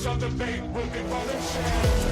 on debate will be fun and share.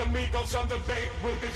Amigos on debate will be.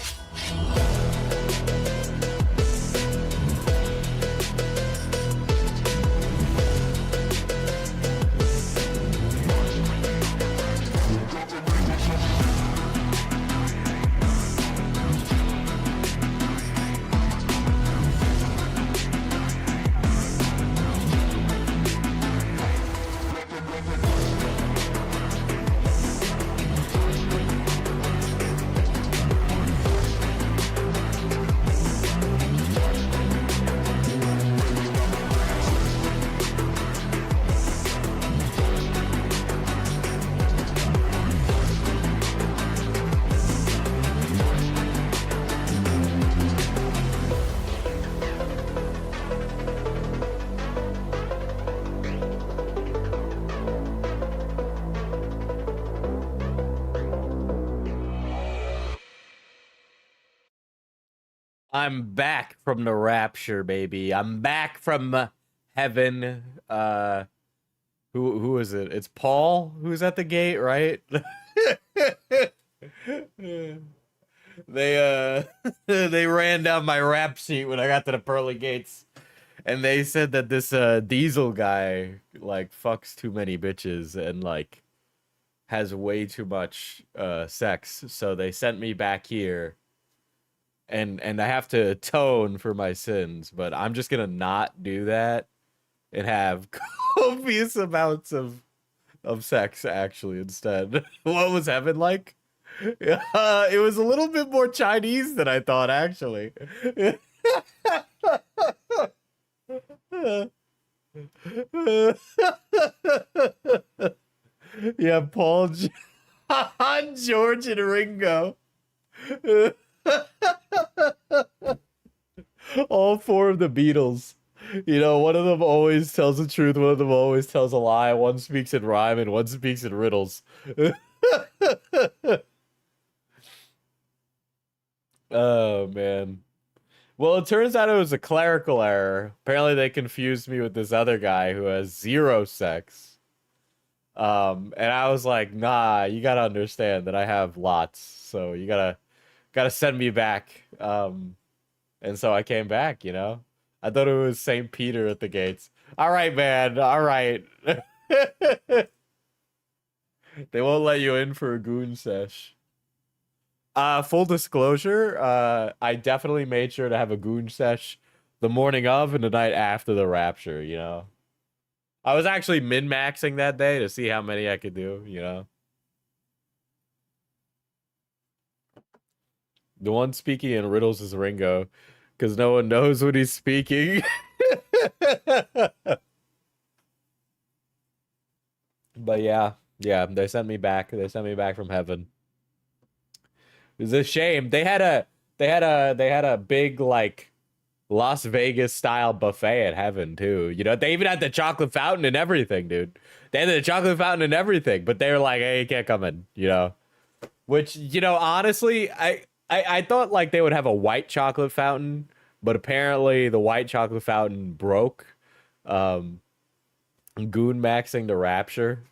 I'm back from the rapture, baby. I'm back from heaven. Who is it? It's Paul who's at the gate, right? They they ran down my rap sheet when I got to the pearly gates, and they said that this Diesel guy like fucks too many bitches and like has way too much sex. So they sent me back here. And I have to atone for my sins, but I'm just gonna not do that and have copious amounts of sex actually instead. What was heaven like? It was a little bit more Chinese than I thought actually. Yeah, Paul, John, George, and Ringo. All four of the Beatles. You know, one of them always tells the truth, one of them always tells a lie, one speaks in rhyme, and one speaks in riddles. Oh, man. Well, it turns out it was a clerical error. Apparently they confused me with this other guy who has 0 sex. And I was like, nah, you gotta understand that I have lots, so you gotta send me back. And so I came back, you know? I thought it was St. Peter at the gates. All right, man. All right. They won't let you in for a goon sesh. Full disclosure, I definitely made sure to have a goon sesh the morning of and the night after the rapture, you know? I was actually min-maxing that day to see how many I could do, you know? The one speaking in riddles is Ringo, because no one knows what he's speaking. But yeah, they sent me back. They sent me back from heaven. It's a shame. They had a big like Las Vegas style buffet at heaven too. You know, they even had the chocolate fountain and everything, dude. They had the chocolate fountain and everything, but they were like, "Hey, you can't come in," you know. Which, you know, honestly, I thought like they would have a white chocolate fountain but apparently the white chocolate fountain broke. Um, goon maxing the rapture.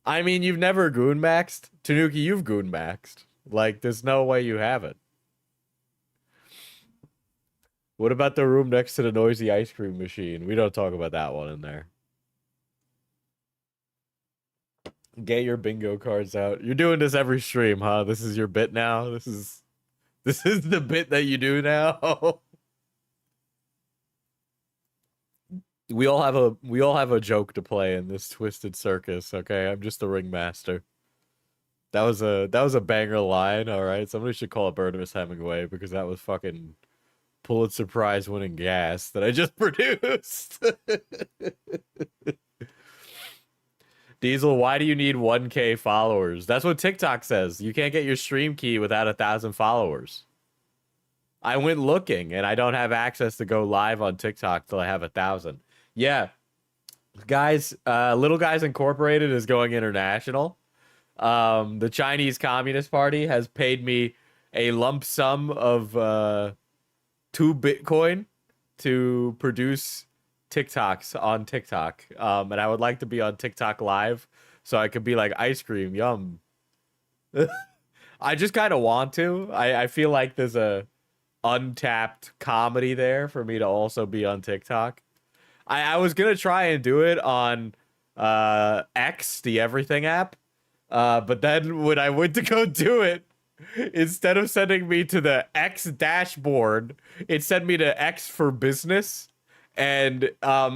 I mean, you've never goon maxed, Tanuki. You've goon maxed. Like, there's no way you haven't. What about the room next to the noisy ice cream machine? We don't talk about that one in there. Get your bingo cards out. You're doing this every stream, huh? This is your bit now. This is the bit that you do now. We all have a joke to play in this twisted circus, okay? I'm just the ringmaster. That was a banger line, all right? Somebody should call it Barnabas Hemingway because that was fucking Pulitzer Prize winning gas that I just produced. Diesel, why do you need 1K followers? That's what TikTok says. You can't get your stream key without 1,000 followers. I went looking and I don't have access to go live on TikTok till I have 1,000. Yeah. Guys, Little Guys Incorporated is going international. The Chinese Communist Party has paid me a lump sum of 2 Bitcoin to produce TikToks on TikTok. And I would like to be on TikTok live so I could be like, ice cream, yum. I just kind of want to. I feel like there's a untapped comedy there for me to also be on TikTok. I was going to try and do it on X, the everything app. But then when I went to go do it, instead of sending me to the X dashboard, it sent me to X for business. And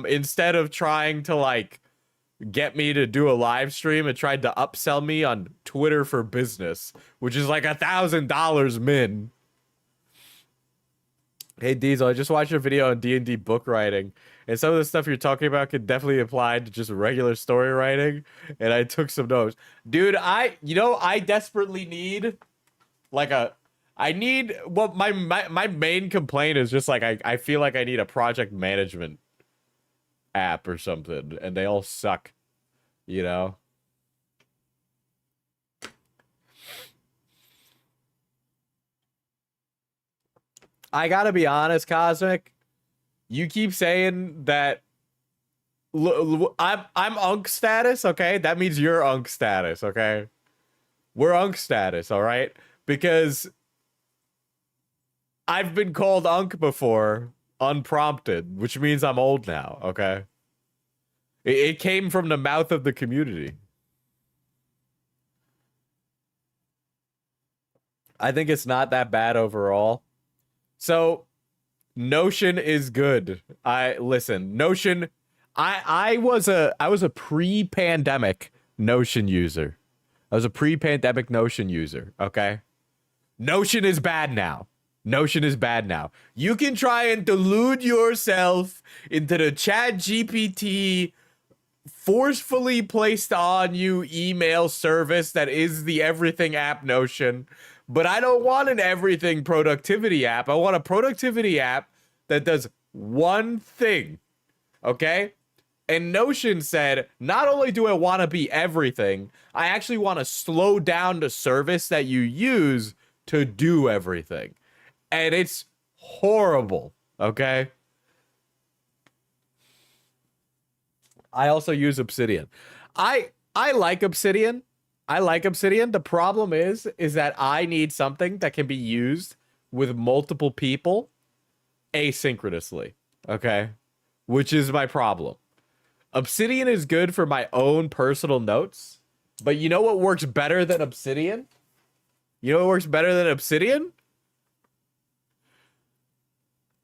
instead of trying to like get me to do a live stream, it tried to upsell me on Twitter for business, which is like $1,000 min. Hey Diesel, I just watched your video on D&D book writing, and some of the stuff you're talking about could definitely apply to just regular story writing, and I took some notes. Dude, I desperately need like my main complaint is just like I feel like I need a project management app or something, and they all suck, you know? I gotta be honest, Cosmic. You keep saying that I'm Unk status, okay? That means you're Unk status, okay? We're Unk status, all right? Because I've been called Unk before, unprompted, which means I'm old now, okay? It came from the mouth of the community. I think it's not that bad overall. So, Notion is good. Notion. I was a pre-pandemic Notion user. I was a pre-pandemic Notion user. Okay, Notion is bad now. Notion is bad now. You can try and delude yourself into the Chat GPT forcefully placed on you email service that is the everything app Notion. But I don't want an everything productivity app. I want a productivity app that does one thing, okay? And Notion said, not only do I want to be everything, I actually want to slow down the service that you use to do everything. And it's horrible, okay? I also use Obsidian. I like Obsidian. The problem is that I need something that can be used with multiple people asynchronously, okay? Which is my problem. Obsidian is good for my own personal notes, but you know what works better than Obsidian?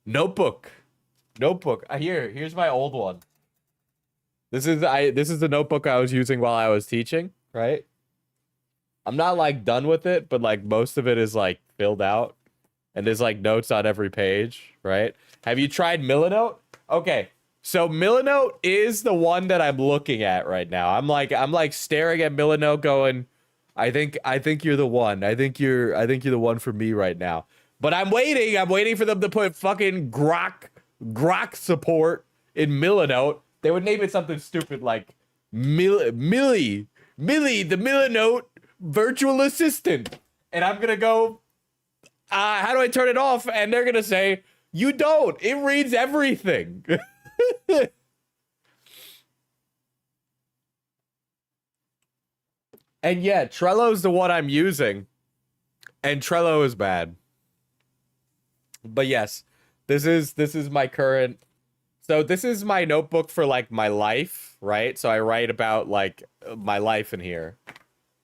Notebook. Here's my old one. This is the notebook I was using while I was teaching, right? I'm not like done with it, but like most of it is like filled out and there's like notes on every page, right? Have you tried Milanote? Okay. So Milanote is the one that I'm looking at right now. I'm like staring at Milanote going, I think you're the one. I think you're the one for me right now. But I'm waiting for them to put fucking grok support in Milanote. They would name it something stupid like Millie, the Milanote virtual assistant. And I'm gonna go, how do I turn it off? And they're gonna say, You don't. It reads everything. And yeah, Trello's the one I'm using. And Trello is bad. But yes, this is my current. So this is my notebook for like my life, right? So I write about like my life in here.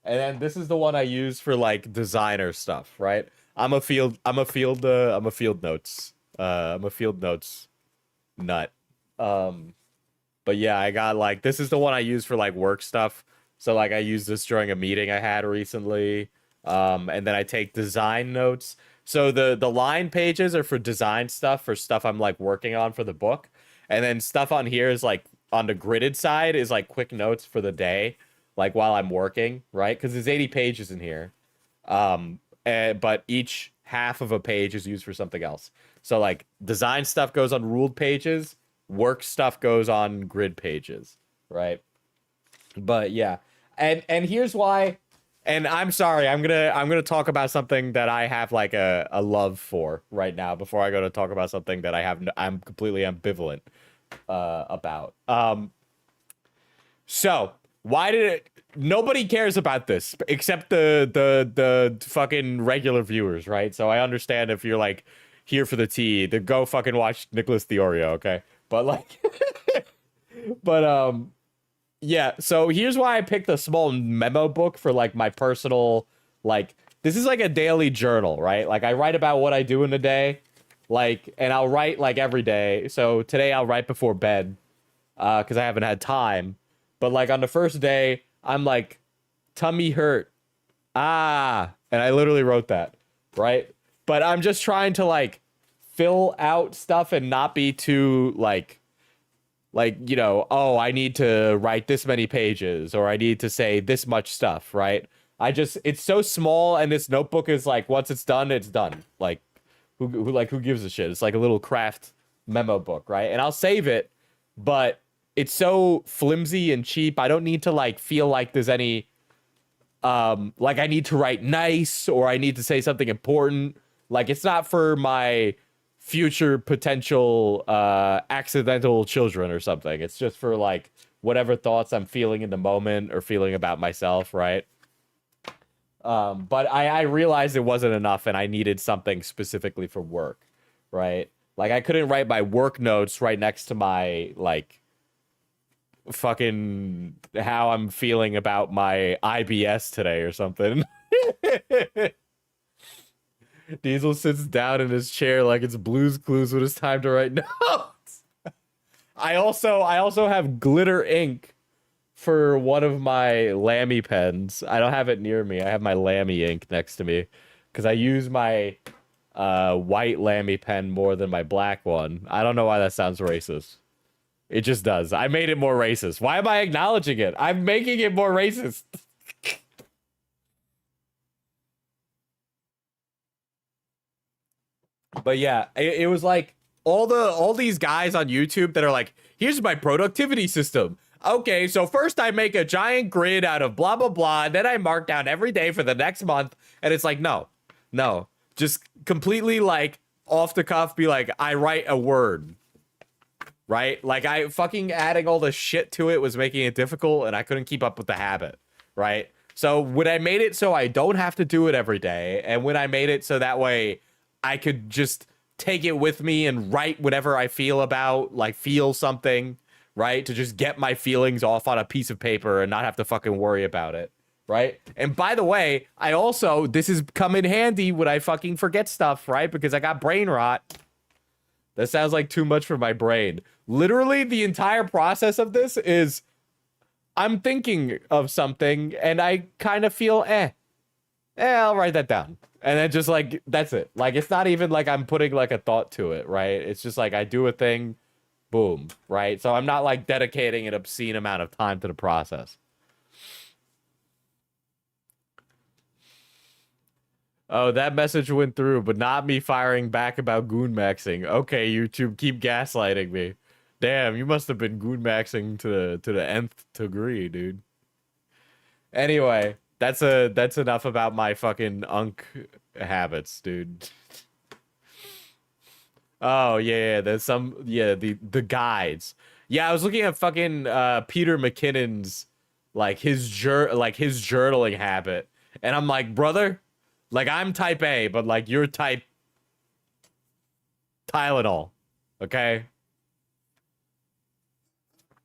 And then this is the one I use for like designer stuff, right? I'm a field notes. I'm a field notes nut. Um but yeah, I got like this is the one I use for like work stuff. So like I used this during a meeting I had recently. And then I take design notes. So the line pages are for design stuff, for stuff I'm like working on for the book. And then stuff on here is like on the gridded side is like quick notes for the day, like while I'm working, right? Because there's 80 pages in here. But each half of a page is used for something else. So like design stuff goes on ruled pages, work stuff goes on grid pages, right? But yeah. And here's why, and I'm sorry, I'm gonna talk about something that I have like a love for right now before I go to talk about something that I'm completely ambivalent about. So why did it? Nobody cares about this except the fucking regular viewers, right? So I understand if you're like here for the tea, to go fucking watch Nicholas Theorio, okay? But like, but yeah. So here's why I picked a small memo book for like my personal like. This is like a daily journal, right? Like I write about what I do in a day, like, and I'll write like every day. So today I'll write before bed, because I haven't had time. But like on the first day, I'm like, tummy hurt. Ah. And I literally wrote that, right? But I'm just trying to like fill out stuff and not be too like, you know, oh, I need to write this many pages or I need to say this much stuff, right? It's so small and this notebook is like, once it's done, it's done. Like, who gives a shit? It's like a little craft memo book, right? And I'll save it, but it's so flimsy and cheap. I don't need to like feel like there's any like I need to write nice or I need to say something important. Like it's not for my future potential accidental children or something. It's just for like whatever thoughts I'm feeling in the moment or feeling about myself, right? But I realized it wasn't enough and I needed something specifically for work, right? Like I couldn't write my work notes right next to my like fucking how I'm feeling about my IBS today or something. Diesel sits down in his chair like it's Blue's Clues when it's time to write notes. I also have glitter ink for one of my Lamy pens. I don't have it near me. I have my Lamy ink next to me because I use my white Lamy pen more than my black one. I don't know why that sounds racist. It just does. I made it more racist. Why am I acknowledging it? I'm making it more racist. But yeah, it was like all these guys on YouTube that are like, here's my productivity system. Okay, so first I make a giant grid out of blah blah blah, and then I mark down every day for the next month. And it's like, no, just completely like off the cuff, be like, I write a word. Right? Like I fucking adding all the shit to it was making it difficult and I couldn't keep up with the habit. Right? So when I made it so I don't have to do it every day, and when I made it so that way I could just take it with me and write whatever I feel about, like feel something, right? To just get my feelings off on a piece of paper and not have to fucking worry about it. Right? And by the way, this has come in handy when I fucking forget stuff, right? Because I got brain rot. That sounds like too much for my brain. Literally, the entire process of this is I'm thinking of something and I kind of feel, I'll write that down. And then just like, that's it. Like, it's not even like I'm putting like a thought to it, right? It's just like I do a thing, boom, right? So I'm not like dedicating an obscene amount of time to the process. Oh, that message went through, but not me firing back about goon maxing. Okay, YouTube, keep gaslighting me. Damn, you must have been goon maxing to the nth degree, dude. Anyway, that's enough about my fucking unk habits, dude. Oh yeah, there's some the guides. Yeah, I was looking at fucking Peter McKinnon's like his journaling habit, and I'm like, brother, like I'm type A, but like you're type Tylenol, okay?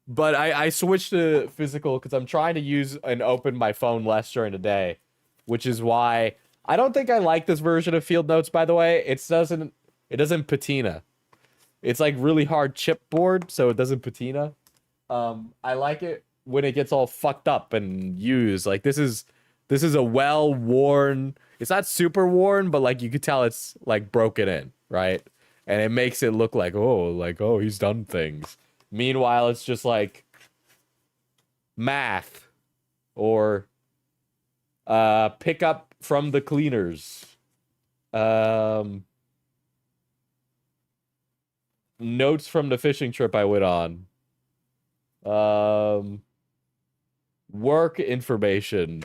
But I switched to physical because I'm trying to use and open my phone less during the day, which is why I don't think I like this version of Field Notes. By the way, it doesn't patina. It's like really hard chipboard, so it doesn't patina. I like it when it gets all fucked up and used. Like this is a well worn. It's not super worn, but like you could tell it's like broken in, right? And it makes it look like oh he's done things. Meanwhile, it's just like math or pick up from the cleaners. Um, Notes from the fishing trip I went on. Um, Work information.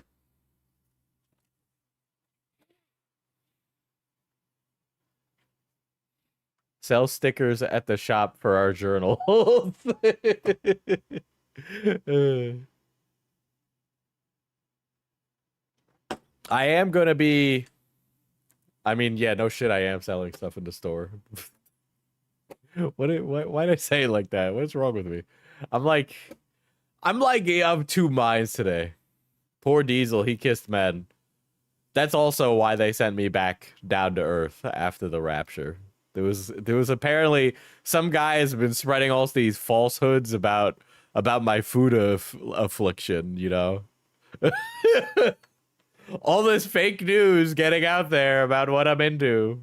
Sell stickers at the shop for our journals. I am gonna be. I mean, yeah, no shit. I am selling stuff in the store. Why did I say it like that? What's wrong with me? I'm like, of two minds today. Poor Diesel, he kissed men. That's also why they sent me back down to Earth after the rapture. There was apparently some guy has been spreading all these falsehoods about my food affliction, you know? All this fake news getting out there about what I'm into.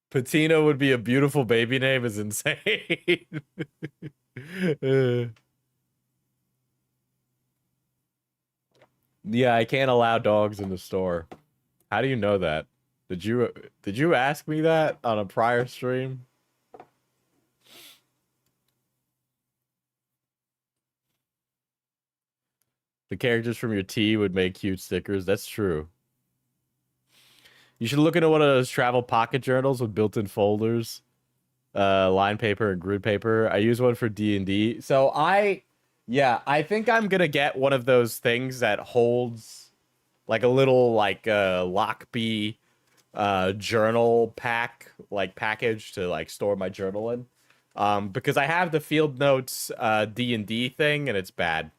Patina would be a beautiful baby name is insane. Yeah, I can't allow dogs in the store. How do you know that? Did you ask me that on a prior stream? The characters from your tea would make cute stickers. That's true. You should look into one of those travel pocket journals with built-in folders, line paper and grid paper. I use one for D&D. So yeah, I think I'm gonna get one of those things that holds like a little like Lockbee journal package to like store my journal in. Because I have the Field Notes D&D thing and it's bad.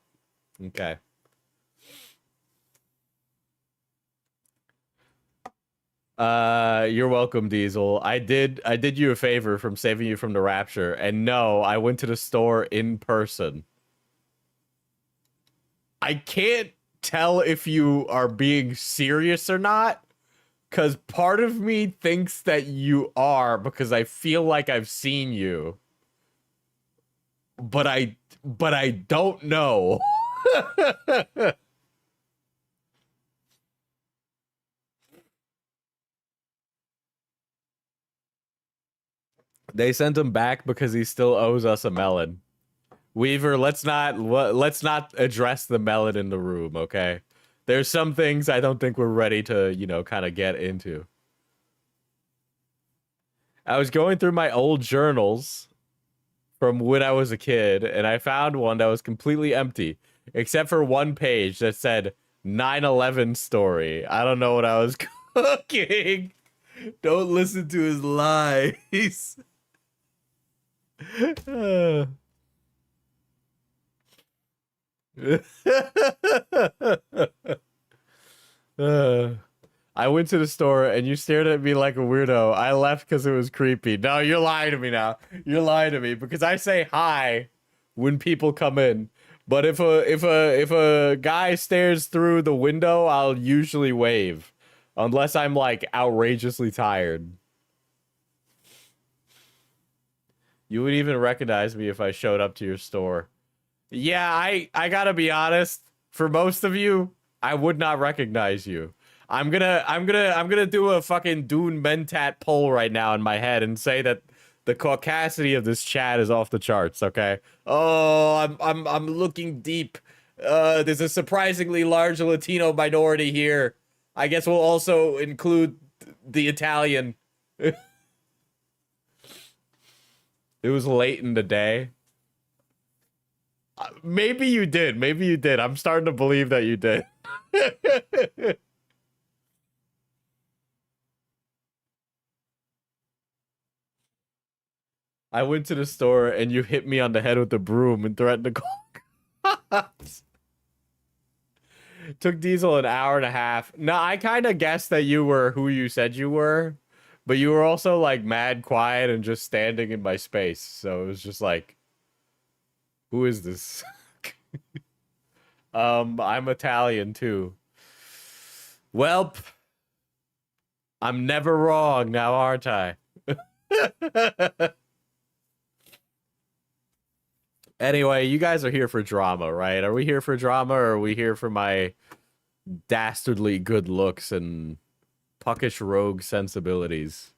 Okay. You're welcome, Diesel. I did you a favor from saving you from the rapture, and no, I went to the store in person. I can't tell if you are being serious or not, because part of me thinks that you are, because I feel like I've seen you. But I don't know. They sent him back because he still owes us a melon. Weaver, let's not address the melon in the room, okay? There's some things I don't think we're ready to, kind of get into. I was going through my old journals from when I was a kid, and I found one that was completely empty, except for one page that said 9/11 story. I don't know what I was cooking. Don't listen to his lies. I went to the store and you stared at me like a weirdo. I left because it was creepy. No, you're lying to me now. You're lying to me because I say hi when people come in. But if a guy stares through the window, I'll usually wave, unless I'm like outrageously tired. You would even recognize me if I showed up to your store. Yeah, I gotta be honest. For most of you, I would not recognize you. I'm gonna do a fucking Dune Mentat poll right now in my head and say that the caucasity of this chat is off the charts. Okay. Oh, I'm looking deep. There's a surprisingly large Latino minority here. I guess we'll also include the Italian. It was late in the day. Maybe you did. Maybe you did. I'm starting to believe that you did. I went to the store and you hit me on the head with the broom and threatened to call. Took Diesel an hour and a half. No, I kind of guessed that you were who you said you were, but you were also like mad quiet and just standing in my space. So it was just like, who is this? I'm Italian too. Welp, I'm never wrong now, aren't I? Anyway, you guys are here for drama, right? Are we here for drama or are we here for my dastardly good looks and puckish rogue sensibilities?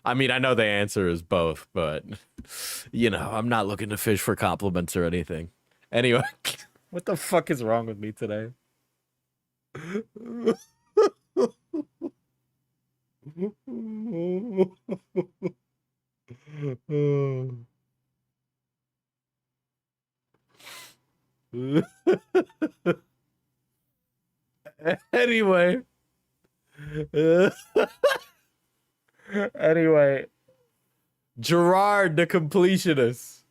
I mean, I know the answer is both, but, you know, I'm not looking to fish for compliments or anything. Anyway, what the fuck is wrong with me today? Anyway. Anyway. Jirard the Completionist.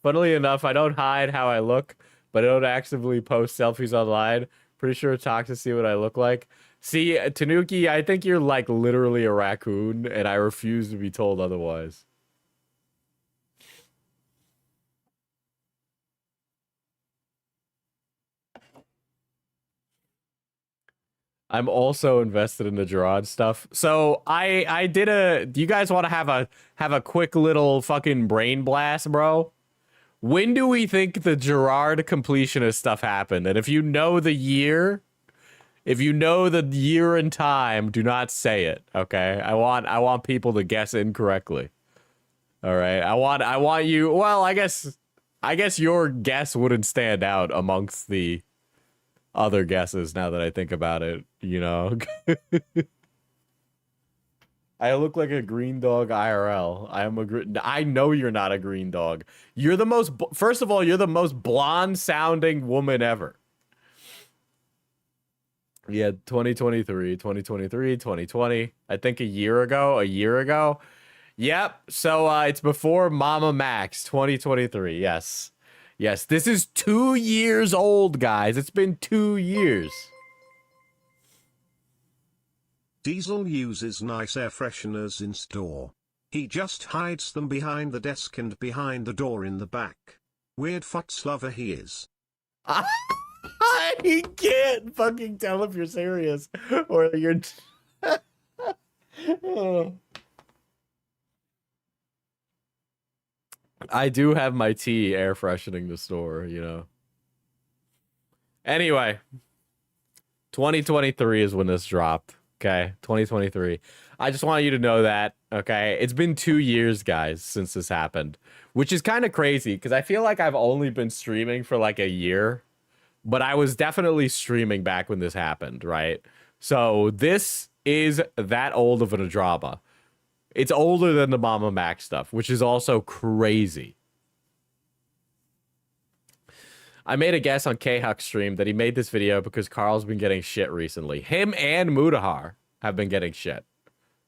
Funnily enough, I don't hide how I look, but I don't actively post selfies online. Pretty sure Talk to see what I look like. See, Tanuki, I think you're like literally a raccoon, and I refuse to be told otherwise. I'm also invested in the Jirard stuff. So I did a. Do you guys want to have a quick little fucking brain blast, bro? When do we think the Jirard completionist stuff happened? And if you know the year, and time, do not say it. Okay, I want people to guess incorrectly. All right, I want you. Well, I guess your guess wouldn't stand out amongst the other guesses now that I think about it, you know. I look like a green dog IRL. I know you're not a green dog. You're the most, first of all, you're the most blonde sounding woman ever. Yeah, 2023, 2020. I think a year ago. Yep. So it's before Mama Max 2023. Yes. Yes, this is 2 years old, guys. It's been 2 years. Diesel uses nice air fresheners in store. He just hides them behind the desk and behind the door in the back. Weird fucks lover he is. I can't fucking tell if you're serious or you're... I do have my tea air freshening the store, you know. Anyway, 2023 is when this dropped. Okay, 2023. I just want you to know that, okay? It's been 2 years, guys, since this happened, which is kind of crazy because I feel like I've only been streaming for like a year, but I was definitely streaming back when this happened, right? So this is that old of a drama. It's older than the Mama Mac stuff, which is also crazy. I made a guess on K-Huck's stream that he made this video because Karl's been getting shit recently. Him and Mudahar have been getting shit,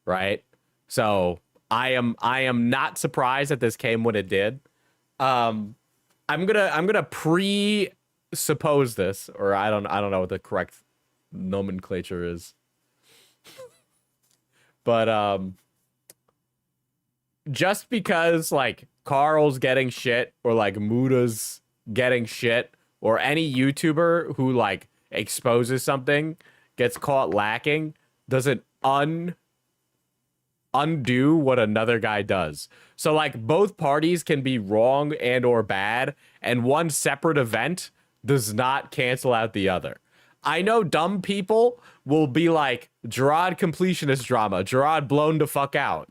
right? So I am not surprised that this came when it did. I'm gonna presuppose this, or I don't know what the correct nomenclature is, but just because like Karl's getting shit or like Muda's getting shit or any YouTuber who like exposes something gets caught lacking doesn't undo what another guy does. So like both parties can be wrong and or bad, and one separate event does not cancel out the other. I know dumb people will be like, Jirard completionist drama, Jirard blown the fuck out,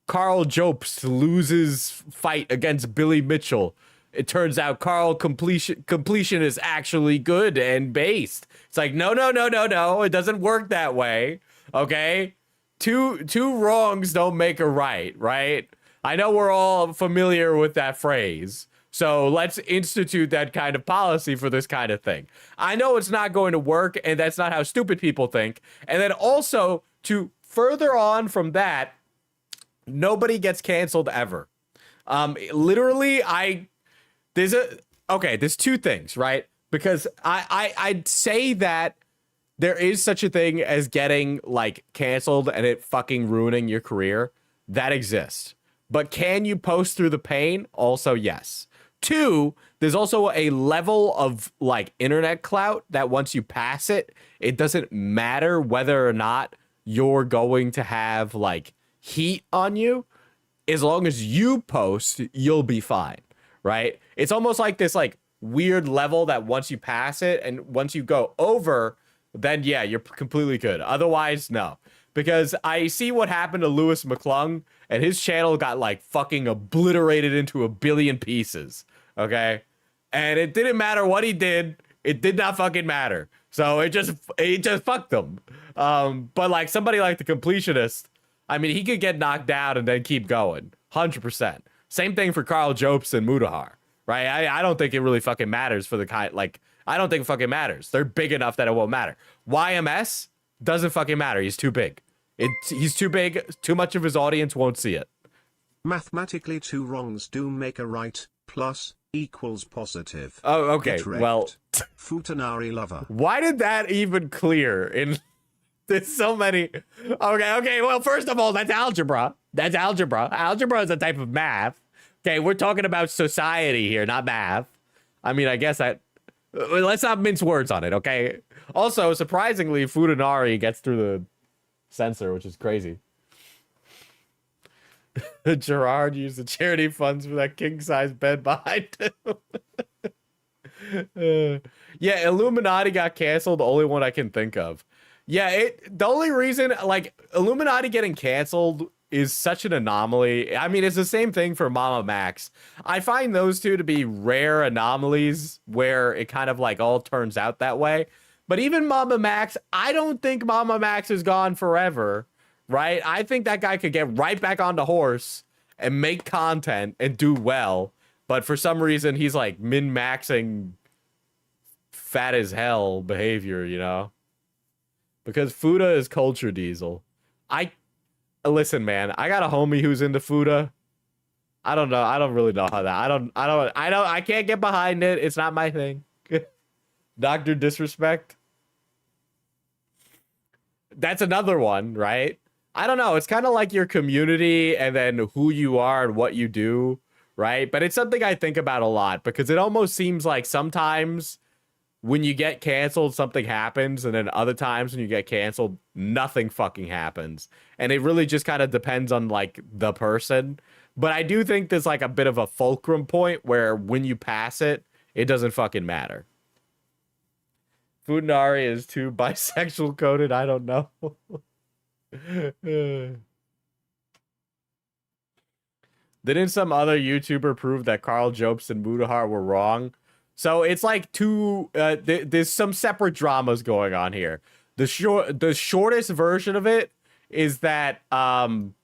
Karl Jobst loses fight against Billy Mitchell, it turns out completion is actually good and based. It's like, no, it doesn't work that way. Okay, two wrongs don't make a right? I know we're all familiar with that phrase. So let's institute that kind of policy for this kind of thing. I know it's not going to work, and that's not how stupid people think. And then also, to further on from that, nobody gets canceled ever. Literally, there's two things, right? Because I'd say that there is such a thing as getting like canceled and it fucking ruining your career. That exists. But can you post through the pain? Also, yes. Two, there's also a level of like internet clout that once you pass it, it doesn't matter whether or not you're going to have like heat on you. As long as you post, you'll be fine, right? It's almost like this like weird level that once you pass it and once you go over, then yeah, you're completely good. Otherwise, no. Because I see what happened to Lewis McClung, and his channel got like fucking obliterated into a billion pieces, okay? And it didn't matter what he did, it did not fucking matter. So it just fucked them. But like somebody like the Completionist, I mean, he could get knocked out and then keep going, 100%. Same thing for Karl, Jobst, and Mudahar, right? I don't think it really fucking matters for the kind, like, I don't think it fucking matters. They're big enough that it won't matter. YMS doesn't fucking matter. He's too big. He's too big. Too much of his audience won't see it. Mathematically, two wrongs do make a right, plus equals positive. Oh, okay. Well, Futanari lover. Why did that even clear in... There's so many. Okay. Well, first of all, that's algebra. Algebra is a type of math. Okay, we're talking about society here, not math. I mean, I guess let's not mince words on it, okay? Also, surprisingly, Futanari gets through the censor, which is crazy. Jirard used the charity funds for that king-size bed behind him. Yeah, Illuminati got canceled, the only one I can think of. Yeah, the only reason, like, Illuminati getting canceled is such an anomaly. I mean, it's the same thing for Mama Max. I find those two to be rare anomalies where it kind of, like, all turns out that way. But even Mama Max, I don't think Mama Max is gone forever, right? I think that guy could get right back on the horse and make content and do well. But for some reason, he's, like, min-maxing fat as hell behavior, you know? Because Fuda is culture diesel. Listen, man, I got a homie who's into Fuda. I don't know. I don't really know how that. I can't get behind it. It's not my thing. Dr. Disrespect. That's another one, right? I don't know. It's kind of like your community and then who you are and what you do, right? But it's something I think about a lot because it almost seems like sometimes when you get canceled, something happens, and then other times when you get canceled, nothing fucking happens. And it really just kind of depends on, like, the person. But I do think there's, like, a bit of a fulcrum point where when you pass it, it doesn't fucking matter. Futanari is too bisexual coded, I don't know. Didn't some other YouTuber prove that Karl, Jobst, and Mudahar were wrong? So it's like two, there's some separate dramas going on here. The shortest version of it is that, God,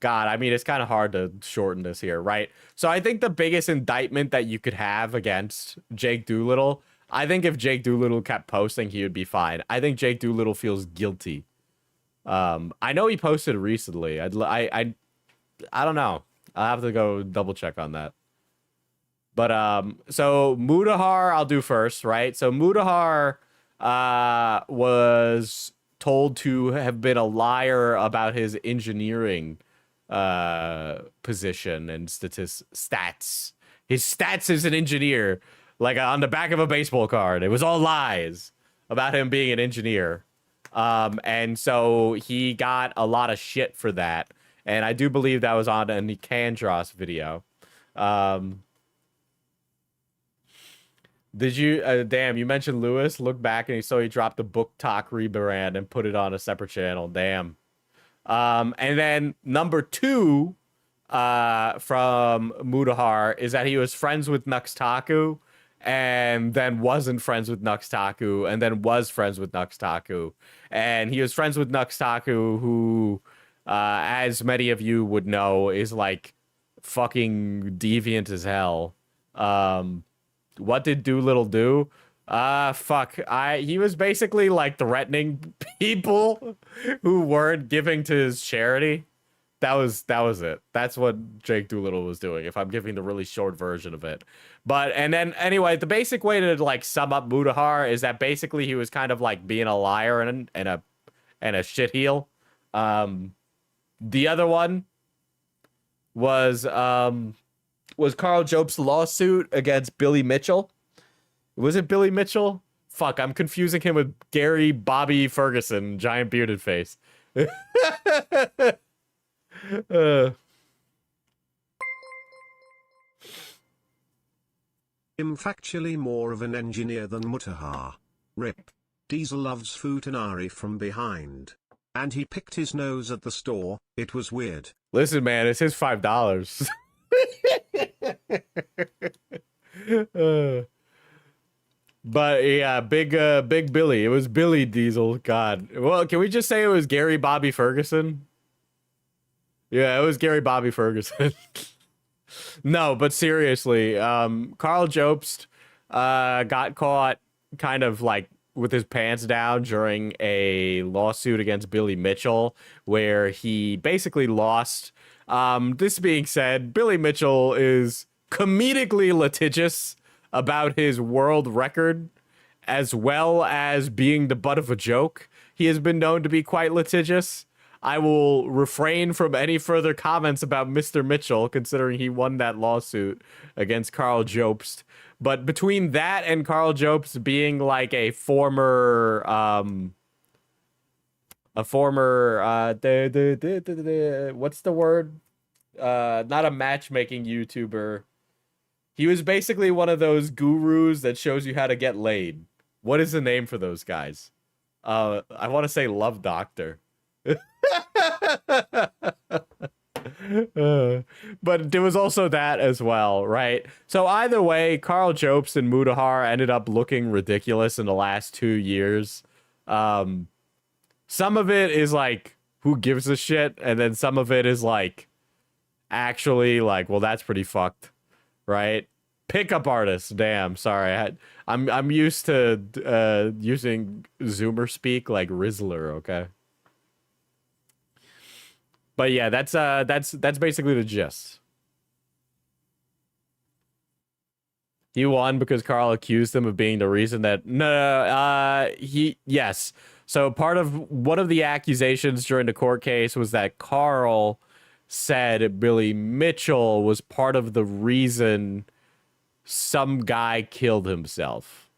I mean, it's kind of hard to shorten this here, right? So I think the biggest indictment that you could have against Jake Doolittle, I think if Jake Doolittle kept posting, he would be fine. I think Jake Doolittle feels guilty. I know he posted recently. I don't know. I'll have to go double check on that. But so Mudahar, I'll do first, right? So Mudahar was told to have been a liar about his engineering position and stats. His stats as an engineer, like on the back of a baseball card. It was all lies about him being an engineer. And so he got a lot of shit for that. And I do believe that was on a Nicandros video. Did you, damn, you mentioned Lewis, look back and he dropped the book talk rebrand and put it on a separate channel. Damn. And then number two, from Mutahar is that he was friends with Nuxtaku and then wasn't friends with Nuxtaku and then was friends with Nuxtaku. And he was friends with Nuxtaku, who, as many of you would know, is like fucking deviant as hell. What did Doolittle do? Fuck. He was basically like threatening people who weren't giving to his charity. That was it. That's what Jake Doolittle was doing, if I'm giving the really short version of it. But, and then, anyway, the basic way to, like, sum up Mutahar is that basically he was kind of, like, being a liar and a shitheel. The other one was Karl Jobst's lawsuit against Billy Mitchell. Was it Billy Mitchell? Fuck, I'm confusing him with Gary Bobby Ferguson, giant bearded face. I'm factually more of an engineer than Mutahar. Rip. Diesel loves Futanari from behind. And he picked his nose at the store, it was weird. Listen, man, it's his $5. But yeah, big Billy. It was Billy Diesel. God. Well, can we just say it was Gary Bobby Ferguson? Yeah, it was Gary Bobby Ferguson. No, but seriously, Karl Jobst got caught kind of like with his pants down during a lawsuit against Billy Mitchell, where he basically lost. This being said, Billy Mitchell is comedically litigious about his world record, as well as being the butt of a joke. He has been known to be quite litigious. I will refrain from any further comments about Mr. Mitchell, considering he won that lawsuit against Karl Jobst. But between that and Karl Jobst being like a former, what's the word? Not a matchmaking YouTuber. He was basically one of those gurus that shows you how to get laid. What is the name for those guys? I want to say Love Doctor. But there was also that as well, right? So either way, Karl Jobst and Mutahar ended up looking ridiculous in the last 2 years. Some of it is like, who gives a shit? And then some of it is like, actually, like, well, that's pretty fucked, right? Pickup artists, damn, sorry. I'm used to using Zoomer speak like Rizzler, okay? But yeah, that's basically the gist. He won because Karl accused him of being the reason that yes. So part of one of the accusations during the court case was that Karl said Billy Mitchell was part of the reason some guy killed himself.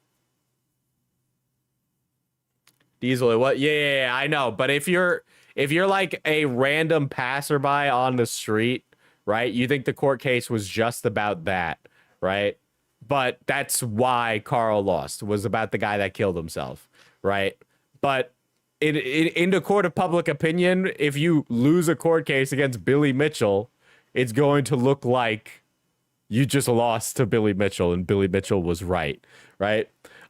Diesel, what? Yeah, I know. But if you're like a random passerby on the street, right? You think the court case was just about that, right? But that's why Karl lost, was about the guy that killed himself, right? But in the court of public opinion, if you lose a court case against Billy Mitchell, it's going to look like you just lost to Billy Mitchell and Billy Mitchell was right?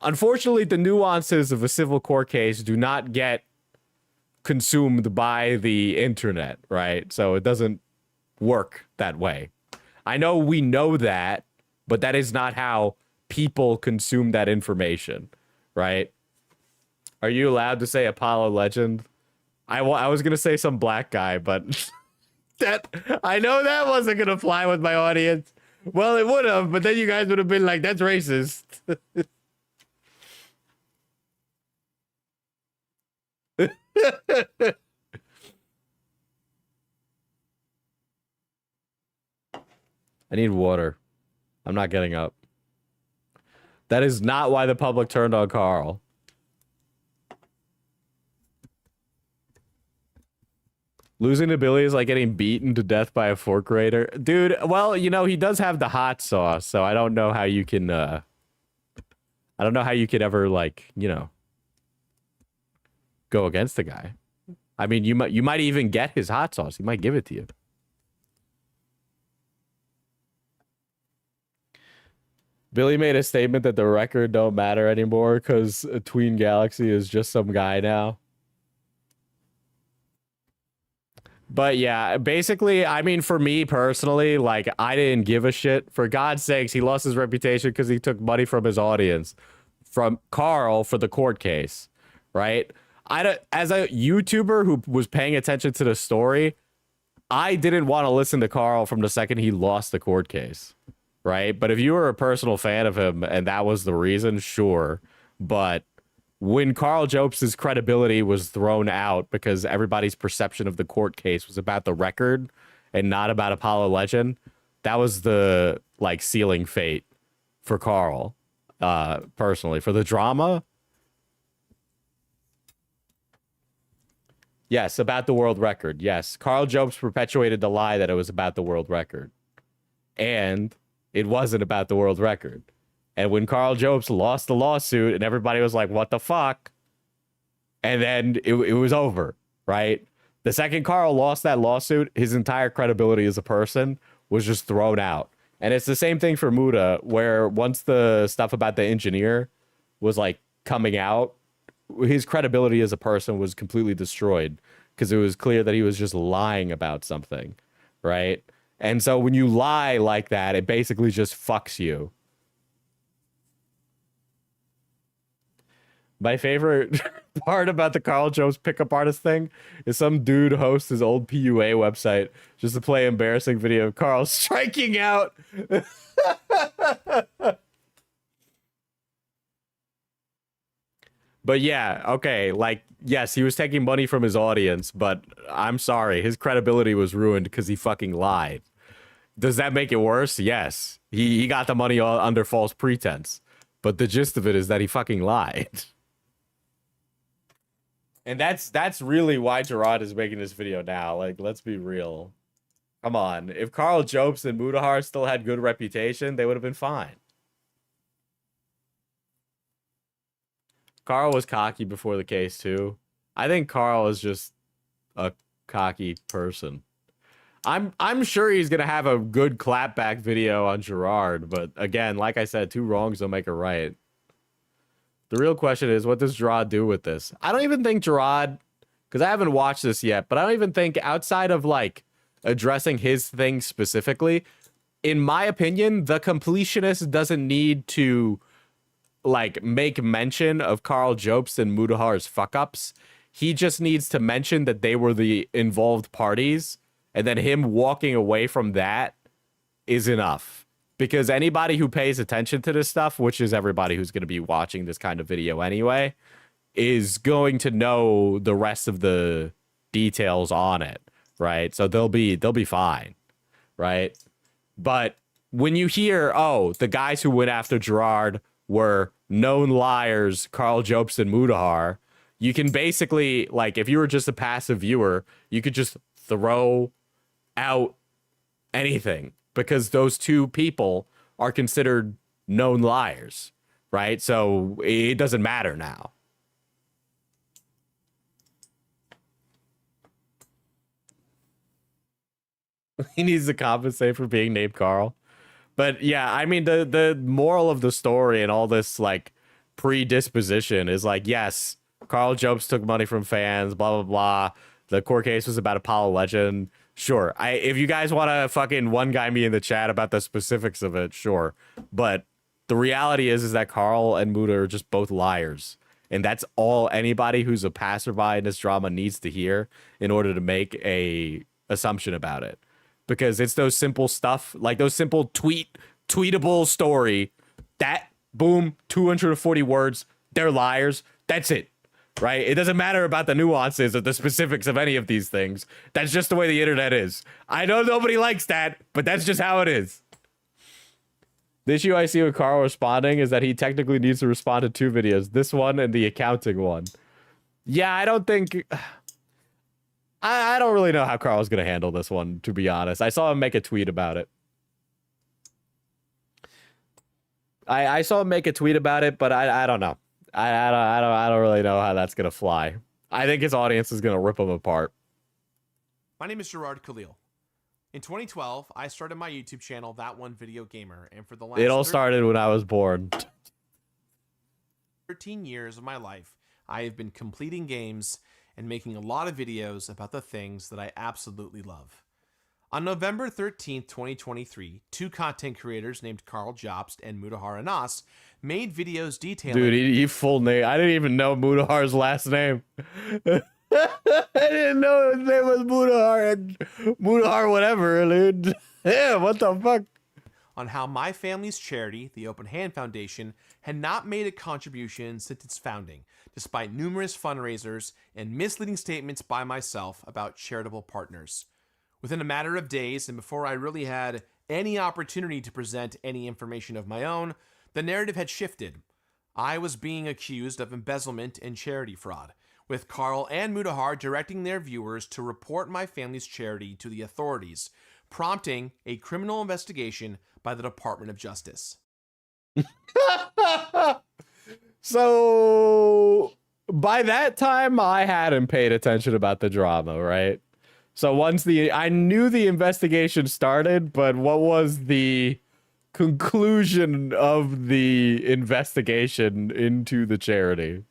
Unfortunately, the nuances of a civil court case do not get consumed by the internet, right? So it doesn't work that way. I know we know that, but that is not how people consume that information, right? Are you allowed to say Apollo Legend? I was going to say some black guy, but I know that wasn't going to fly with my audience. Well, it would have, but then you guys would have been like, that's racist. I need water. I'm not getting up. That is not why the public turned on Karl. Losing to Billy is like getting beaten to death by a fourth grader. Dude, well, you know, he does have the hot sauce, so I don't know how you can, I don't know how you could ever, like, you know, go against the guy. I mean, you might even get his hot sauce. He might give it to you. Billy made a statement that the record don't matter anymore because Tween Galaxy is just some guy now. But yeah, basically, I mean, for me personally, like, I didn't give a shit. For God's sakes, he lost his reputation because he took money from his audience, from Karl for the court case, right? As a YouTuber who was paying attention to the story, I didn't want to listen to Karl from the second he lost the court case, right? But if you were a personal fan of him and that was the reason, sure. But when Karl Jobst's credibility was thrown out because everybody's perception of the court case was about the record and not about Apollo Legend, that was the like sealing fate for Karl. Personally, for the drama, yes, about the world record. Yes, Karl Jobst perpetuated the lie that it was about the world record, and it wasn't about the world record. And when Karl Jobst lost the lawsuit and everybody was like, what the fuck? And then it was over, right? The second Karl lost that lawsuit, his entire credibility as a person was just thrown out. And it's the same thing for Muda, where once the stuff about the engineer was like coming out, his credibility as a person was completely destroyed because it was clear that he was just lying about something, right? And so when you lie like that, it basically just fucks you. My favorite part about the Karl Jobst pickup artist thing is some dude hosts his old PUA website just to play embarrassing video of Karl striking out. But yeah, okay, like, yes, he was taking money from his audience, but I'm sorry, his credibility was ruined because he fucking lied. Does that make it worse? Yes. He got the money all under false pretense. But the gist of it is that he fucking lied. And that's really why Jirard is making this video now. Like, let's be real. Come on. If Karl Jobst and Mudahar still had good reputation, they would have been fine. Karl was cocky before the case, too. I think Karl is just a cocky person. I'm sure he's gonna have a good clapback video on Jirard, but again, like I said, two wrongs don't make a right. The real question is, what does Jirard do with this? I don't even think Jirard, because I haven't watched this yet, but I don't even think outside of like addressing his thing specifically, in my opinion, the completionist doesn't need to like make mention of Karl Jobst and Mudahar's fuck ups. He just needs to mention that they were the involved parties, and then him walking away from that is enough. Because anybody who pays attention to this stuff, which is everybody who's going to be watching this kind of video anyway, is going to know the rest of the details on it, right? So they'll be fine, right? But when you hear, oh, the guys who went after Jirard were known liars, Karl Jobst and Mudahar, you can basically, like, if you were just a passive viewer, you could just throw out anything because those two people are considered known liars, right? So it doesn't matter now. He needs to compensate for being named Karl. But yeah, I mean, the moral of the story and all this like predisposition is like, yes, Karl Jobst took money from fans, blah, blah, blah. The court case was about Apollo Legend. Sure. If you guys want to fucking one guy me in the chat about the specifics of it, sure. But the reality is that Karl and Muda are just both liars. And that's all anybody who's a passerby in this drama needs to hear in order to make a assumption about it. Because it's those simple stuff, like those simple tweetable story, that, boom, 240 words, they're liars. That's it. Right? It doesn't matter about the nuances or the specifics of any of these things. That's just the way the internet is. I know nobody likes that, but that's just how it is. The issue I see with Karl responding is that he technically needs to respond to two videos. This one and the accounting one. Yeah, I don't think... I don't really know how Karl's going to handle this one, to be honest. I saw him make a tweet about it. I saw him make a tweet about it, but I don't know. I don't really know how that's gonna fly. I think his audience is gonna rip him apart. My name is Jirard Khalil. In 2012, I started my YouTube channel, That One Video Gamer, and for the last It all started when I was born. 13 years of my life, I have been completing games and making a lot of videos about the things that I absolutely love. On November 13th, 2023, two content creators named Karl Jobst and Mudahar Anas made videos detailing... Dude, he full name. I didn't even know Mudahar's last name. I didn't know his name was Mudahar and Mudahar whatever, dude. Yeah, what the fuck? On how my family's charity, the Open Hand Foundation, had not made a contribution since its founding, despite numerous fundraisers and misleading statements by myself about charitable partners. Within a matter of days, and before I really had any opportunity to present any information of my own, the narrative had shifted. I was being accused of embezzlement and charity fraud, with Karl and Mudahar directing their viewers to report my family's charity to the authorities, prompting a criminal investigation by the Department of Justice. So, by that time, I hadn't paid attention about the drama, right? So once I knew the investigation started, but what was the conclusion of the investigation into the charity?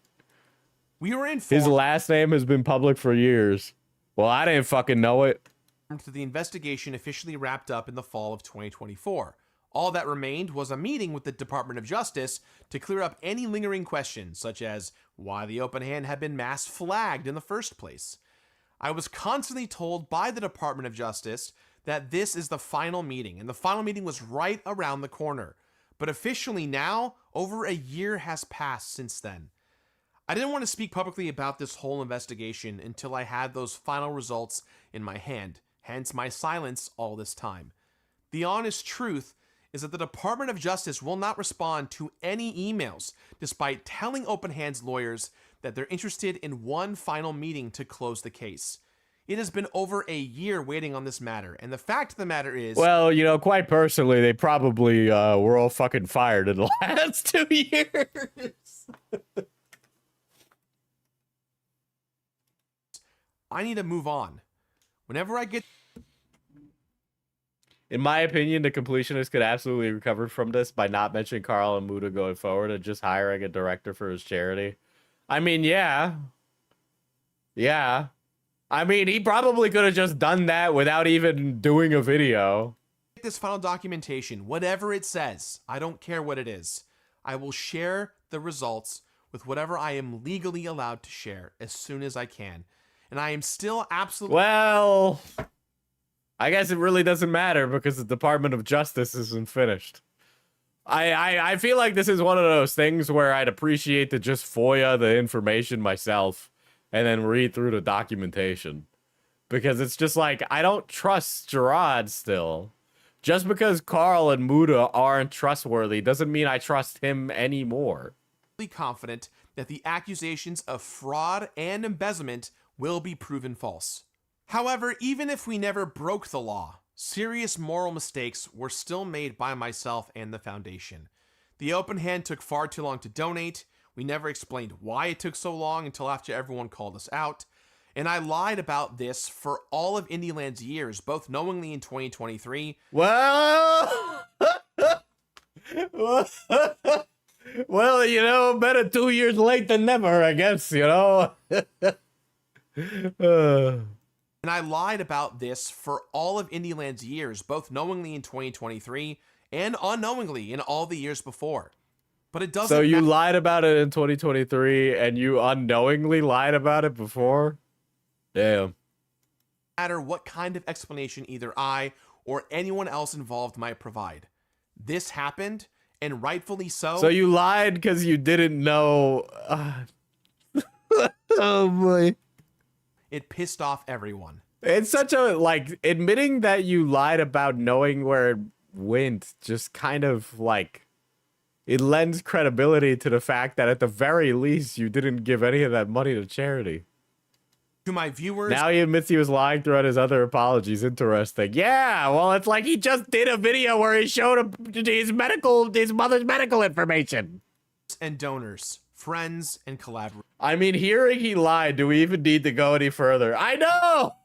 We were informed His last name has been public for years. Well, I didn't fucking know it. that the investigation officially wrapped up in the fall of 2024. All that remained was a meeting with the Department of Justice to clear up any lingering questions, such as why the Open Hand had been mass flagged in the first place. I was constantly told by the Department of Justice that this is the final meeting, and the final meeting was right around the corner. But officially now, over a year has passed since then. I didn't want to speak publicly about this whole investigation until I had those final results in my hand, hence my silence all this time. The honest truth is that the Department of Justice will not respond to any emails, despite telling Open Hand's lawyers that they're interested in one final meeting to close the case. It has been over a year waiting on this matter, and the fact of the matter is... Well, you know, quite personally, they probably were all fucking fired in the last 2 years. I need to move on. Whenever I get... In my opinion, the Completionist could absolutely recover from this by not mentioning Karl and Muda going forward and just hiring a director for his charity. I mean, yeah. Yeah. I mean, he probably could have just done that without even doing a video. this final documentation, whatever it says, I don't care what it is, I will share the results with whatever I am legally allowed to share as soon as I can. And I am still absolutely... Well, I guess it really doesn't matter because the Department of Justice isn't finished. I feel like this is one of those things where I'd appreciate to just FOIA the information myself and then read through the documentation. Because it's just like, I don't trust Jirard still. Just because Karl and Muda aren't trustworthy doesn't mean I trust him anymore. confident that the accusations of fraud and embezzlement will be proven false. However, even if we never broke the law, serious moral mistakes were still made by myself and the foundation. The Open Hand took far too long to donate. We never explained why it took so long until after everyone called us out. And I lied about this for all of Indieland's years, both knowingly in 2023. Well, well, you know, better 2 years late than never, I guess, you know. And I lied about this for all of Indieland's years, both knowingly in 2023 and unknowingly in all the years before. But it doesn't So you lied about it in 2023 and you unknowingly lied about it before? Damn. matter what kind of explanation either I or anyone else involved might provide. This happened, and rightfully so. So you lied because you didn't know. Oh boy. It pissed off everyone. It's such a, like, admitting that you lied about knowing where it went just kind of, like, it lends credibility to the fact that at the very least you didn't give any of that money to charity. To my viewers, Now he admits he was lying throughout his other apologies. Interesting. Yeah, well, it's like he just did a video where he showed him his mother's medical information. and donors, friends, and collaborators. I mean, hearing he lied, do we even need to go any further? I know!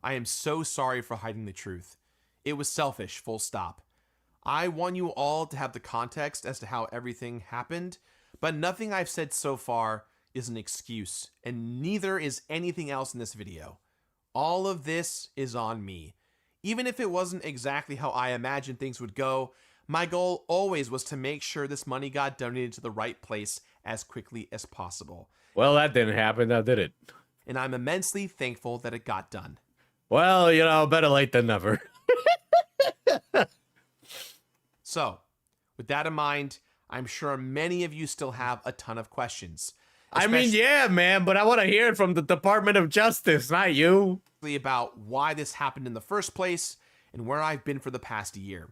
I am so sorry for hiding the truth. It was selfish, full stop. I want you all to have the context as to how everything happened, but nothing I've said so far is an excuse, and neither is anything else in this video. All of this is on me. Even if it wasn't exactly how I imagined things would go, my goal always was to make sure this money got donated to the right place as quickly as possible. Well, that didn't happen, now did it? And I'm immensely thankful that it got done. Well, you know, better late than never. So, with that in mind, I'm sure many of you still have a ton of questions. I mean, yeah, man, but I want to hear it from the Department of Justice, not you. About why this happened in the first place and where I've been for the past year.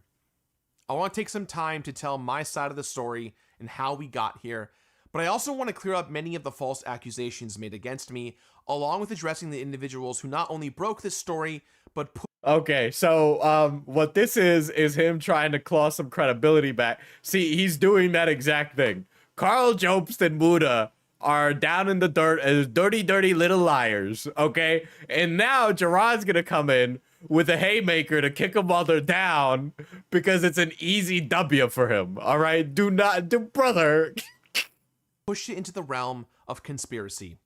I want to take some time to tell my side of the story and how we got here, but I also want to clear up many of the false accusations made against me, along with addressing the individuals who not only broke this story, but Okay, so what this is him trying to claw some credibility back. See, he's doing that exact thing. Karl, Jobst, and Muda are down in the dirt as dirty, dirty little liars, okay? And now Jirard's gonna come in with a haymaker to kick them while they're down because it's an easy W for him, all right? Brother. pushed it into the realm of conspiracy.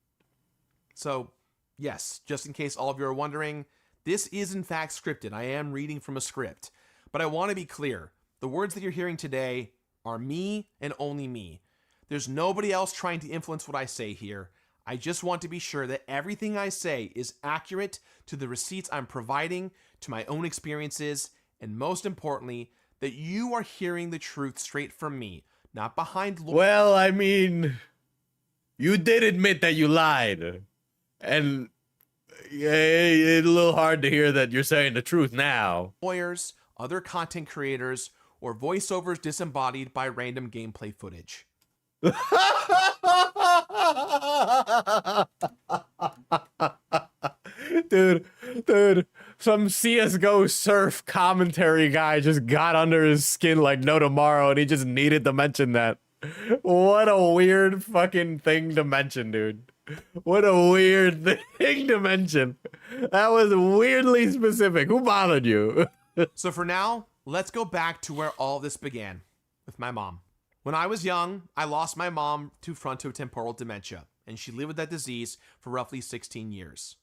So, yes, just in case all of you are wondering, this is in fact scripted. I am reading from a script. But I want to be clear. The words that you're hearing today are me and only me. There's nobody else trying to influence what I say here. I just want to be sure that everything I say is accurate to the receipts I'm providing, to my own experiences, and most importantly, that you are hearing the truth straight from me, not behind... Well, I mean, you did admit that you lied. And it's a little hard to hear that you're saying the truth now. Lawyers, other content creators, or voiceovers disembodied by random gameplay footage. Dude, some CSGO surf commentary guy just got under his skin like no tomorrow, and he just needed to mention that. What a weird fucking thing to mention, dude. What a weird thing to mention. That was weirdly specific. Who bothered you? So for now, let's go back to where all this began, with my mom. When I was young, I lost my mom to frontotemporal dementia, and she lived with that disease for roughly 16 years.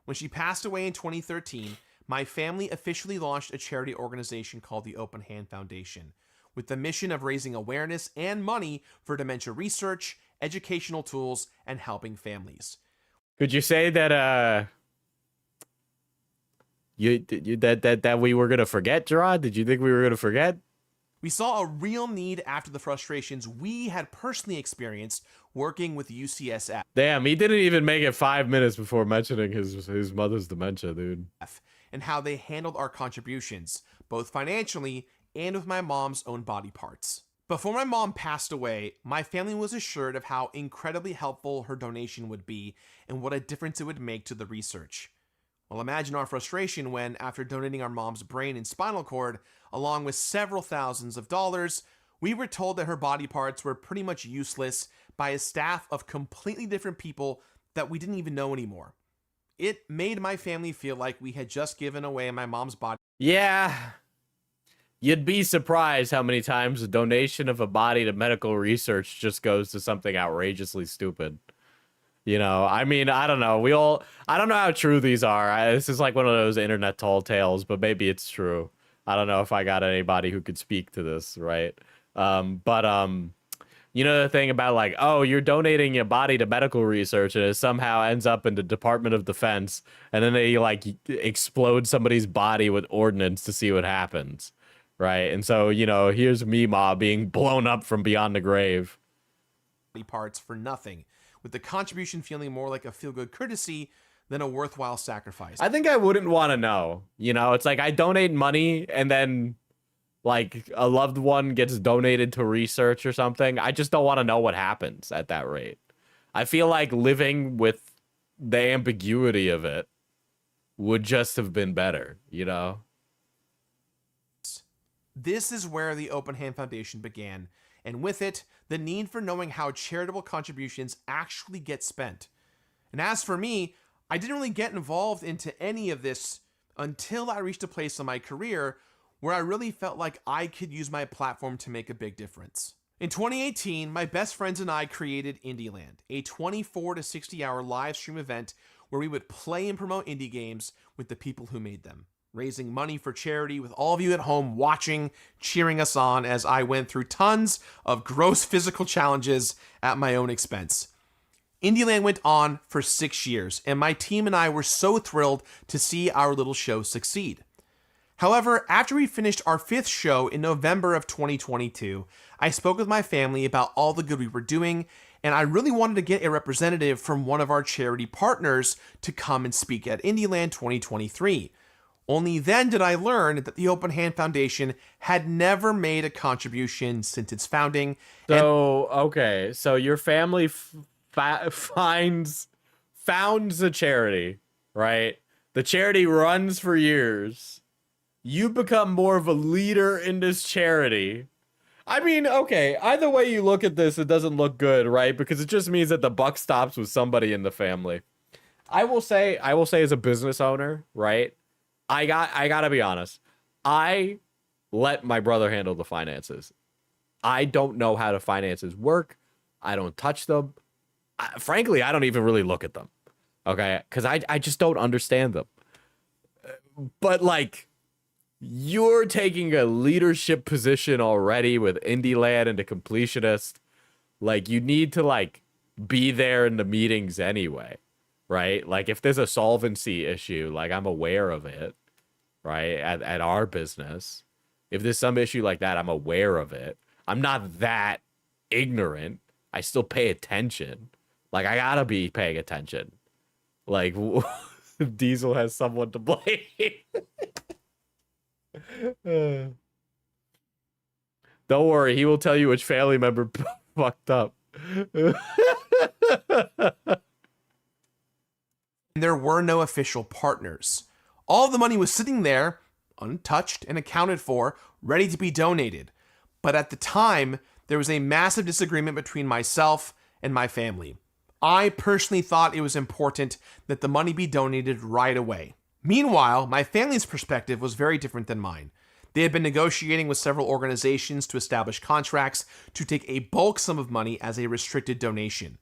When she passed away in 2013, my family officially launched a charity organization called the Open Hand Foundation, with the mission of raising awareness and money for dementia research, educational tools, and helping families. Could you say that that we were gonna forget, Jirard? Did you think we were gonna forget? We saw a real need after the frustrations we had personally experienced working with UCSF. Damn, he didn't even make it 5 minutes before mentioning his mother's dementia, dude. And how they handled our contributions, both financially and with my mom's own body parts. Before my mom passed away, my family was assured of how incredibly helpful her donation would be and what a difference it would make to the research. Well, imagine our frustration when, after donating our mom's brain and spinal cord, along with several thousands of dollars, we were told that her body parts were pretty much useless by a staff of completely different people that we didn't even know anymore. It made my family feel like we had just given away my mom's body. Yeah. You'd be surprised how many times a donation of a body to medical research just goes to something outrageously stupid. You know, I mean, I don't know. I don't know how true these are. This is like one of those internet tall tales, but maybe it's true. I don't know if I got anybody who could speak to this, right? You know the thing about like, oh, you're donating your body to medical research and it somehow ends up in the Department of Defense, and then they like explode somebody's body with ordnance to see what happens, right? And so, you know, here's Mima being blown up from beyond the grave. Parts for nothing, with the contribution feeling more like a feel-good courtesy than a worthwhile sacrifice. I think I wouldn't want to know. You know, it's like I donate money and then like a loved one gets donated to research or something. I just don't want to know what happens at that rate. I feel like living with the ambiguity of it would just have been better, you know? This is where the Open Hand Foundation began, and with it, the need for knowing how charitable contributions actually get spent. And as for me, I didn't really get involved into any of this until I reached a place in my career where I really felt like I could use my platform to make a big difference. In 2018, my best friends and I created Indieland, a 24 to 60 hour live stream event where we would play and promote indie games with the people who made them, raising money for charity with all of you at home watching, cheering us on as I went through tons of gross physical challenges at my own expense. Indieland went on for 6 years, and my team and I were so thrilled to see our little show succeed. However, after we finished our 5th show in November of 2022, I spoke with my family about all the good we were doing, and I really wanted to get a representative from one of our charity partners to come and speak at Indieland 2023. Only then did I learn that the Open Hand Foundation had never made a contribution since its founding. Okay, so your family founds a charity, right? The charity runs for years. You become more of a leader in this charity. I mean, okay, either way you look at this, it doesn't look good, right? Because it just means that the buck stops with somebody in the family. I will say as a business owner, right? I gotta be honest. I let my brother handle the finances. I don't know how the finances work. I don't touch them. Frankly, I don't even really look at them. Okay? Because I just don't understand them. But like, you're taking a leadership position already with Indieland and the Completionist. Like, you need to like be there in the meetings anyway, right? Like, if there's a solvency issue, like, I'm aware of it, right? At our business, if there's some issue like that, I'm aware of it. I'm not that ignorant. I still pay attention. Like, I gotta be paying attention. Like, Diesel has someone to blame. Don't worry, he will tell you which family member fucked up. There were no official partners. All of the money was sitting there, untouched and accounted for, ready to be donated. But at the time, there was a massive disagreement between myself and my family. I personally thought it was important that the money be donated right away. Meanwhile, my family's perspective was very different than mine. They had been negotiating with several organizations to establish contracts to take a bulk sum of money as a restricted donation.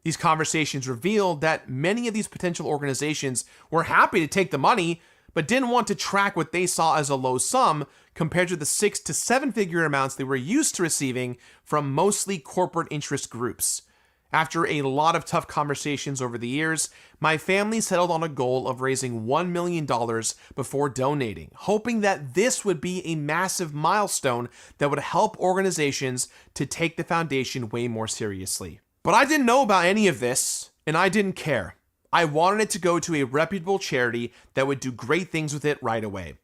These conversations revealed that many of these potential organizations were happy to take the money, but didn't want to track what they saw as a low sum compared to the 6 to 7 figure amounts they were used to receiving from mostly corporate interest groups. After a lot of tough conversations over the years, my family settled on a goal of raising $1 million before donating, hoping that this would be a massive milestone that would help organizations to take the foundation way more seriously. But I didn't know about any of this, and I didn't care. I wanted it to go to a reputable charity that would do great things with it right away.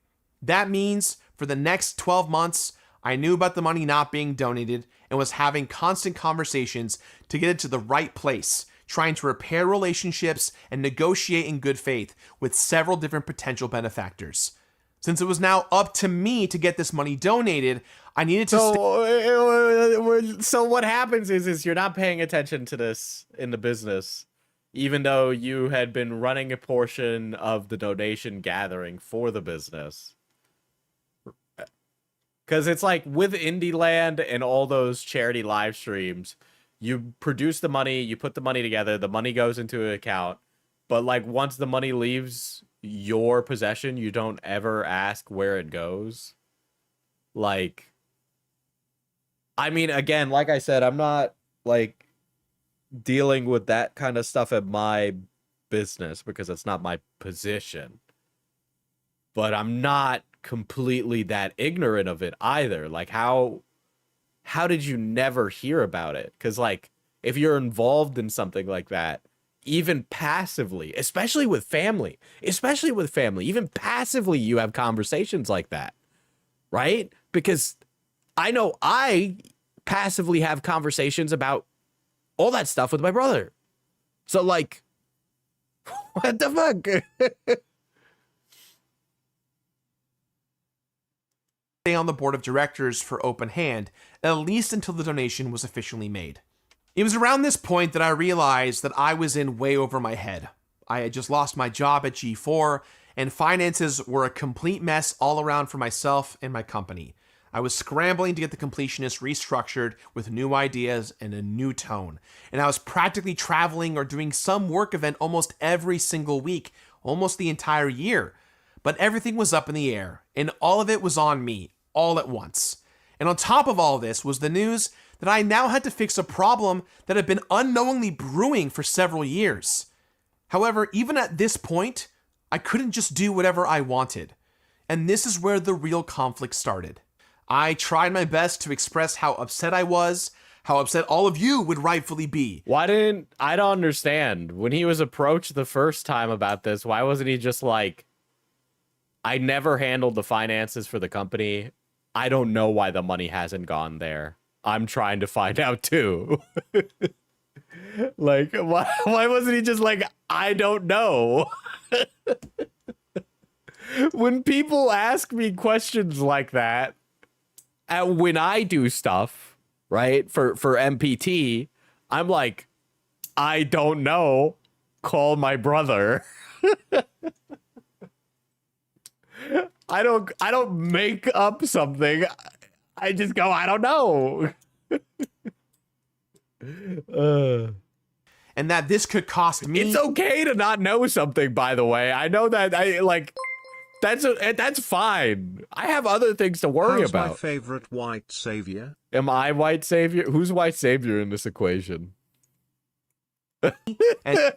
That means for the next 12 months, I knew about the money not being donated and was having constant conversations to get it to the right place, trying to repair relationships and negotiate in good faith with several different potential benefactors. Since it was now up to me to get this money donated, I needed to So what happens is you're not paying attention to this in the business, even though you had been running a portion of the donation gathering for the business. Because it's like with Indieland and all those charity live streams, you produce the money, you put the money together, the money goes into an account. But like once the money leaves your possession, you don't ever ask where it goes. Like, I mean, again, like I said, I'm not like dealing with that kind of stuff at my business because it's not my position. But I'm not completely that ignorant of it either. Like, how did you never hear about it? Because like if you're involved in something like that, even passively, especially with family, even passively, you have conversations like that, right? Because I know I passively have conversations about all that stuff with my brother. So like, what the fuck? Stay on the board of directors for Open Hand, at least until the donation was officially made. It was around this point that I realized that I was in way over my head. I had just lost my job at G4, and finances were a complete mess all around for myself and my company. I was scrambling to get the Completionist restructured with new ideas and a new tone. And I was practically traveling or doing some work event almost every single week, almost the entire year. But everything was up in the air, and all of it was on me, all at once. And on top of all this was the news that I now had to fix a problem that had been unknowingly brewing for several years. However, even at this point, I couldn't just do whatever I wanted. And this is where the real conflict started. I tried my best to express how upset I was, how upset all of you would rightfully be. I don't understand. When he was approached the first time about this, why wasn't he just like, I never handled the finances for the company. I don't know why the money hasn't gone there. I'm trying to find out too. Like, why wasn't he just like, I don't know? When people ask me questions like that, when I do stuff, right, for MPT, I'm like, I don't know. Call my brother. I don't make up something. I just go, I don't know. And that this could cost me. It's okay to not know something, by the way. I know that that's fine. I have other things to worry How's about. my favorite white savior? Am I white savior? Who's white savior in this equation? and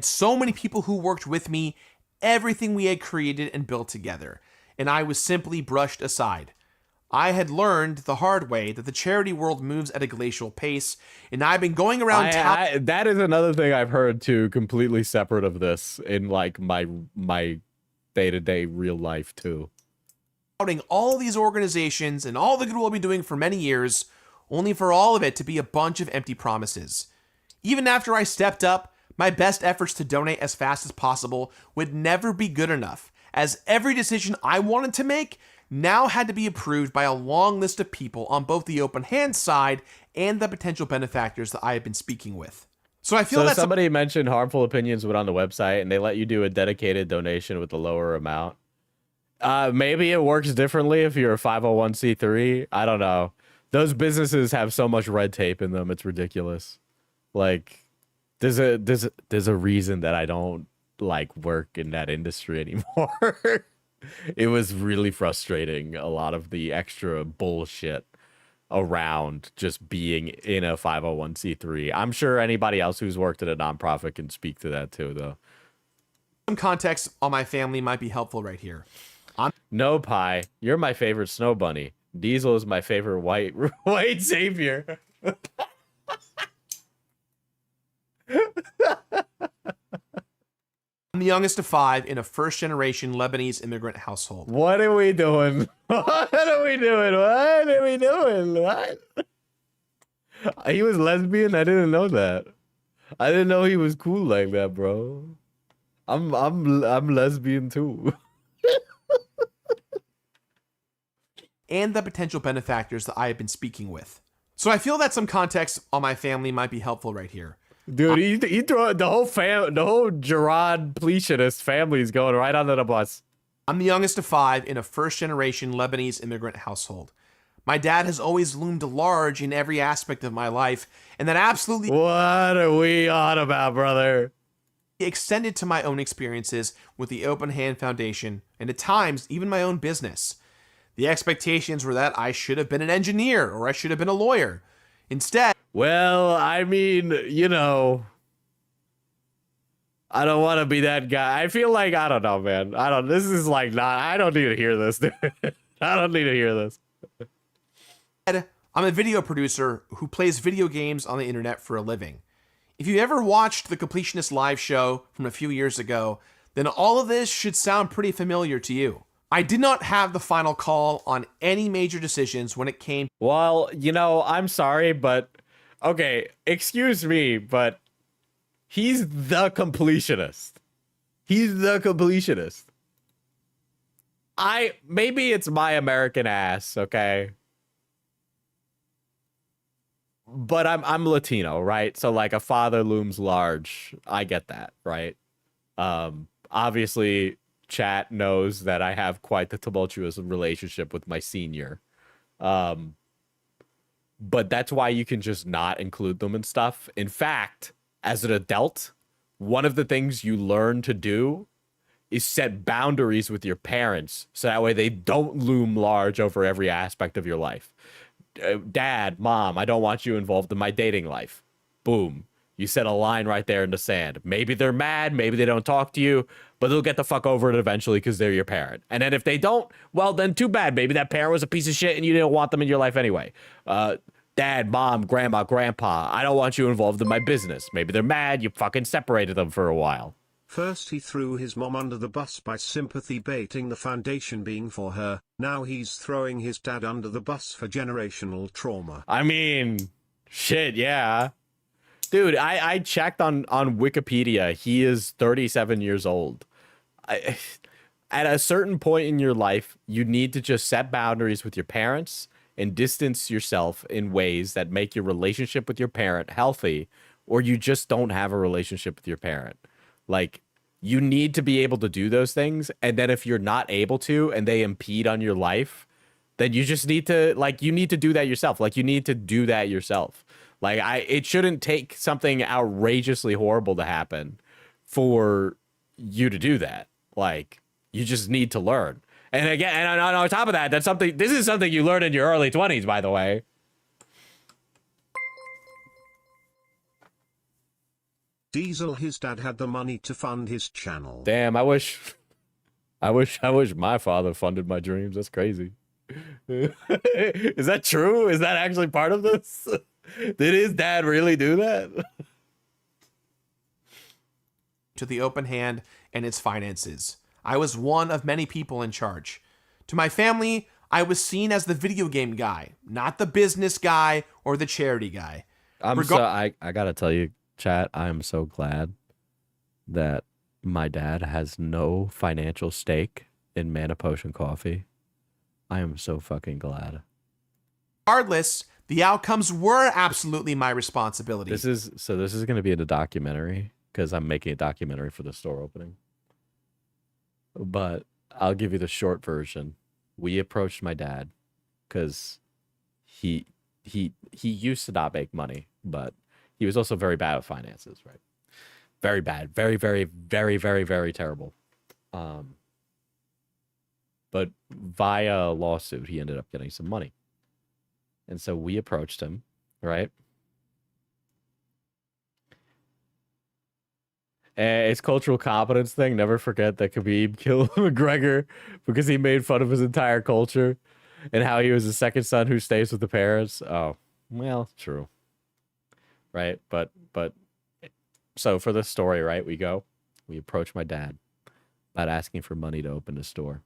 so many people who worked with me, everything we had created and built together, and I was simply brushed aside. I had learned the hard way that the charity world moves at a glacial pace, and I've been going around town. That is another thing I've heard too, completely separate of this in like my day-to-day real life too. Touting all these organizations and all the good we'll be doing for many years, only for all of it to be a bunch of empty promises. Even after I stepped up, my best efforts to donate as fast as possible would never be good enough, as every decision I wanted to make now had to be approved by a long list of people on both the open hand side and the potential benefactors that I have been speaking with. So I feel that somebody mentioned harmful opinions went on the website and they let you do a dedicated donation with a lower amount. Maybe it works differently if you're a 501c3. I don't know. Those businesses have so much red tape in them. It's ridiculous. Like, there's a reason that I don't like work in that industry anymore. It was really frustrating, a lot of the extra bullshit around just being in a 501c3. I'm sure anybody else who's worked at a nonprofit can speak to that too, though. some context on my family might be helpful right here. No, Pie, you're my favorite snow bunny. Diesel is my favorite white savior. I'm the youngest of 5 in a first-generation Lebanese immigrant household. What are we doing? What are we doing? What are we doing? What? He was lesbian? I didn't know that. I didn't know he was cool like that, bro. I'm lesbian too. And the potential benefactors that I have been speaking with. So I feel that some context on my family might be helpful right here. Dude, he threw the whole Jirard Completionist family is going right under the bus. I'm the youngest of 5 in a first-generation Lebanese immigrant household. My dad has always loomed large in every aspect of my life, and that absolutely What are we on about, brother? extended to my own experiences with the Open Hand Foundation, and at times, even my own business. The expectations were that I should have been an engineer, or I should have been a lawyer. Instead, Well, I mean, you know, I don't want to be that guy. I feel like, I don't know, man. This is like I don't need to hear this, dude. I don't need to hear this. I'm a video producer who plays video games on the internet for a living. If you ever watched the Completionist live show from a few years ago, then all of this should sound pretty familiar to you. I did not have the final call on any major decisions when it came. Well, you know, I'm sorry, but okay, excuse me, but he's the completionist. He's the completionist. Maybe it's my American ass, okay? but I'm Latino, right? So like a father looms large. I get that, right? Obviously, chat knows that I have quite the tumultuous relationship with my senior. But that's why you can just not include them and stuff. In fact, as an adult, one of the things you learn to do is set boundaries with your parents so that way they don't loom large over every aspect of your life. Dad, mom, I don't want you involved in my dating life. Boom. You set a line right there in the sand. Maybe they're mad, maybe they don't talk to you, but they'll get the fuck over it eventually because they're your parent. And then if they don't, well, then too bad. Maybe that parent was a piece of shit and you didn't want them in your life anyway. Dad, mom, grandma, grandpa, I don't want you involved in my business. Maybe they're mad, you fucking separated them for a while. First he threw his mom under the bus by sympathy baiting the foundation being for her, now he's throwing his dad under the bus for generational trauma. I mean, shit, yeah. Dude, I checked on Wikipedia. He is 37 years old. At a certain point in your life, you need to just set boundaries with your parents and distance yourself in ways that make your relationship with your parent healthy, or you just don't have a relationship with your parent. Like, you need to be able to do those things, and then if you're not able to and they impede on your life, then you just need to, like, you need to do that yourself. Like, you need to do that yourself. Like, it shouldn't take something outrageously horrible to happen for you to do that. Like, you just need to learn. And again, and on top of that, this is something you learn in your early 20s, by the way. Diesel, his dad had the money to fund his channel. Damn, I wish my father funded my dreams. That's crazy. Is that true? Is that actually part of this? Did his dad really do that? To the open hand and its finances. I was one of many people in charge. To my family, I was seen as the video game guy, not the business guy or the charity guy. I gotta tell you, chat, I am so glad that my dad has no financial stake in Mana Potion Coffee. I am so fucking glad. Regardless, the outcomes were absolutely my responsibility. This is going to be in a documentary because I'm making a documentary for the store opening. But I'll give you the short version. We approached my dad because he used to not make money, but he was also very bad at finances, right? Very bad. Very, very, very, very, very terrible. But via lawsuit, he ended up getting some money. And so we approached him, right? It's cultural competence thing. Never forget that Khabib killed McGregor because he made fun of his entire culture and how he was the second son who stays with the parents. Oh, well, true. Right? But so for this story, right, we approach my dad about asking for money to open the store.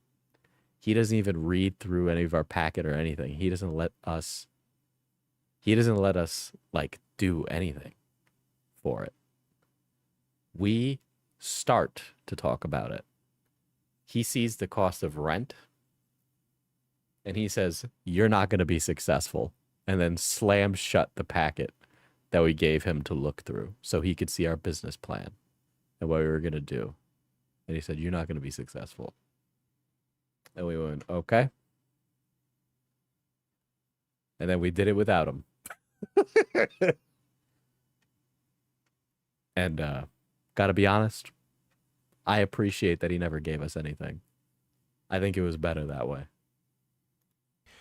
He doesn't even read through any of our packet or anything. He doesn't let us like do anything for it. We start to talk about it. He sees the cost of rent and he says, "You're not going to be successful," and then slams shut the packet that we gave him to look through so he could see our business plan and what we were going to do. And he said, "You're not going to be successful." And we went, "Okay." And then we did it without him. And gotta be honest, I appreciate that he never gave us anything. I think it was better that way.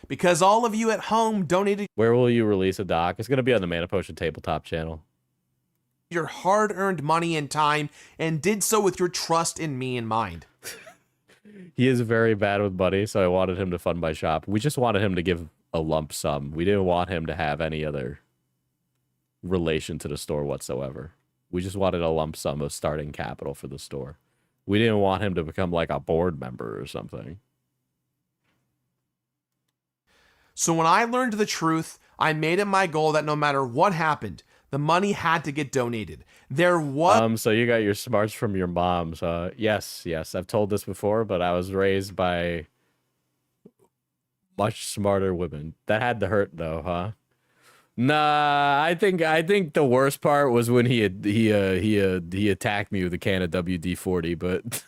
Because all of you at home donated Where will you release a doc? It's gonna be on the Mana Potion Tabletop channel. your hard-earned money and time and did so with your trust in me in mind. He is very bad with money, so I wanted him to fund my shop. We just wanted him to give a lump sum. We didn't want him to have any other relation to the store whatsoever. We just wanted a lump sum of starting capital for the store. We didn't want him to become like a board member or something. So when I learned the truth, I made it my goal that no matter what happened, the money had to get donated. There was So you got your smarts from your moms, huh? Yes, I've told this before, but I was raised by much smarter women. That had to hurt though, huh? Nah, I think the worst part was when he attacked me with a can of WD-40, but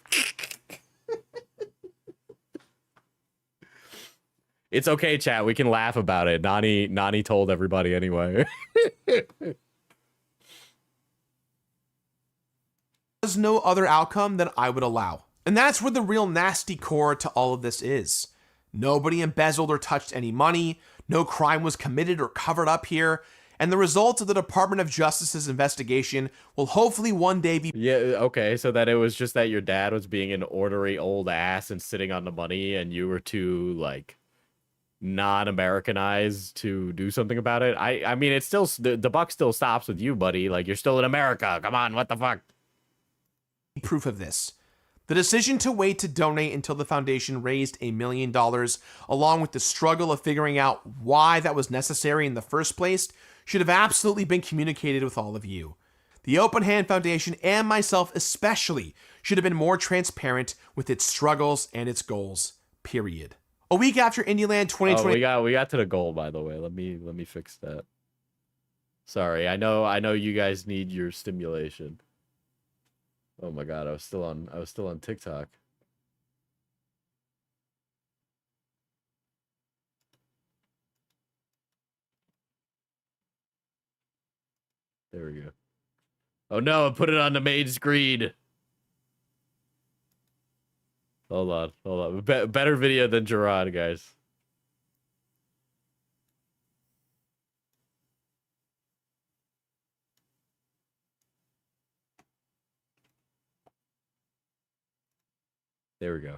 it's okay, chat. We can laugh about it. Nani told everybody anyway. There's no other outcome that I would allow. And that's where the real nasty core to all of this is. Nobody embezzled or touched any money. No crime was committed or covered up here. And the results of the Department of Justice's investigation will hopefully one day be... Yeah, okay, so that it was just that your dad was being an ornery old ass and sitting on the money and you were too, like, non-Americanized to do something about it. I mean, it's still, the buck still stops with you, buddy. Like, you're still in America. Come on, what the fuck? Proof of this. The decision to wait to donate until the foundation raised $1 million, along with the struggle of figuring out why that was necessary in the first place, should have absolutely been communicated with all of you. The Open Hand Foundation, and myself especially, should have been more transparent with its struggles and its goals. Period. A week after Indieland 2020, we got to the goal, by the way. Let me fix that. Sorry, I know you guys need your stimulation. Oh my god, I was still on TikTok. There we go. Oh no, I put it on the main screen. Hold on. Better video than Jirard, guys. There we go.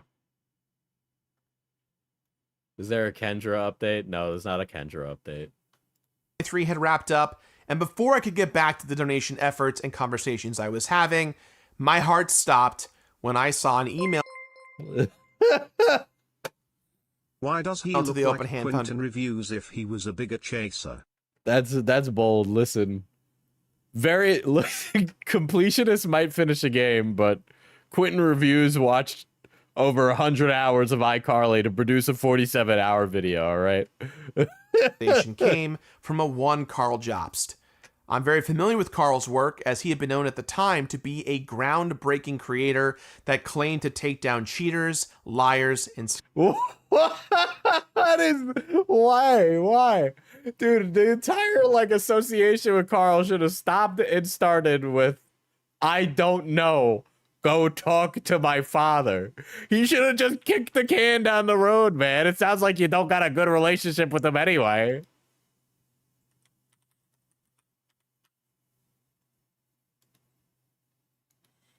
Is there a Kendra update? No, there's not a Kendra update. 3 had wrapped up, and before I could get back to the donation efforts and conversations I was having, my heart stopped when I saw an email Why does he to look the like Open Hand Quentin Foundation. reviews if he was a bigger chaser? That's bold. Listen. Completionist might finish a game, but Quentin Reviews watched over 100 hours of iCarly to produce a 47-hour video, all right? Came from a one Karl Jobst. I'm very familiar with Karl's work, as he had been known at the time to be a groundbreaking creator that claimed to take down cheaters, liars, and... What is... Why? Dude, the entire, like, association with Karl should have stopped and started with, I don't know. Go talk to my father. He should have just kicked the can down the road, man. It sounds like you don't got a good relationship with him anyway.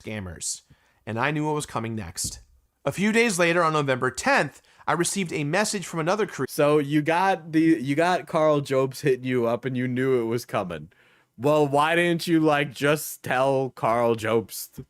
Scammers. And I knew what was coming next. A few days later, on November 10th, I received a message from another creator. So you got Karl Jobst hitting you up and you knew it was coming. Well, why didn't you, like, just tell Karl Jobst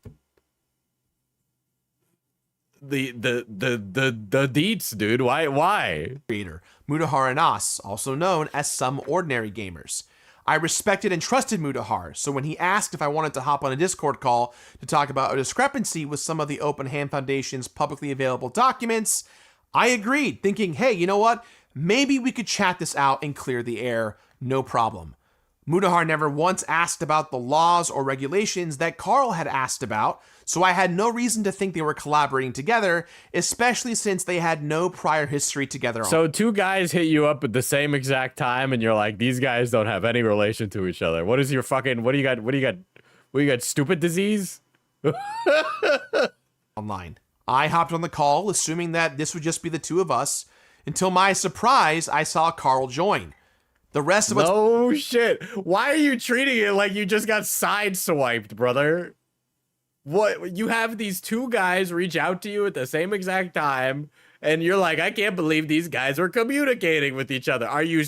the deets, dude? Why? Creator, Mudahar Anas, also known as Some Ordinary Gamers. I respected and trusted Mudahar, so when he asked if I wanted to hop on a Discord call to talk about a discrepancy with some of the Open Hand Foundation's publicly available documents, I agreed, thinking, hey, you know what? Maybe we could chat this out and clear the air, no problem. Mudahar never once asked about the laws or regulations that Karl had asked about, so I had no reason to think they were collaborating together, especially since they had no prior history together. So two guys hit you up at the same exact time and you're like, these guys don't have any relation to each other. What is your fucking, what do you got, stupid disease? Online. I hopped on the call, assuming that this would just be the two of us, until my surprise, I saw Karl join. The rest of us... No shit. Why are you treating it like you just got sideswiped, brother? What? You have these two guys reach out to you at the same exact time, and you're like, I can't believe these guys were communicating with each other. Are you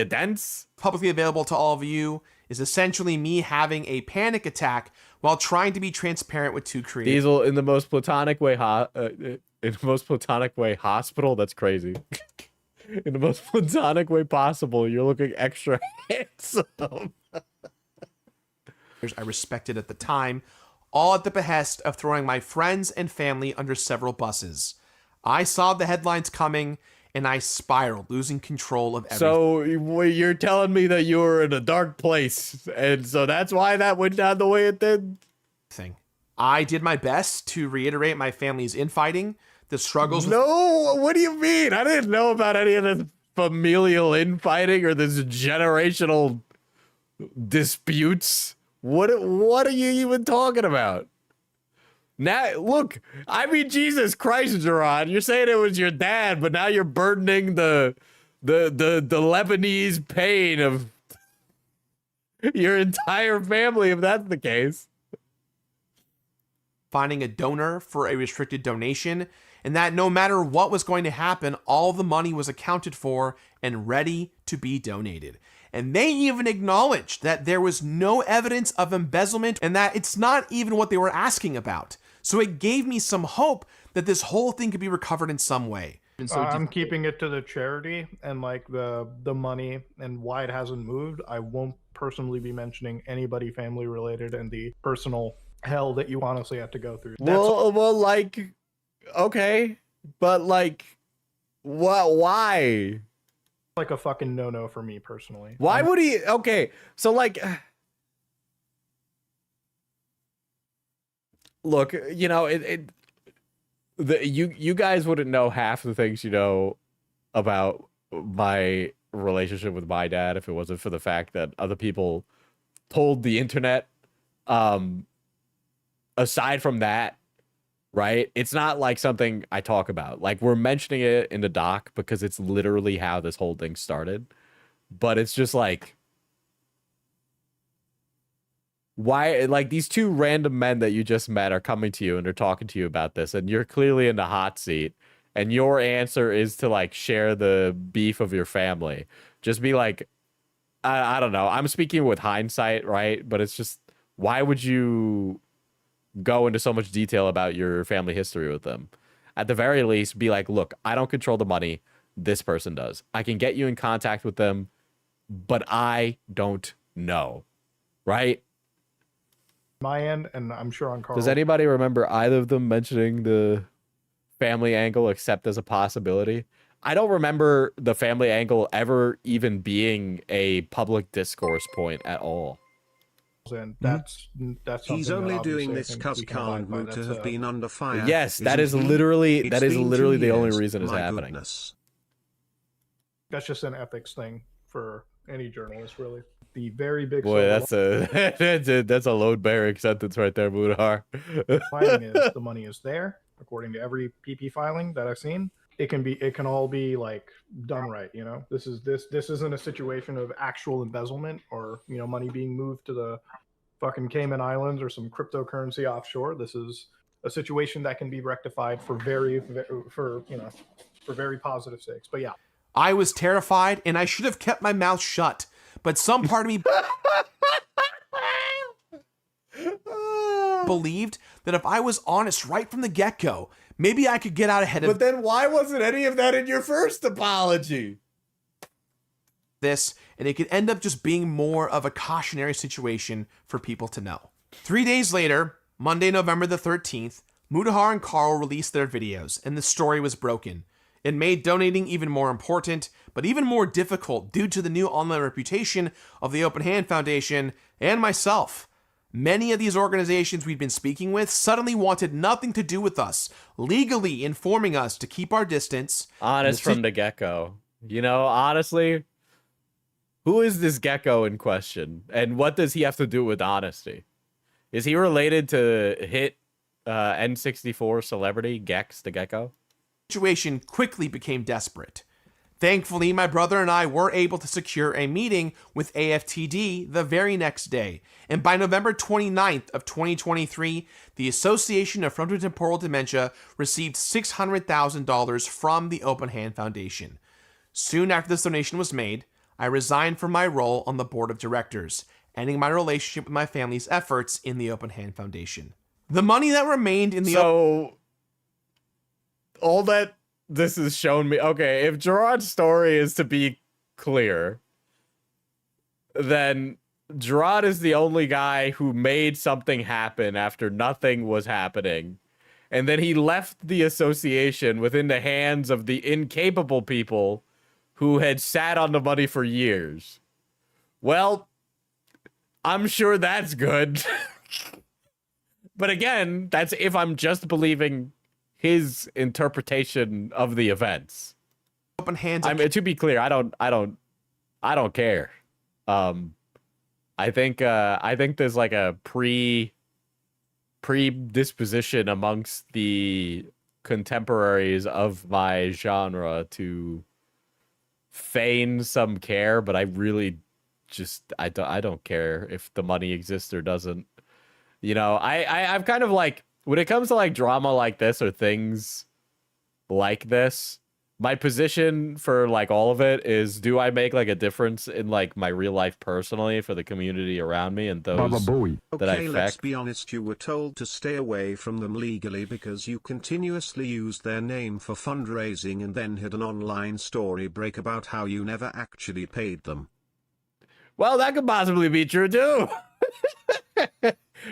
dense? Publicly available to all of you is essentially me having a panic attack while trying to be transparent with two creators. Diesel in the most platonic way, hospital. That's crazy. In the most platonic way possible, you're looking extra handsome. I respected at the time, all at the behest of throwing my friends and family under several buses. I saw the headlines coming, and I spiraled, losing control of everything. So you're telling me that you were in a dark place, and so that's why that went down the way it did? I did my best to reiterate my family's infighting, the struggles. No, what do you mean? I didn't know about any of this familial infighting or this generational disputes. What are you even talking about? Now, look, I mean, Jesus Christ, Jirard, you're saying it was your dad, but now you're burdening the Lebanese pain of your entire family, if that's the case. Finding a donor for a restricted donation, and that no matter what was going to happen, all the money was accounted for and ready to be donated. And they even acknowledged that there was no evidence of embezzlement and that it's not even what they were asking about. So it gave me some hope that this whole thing could be recovered in some way. And so I'm keeping it to the charity and like the money and why it hasn't moved. I won't personally be mentioning anybody family related and the personal hell that you honestly have to go through. Well, like, okay, but like, what? Why? Like a fucking no for me personally. Why would he? Okay, so like, look, you know, you guys wouldn't know half the things you know about my relationship with my dad if it wasn't for the fact that other people told the internet. Aside from that, right? It's not like something I talk about. Like, we're mentioning it in the doc because it's literally how this whole thing started. But it's just like, why? Like, these two random men that you just met are coming to you and they're talking to you about this, and you're clearly in the hot seat, and your answer is to like share the beef of your family. Just be like, I don't know. I'm speaking with hindsight, right? But it's just, why would you go into so much detail about your family history with them? At the very least, be like, look, I don't control the money. This person does. I can get you in contact with them, but I don't know. Right? My end, and I'm sure on Karl. Does anybody remember either of them mentioning the family angle except as a possibility? I don't remember the family angle ever even being a public discourse point at all. And that's He's only doing this because Karl and Muta have been under fire. Yes, that is literally the only reason it's happening. Goodness. That's just an ethics thing for any journalist, really. The very big boy, that's a load bearing sentence right there, Mudahar. filing is the money is there, according to every PP filing that I've seen. It can all be like done right, you know. This isn't a situation of actual embezzlement or, you know, money being moved to the fucking Cayman Islands or some cryptocurrency offshore. This is a situation that can be rectified for very positive sakes. But yeah, I was terrified and I should have kept my mouth shut, but some part of me believed that if I was honest right from the get-go, maybe I could get out ahead of. But then why wasn't any of that in your first apology? This, and it could end up just being more of a cautionary situation for people to know. 3 days later, Monday, November the 13th, Mudahar and Karl released their videos, and the story was broken. It made donating even more important, but even more difficult due to the new online reputation of the Open Hand Foundation and myself. Many of these organizations we'd been speaking with suddenly wanted nothing to do with us, legally informing us to keep our distance. Honest from the get-go. You know, honestly, who is this gecko in question? And what does he have to do with honesty? Is he related to hit N64 celebrity Gex the Gecko? The situation quickly became desperate. Thankfully, my brother and I were able to secure a meeting with AFTD the very next day, and by November 29th of 2023, the Association of Frontotemporal Dementia received $600,000 from the Open Hand Foundation. Soon after this donation was made, I resigned from my role on the board of directors, ending my relationship with my family's efforts in the Open Hand Foundation. The money that remained in the all that this has shown me, okay, if Jirard's story is to be clear, then Jirard is the only guy who made something happen after nothing was happening. And then he left the association within the hands of the incapable people who had sat on the money for years. Well, I'm sure that's good. But again, that's if I'm just believing his interpretation of the events. Open hands. I mean, to be clear, I don't care. I think there's like a predisposition amongst the contemporaries of my genre to feign some care, but I really just I don't care if the money exists or doesn't. You know, I'm kind of like, when it comes to like drama like this or things like this, my position for like all of it is, do I make like a difference in like my real life personally for the community around me and those that I Okay, affect? let's be honest, you were told to stay away from them legally because you continuously used their name for fundraising and then had an online story break about how you never actually paid them. Well, that could possibly be true too.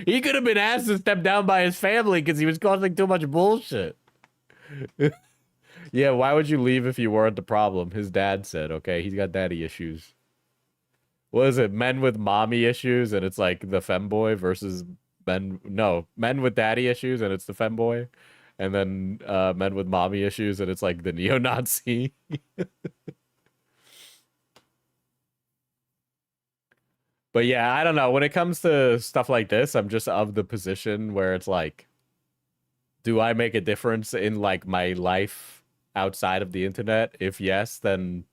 He could have been asked to step down by his family because he was causing too much bullshit. Yeah, why would you leave if you weren't the problem? His dad said, okay, he's got daddy issues. What is it? Men with mommy issues, and it's like the femboy versus men with daddy issues, and it's the femboy. And then men with mommy issues, and it's like the neo-Nazi. But yeah, I don't know. When it comes to stuff like this, I'm just of the position where it's like, do I make a difference in like my life outside of the internet? If yes, then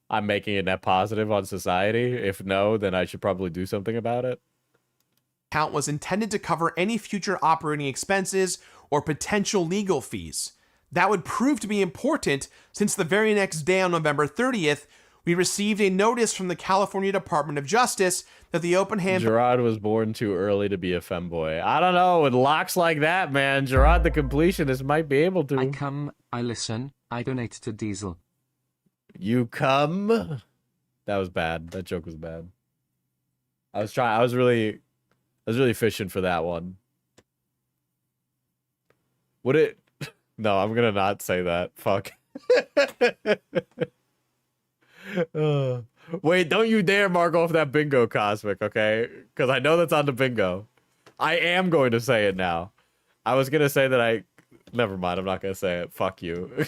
I'm making a net positive on society. If no, then I should probably do something about it. Account was intended to cover any future operating expenses or potential legal fees. That would prove to be important since the very next day on November 30th, we received a notice from the California Department of Justice that the open hand... Jirard was born too early to be a femboy. I don't know. With locks like that, man, Jirard the Completionist might be able to. I come, I listen, I donate to Diesel. You come? That was bad. That joke was bad. I was really fishing for that one. Would it? No, I'm gonna not say that. Fuck. Wait, don't you dare mark off that bingo, Cosmic, okay? Because I know that's on the bingo. I am going to say it now. I was gonna say that never mind, I'm not gonna say it. Fuck you.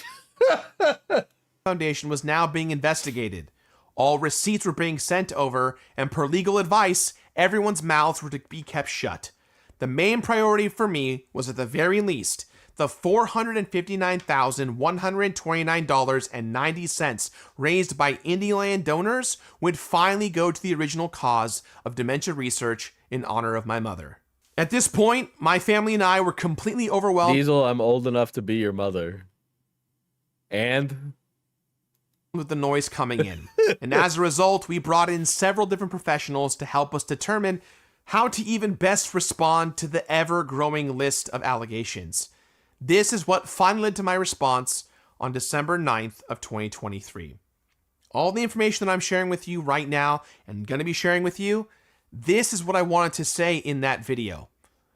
Foundation was now being investigated. All receipts were being sent over, and per legal advice, everyone's mouths were to be kept shut. The main priority for me was, at the very least, the $459,129.90 raised by indie land donors would finally go to the original cause of dementia research in honor of my mother. At this point, my family and I were completely overwhelmed. Diesel, I'm old enough to be your mother. And? With the noise coming in. And as a result, we brought in several different professionals to help us determine how to even best respond to the ever-growing list of allegations. This is what finally led to my response on December 9th of 2023. All the information that I'm sharing with you right now and going to be sharing with you, this is what I wanted to say in that video.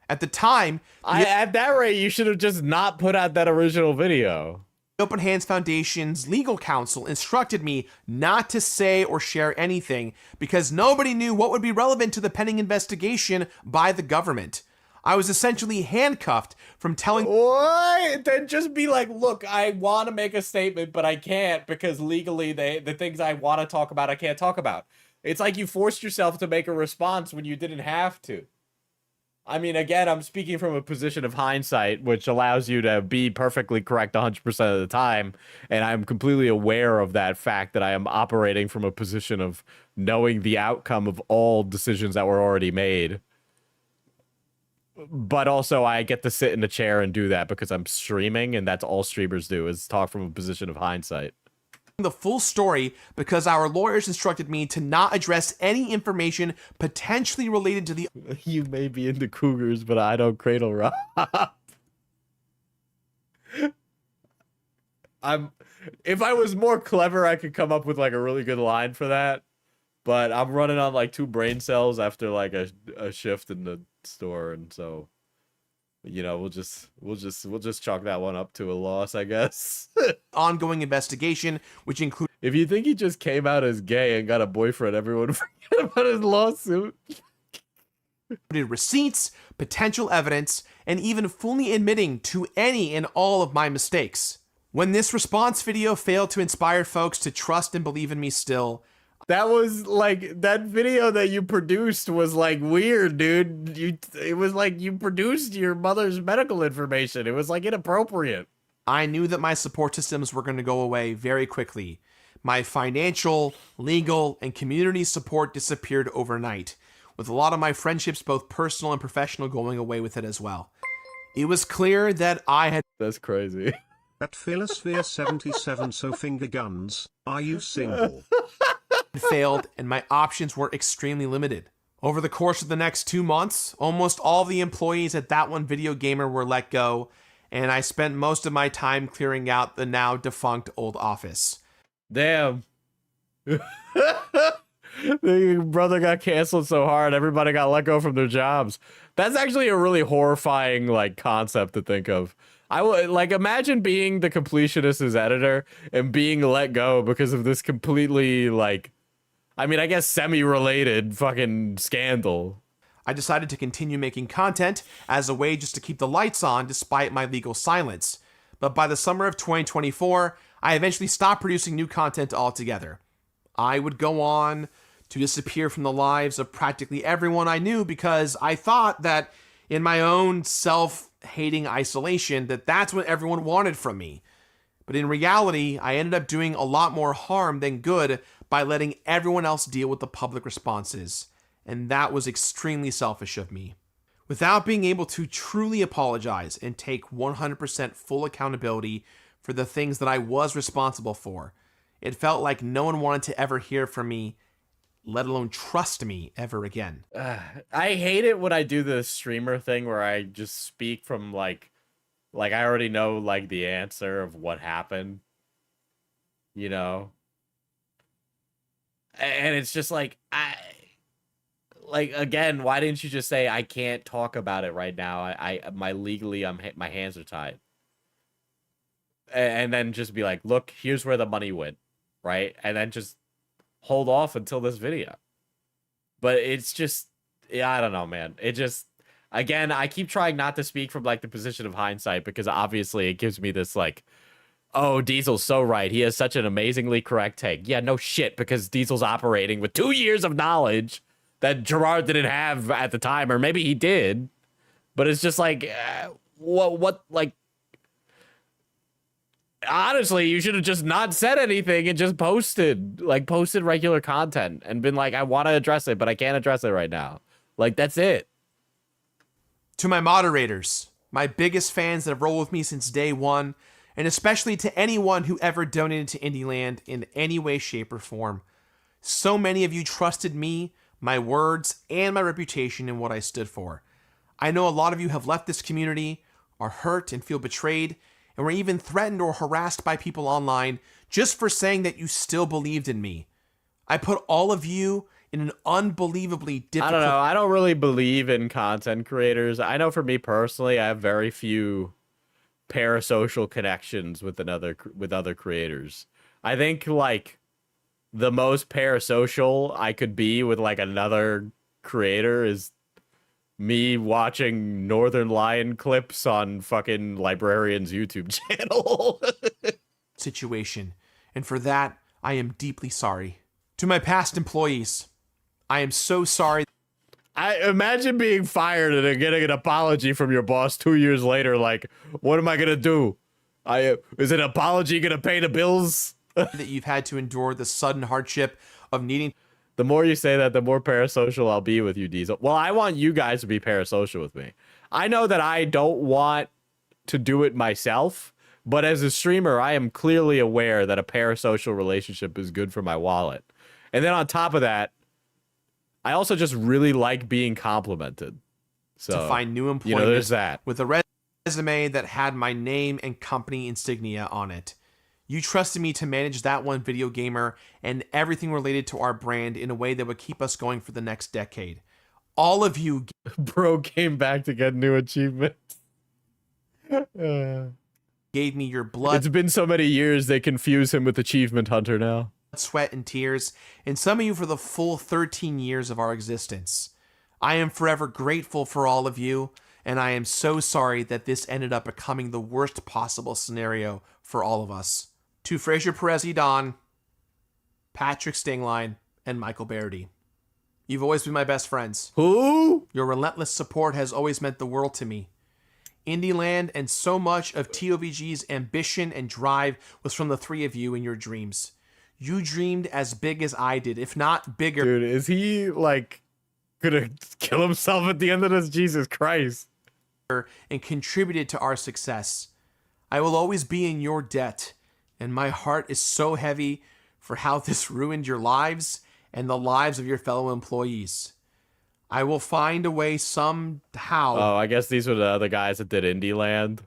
At the time, at that rate, you should have just not put out that original video. The Open Hands Foundation's legal counsel instructed me not to say or share anything because nobody knew what would be relevant to the pending investigation by the government. I was essentially handcuffed from telling... What? Then just be like, look, I want to make a statement, but I can't because legally the things I want to talk about, I can't talk about. It's like you forced yourself to make a response when you didn't have to. I mean, again, I'm speaking from a position of hindsight, which allows you to be perfectly correct 100% of the time. And I'm completely aware of that fact that I am operating from a position of knowing the outcome of all decisions that were already made. But also, I get to sit in a chair and do that because I'm streaming, and that's all streamers do, is talk from a position of hindsight. The full story because our lawyers instructed me to not address any information potentially related to the... You may be into cougars, but I don't cradle rob. If I was more clever, I could come up with like a really good line for that. But I'm running on like 2 brain cells after like a shift in the store, and so you know, we'll just chalk that one up to a loss, I guess. ongoing investigation, which included If you think he just came out as gay and got a boyfriend, everyone forget about his lawsuit. receipts, potential evidence, and even fully admitting to any and all of my mistakes. When this response video failed to inspire folks to trust and believe in me still, That was like, that video that you produced was like weird, dude. It was like you produced your mother's medical information. It was like inappropriate. I knew that my support systems were going to go away very quickly. My financial, legal, and community support disappeared overnight, with a lot of my friendships, both personal and professional, going away with it as well. It was clear that I had That's crazy. At Philosphere 77, so finger guns, are you single? failed and my options were extremely limited. Over the course of the next 2 months, almost all the employees at That One Video Gamer were let go, and I spent most of my time clearing out the now defunct old office. Damn. The brother got canceled so hard, everybody got let go from their jobs. That's actually a really horrifying like concept to think of. I would like imagine being the Completionist's editor and being let go because of this completely like, I mean, I guess semi-related fucking scandal. I decided to continue making content as a way just to keep the lights on despite my legal silence. But by the summer of 2024, I eventually stopped producing new content altogether. I would go on to disappear from the lives of practically everyone I knew because I thought that in my own self-hating isolation that that's what everyone wanted from me. But in reality, I ended up doing a lot more harm than good by letting everyone else deal with the public responses. And that was extremely selfish of me. Without being able to truly apologize and take 100% full accountability for the things that I was responsible for, it felt like no one wanted to ever hear from me, let alone trust me ever again. I hate it when I do the streamer thing where I just speak from like I already know like the answer of what happened, you know? And it's just like, again, why didn't you just say I can't talk about it right now? My hands are tied. And then just be like, look, here's where the money went, right? And then just hold off until this video. But it's just, yeah, I don't know, man. It just, again, I keep trying not to speak from like the position of hindsight because obviously it gives me this like, oh, Diesel's so right. He has such an amazingly correct take. Yeah, no shit, because Diesel's operating with 2 years of knowledge that Jirard didn't have at the time, or maybe he did. But it's just like, what, like, honestly, you should have just not said anything and just posted regular content and been like, I want to address it, but I can't address it right now. Like, that's it. To my moderators, my biggest fans that have rolled with me since day one, and especially to anyone who ever donated to IndieLand in any way, shape, or form. So many of you trusted me, my words, and my reputation in what I stood for. I know a lot of you have left this community, are hurt and feel betrayed, and were even threatened or harassed by people online just for saying that you still believed in me. I put all of you in an unbelievably difficult... I don't know. I don't really believe in content creators. I know for me personally, I have very few parasocial connections with other creators. I think like the most parasocial I could be with like another creator is me watching Northern Lion clips on fucking Librarian's YouTube channel. situation, and for that, I am deeply sorry. To my past employees, I am so sorry. I imagine being fired and then getting an apology from your boss 2 years later. Like, what am I gonna do? Is an apology gonna pay the bills? that you've had to endure the sudden hardship of needing. The more you say that, the more parasocial I'll be with you, Diesel. Well, I want you guys to be parasocial with me. I know that I don't want to do it myself, but as a streamer, I am clearly aware that a parasocial relationship is good for my wallet. And then on top of that, I also just really like being complimented. So, to find new employment, you know, there's that. With a resume that had my name and company insignia on it. You trusted me to manage That One Video Gamer and everything related to our brand in a way that would keep us going for the next decade. All of you... Bro came back to get new achievements. Gave me your blood, It's been so many years they confuse him with Achievement Hunter now. sweat, and tears, and some of you for the full 13 years of our existence. I am forever grateful for all of you, and I am so sorry that this ended up becoming the worst possible scenario for all of us. To Fraser Perez-Edon, Patrick Stingline, and Michael Bairdy. You've always been my best friends. Who? Your relentless support has always meant the world to me. Indieland and so much of TOVG's ambition and drive was from the three of you and your dreams. You dreamed as big as I did, if not bigger. Dude, is he like gonna kill himself at the end of this? Jesus Christ. And contributed to our success. I will always be in your debt, and my heart is so heavy for how this ruined your lives and the lives of your fellow employees. I will find a way somehow. Oh, I guess these were the other guys that did Indieland.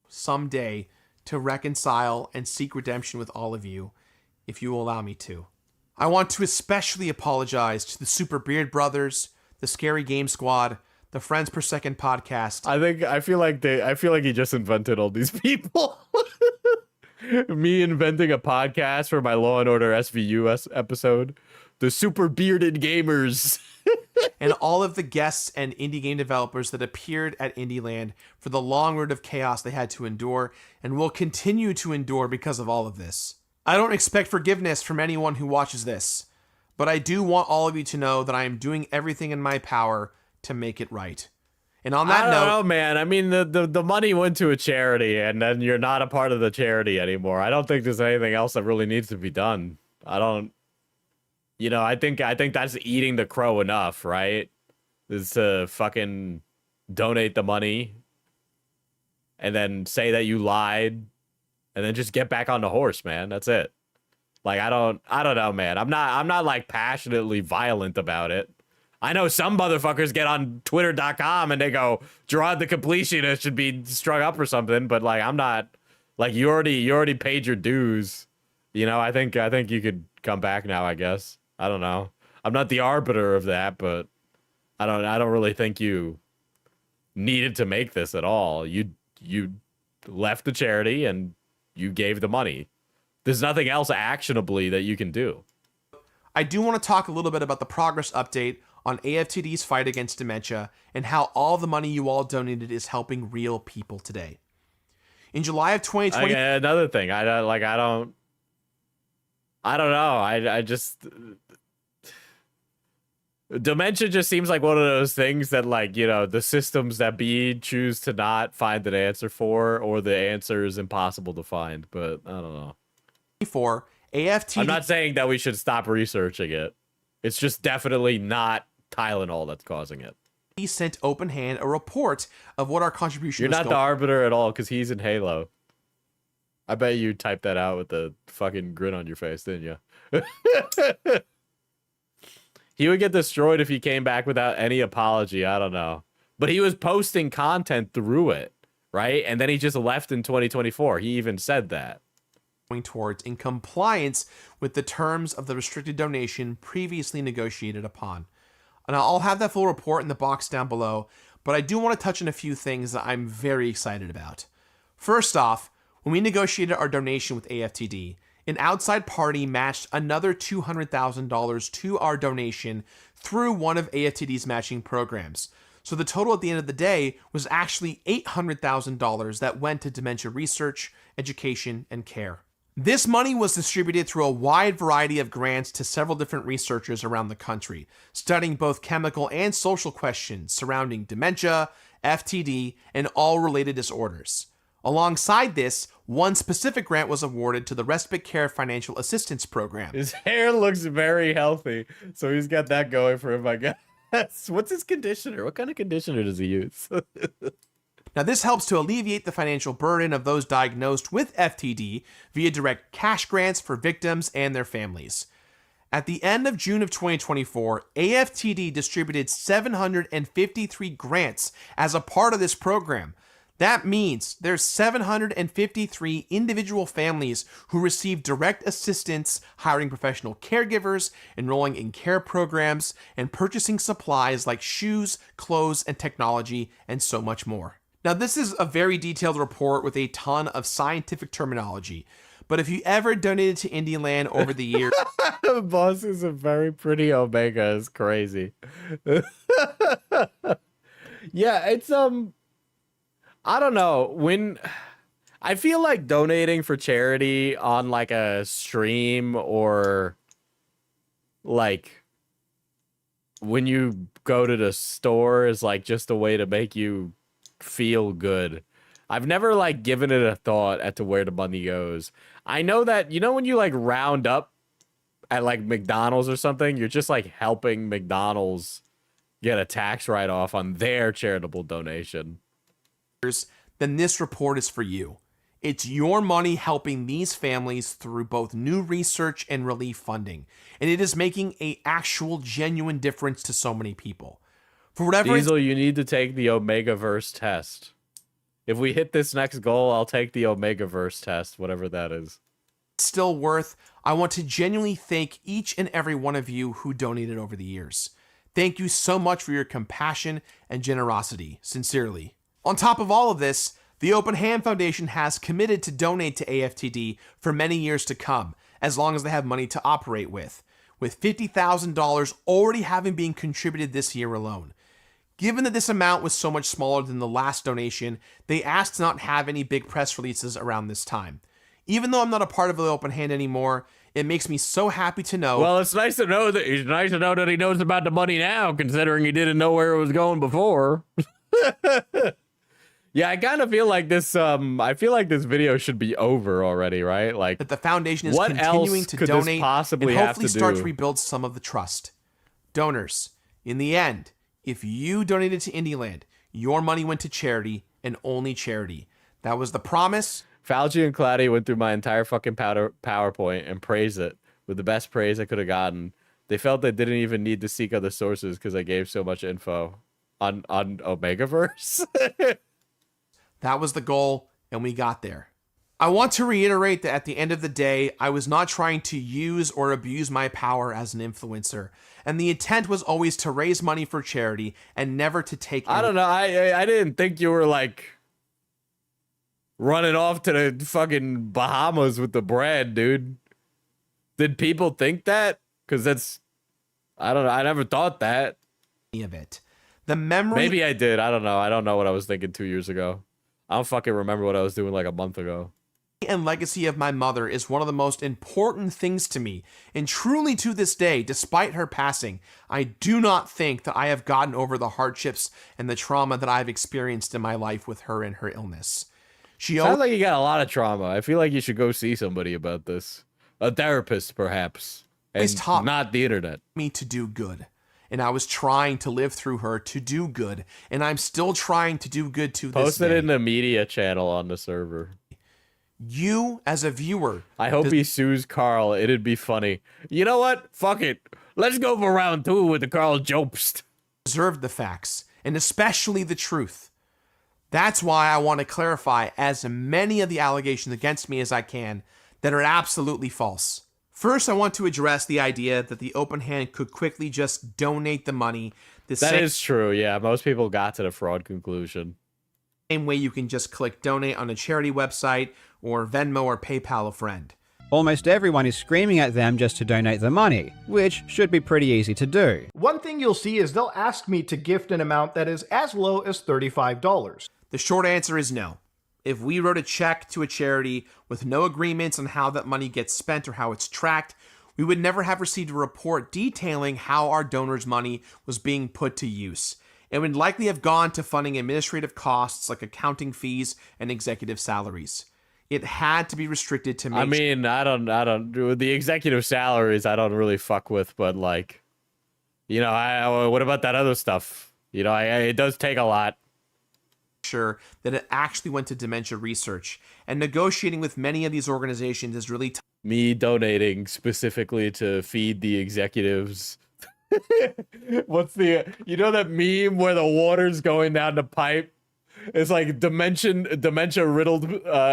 Someday to reconcile and seek redemption with all of you, if you will allow me to. I want to especially apologize to the Super Beard Brothers, the Scary Game Squad, the Friends Per Second podcast. I feel like he just invented all these people. Me inventing a podcast for my Law and Order SVU episode. The Super Bearded Gamers. And all of the guests and indie game developers that appeared at Indieland for the long road of chaos they had to endure and will continue to endure because of all of this. I don't expect forgiveness from anyone who watches this, but I do want all of you to know that I am doing everything in my power to make it right. And on that I don't note, know, man. I mean, the money went to a charity, and then you're not a part of the charity anymore. I don't think there's anything else that really needs to be done. I don't. You know, I think that's eating the crow enough, right? Is to fucking donate the money and then say that you lied and then just get back on the horse, man. That's it. Like, I don't know, man. I'm not like passionately violent about it. I know some motherfuckers get on twitter.com and they go, Jirard the Completionist should be strung up or something, but like, I'm not. Like, you already paid your dues. You know, I think you could come back now, I guess. I don't know. I'm not the arbiter of that, but I don't really think you needed to make this at all. You left the charity and you gave the money. There's nothing else actionably that you can do. I do want to talk a little bit about the progress update on AFTD's fight against dementia and how all the money you all donated is helping real people today. In July of 2020, Another thing, I don't know. I just dementia just seems like one of those things that, like, you know, the systems that be choose to not find an answer for, or the answer is impossible to find. But I don't know. for AFTD, I'm not saying that we should stop researching it. It's just definitely not Tylenol that's causing it. he sent Open Hand a report of what our contribution You're was not going. the arbiter at all, because he's in Halo. I bet you typed that out with the fucking grin on your face, didn't you? He would get destroyed if he came back without any apology. I don't know. But he was posting content through it, right? And then he just left in 2024. He even said that. Going towards in compliance with the terms of the restricted donation previously negotiated upon. And I'll have that full report in the box down below, but I do want to touch on a few things that I'm very excited about. First off, when we negotiated our donation with AFTD, an outside party matched another $200,000 to our donation through one of AFTD's matching programs. So the total at the end of the day was actually $800,000 that went to dementia research, education, and care. This money was distributed through a wide variety of grants to several different researchers around the country, studying both chemical and social questions surrounding dementia, FTD, and all related disorders. Alongside this, one specific grant was awarded to the Respite Care Financial Assistance Program. His hair looks very healthy, so he's got that going for him, I guess. What's his conditioner? What kind of conditioner does he use? Now, this helps to alleviate the financial burden of those diagnosed with FTD via direct cash grants for victims and their families. At the end of June of 2024, AFTD distributed 753 grants as a part of this program. That means there's 753 individual families who receive direct assistance hiring professional caregivers, enrolling in care programs, and purchasing supplies like shoes, clothes, and technology, and so much more. Now, this is a very detailed report with a ton of scientific terminology, but if you ever donated to Indian Land over the years, Boss is a very pretty Omega is crazy. Yeah, it's I don't know. When I feel like donating for charity on like a stream or like when you go to the store is like just a way to make you feel good. I've never like given it a thought as to where the money goes. I know that, you know, when you like round up at like McDonald's or something, you're just like helping McDonald's get a tax write-off on their charitable donation. then this report is for you. It's your money helping these families through both new research and relief funding, and it is making an actual genuine difference to so many people. For whatever Diesel, you need to take the Omegaverse test. If we hit this next goal, I'll take the Omegaverse test, whatever that is. it's still worth, I want to genuinely thank each and every one of you who donated over the years. Thank you so much for your compassion and generosity, sincerely. On top of all of this, the Open Hand Foundation has committed to donate to AFTD for many years to come, as long as they have money to operate with $50,000 already having been contributed this year alone. Given that this amount was so much smaller than the last donation, they asked to not have any big press releases around this time. Even though I'm not a part of the Open Hand anymore, it makes me so happy to know. Well, it's nice to know that he knows about the money now, considering he didn't know where it was going before. Yeah, I kind of feel like this. I feel like this video should be over already, right? Like, that the foundation is what continuing else to could this donate possibly and have hopefully to start do? to rebuild some of the trust. Donors, in the end, if you donated to Indieland, your money went to charity and only charity. That was the promise. Fauci and Cloudy went through my entire fucking PowerPoint and praised it with the best praise I could have gotten. They felt they didn't even need to seek other sources because I gave so much info on Omegaverse. That was the goal, and we got there. I want to reiterate that at the end of the day, I was not trying to use or abuse my power as an influencer, and the intent was always to raise money for charity and never to take I don't know. I didn't think you were like running off to the fucking Bahamas with the bread, dude. Did people think that? Because that's, I don't know. I never thought that. any of it. The memory Maybe I did. I don't know. I don't know what I was thinking 2 years ago. I don't fucking remember what I was doing like a month ago. and legacy of my mother is one of the most important things to me, and truly to this day, despite her passing, I do not think that I have gotten over the hardships and the trauma that I've experienced in my life with her and her illness. She Sounds always like you got a lot of trauma. I feel like you should go see somebody about this. A therapist, perhaps. And taught not the internet. me to do good, and I was trying to live through her to do good, and I'm still trying to do good to this Post it day. in the media channel on the server. You, as a viewer, I hope he sues Karl. It'd be funny. You know what? Fuck it. Let's go for round 2 with the Karl Jobst. deserve the facts, and especially the truth. That's why I want to clarify as many of the allegations against me as I can that are absolutely false. First, I want to address the idea that the Open Hand could quickly just donate the money the That is true, yeah. Most people got to the fraud conclusion. same way you can just click donate on a charity website or Venmo or PayPal a friend. Almost everyone is screaming at them just to donate the money, which should be pretty easy to do. One thing you'll see is they'll ask me to gift an amount that is as low as $35. The short answer is no. If we wrote a check to a charity with no agreements on how that money gets spent or how it's tracked, we would never have received a report detailing how our donors' money was being put to use. It would likely have gone to funding administrative costs like accounting fees and executive salaries. It had to be restricted to make I mean, I don't the executive salaries I don't really fuck with, but like, you know, what about that other stuff? You know, it does take a lot. sure that it actually went to dementia research, and negotiating with many of these organizations is really Me donating specifically to feed the executives. What's the, you know, that meme where the water's going down the pipe? It's like dementia riddled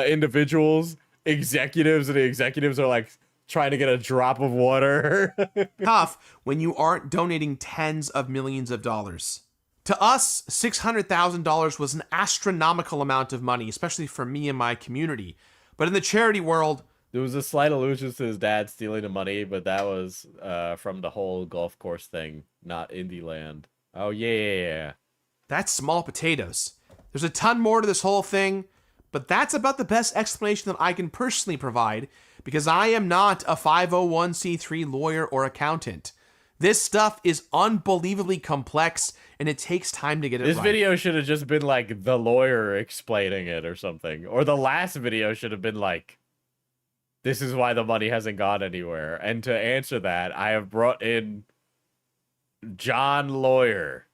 individuals, executives, and the executives are like trying to get a drop of water. tough when you aren't donating tens of millions of dollars. To us, $600,000 was an astronomical amount of money, especially for me and my community. But in the charity world, There was a slight allusion to his dad stealing the money, but that was from the whole golf course thing, not Indie Land. Oh, yeah. that's small potatoes. There's a ton more to this whole thing, but that's about the best explanation that I can personally provide because I am not a 501c3 lawyer or accountant. This stuff is unbelievably complex and it takes time to get it right. This video should have just been like the lawyer explaining it or something. Or the last video should have been like, this is why the money hasn't gone anywhere. And to answer that, I have brought in John Lawyer.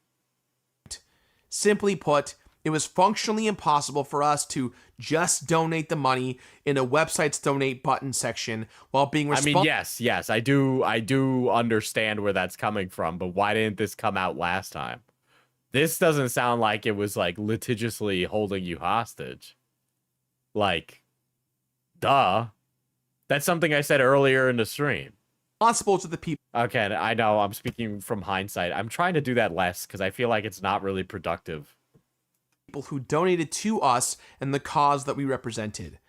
Simply put, it was functionally impossible for us to just donate the money in a website's donate button section while being responsible. Yes, I do understand where that's coming from, but why didn't this come out last time? This doesn't sound like it was like litigiously holding you hostage. Like, duh. That's something I said earlier in the stream. Responsible to the people. Okay, I know I'm speaking from hindsight. I'm trying to do that less because I feel like it's not really productive. People who donated to us and the cause that we represented.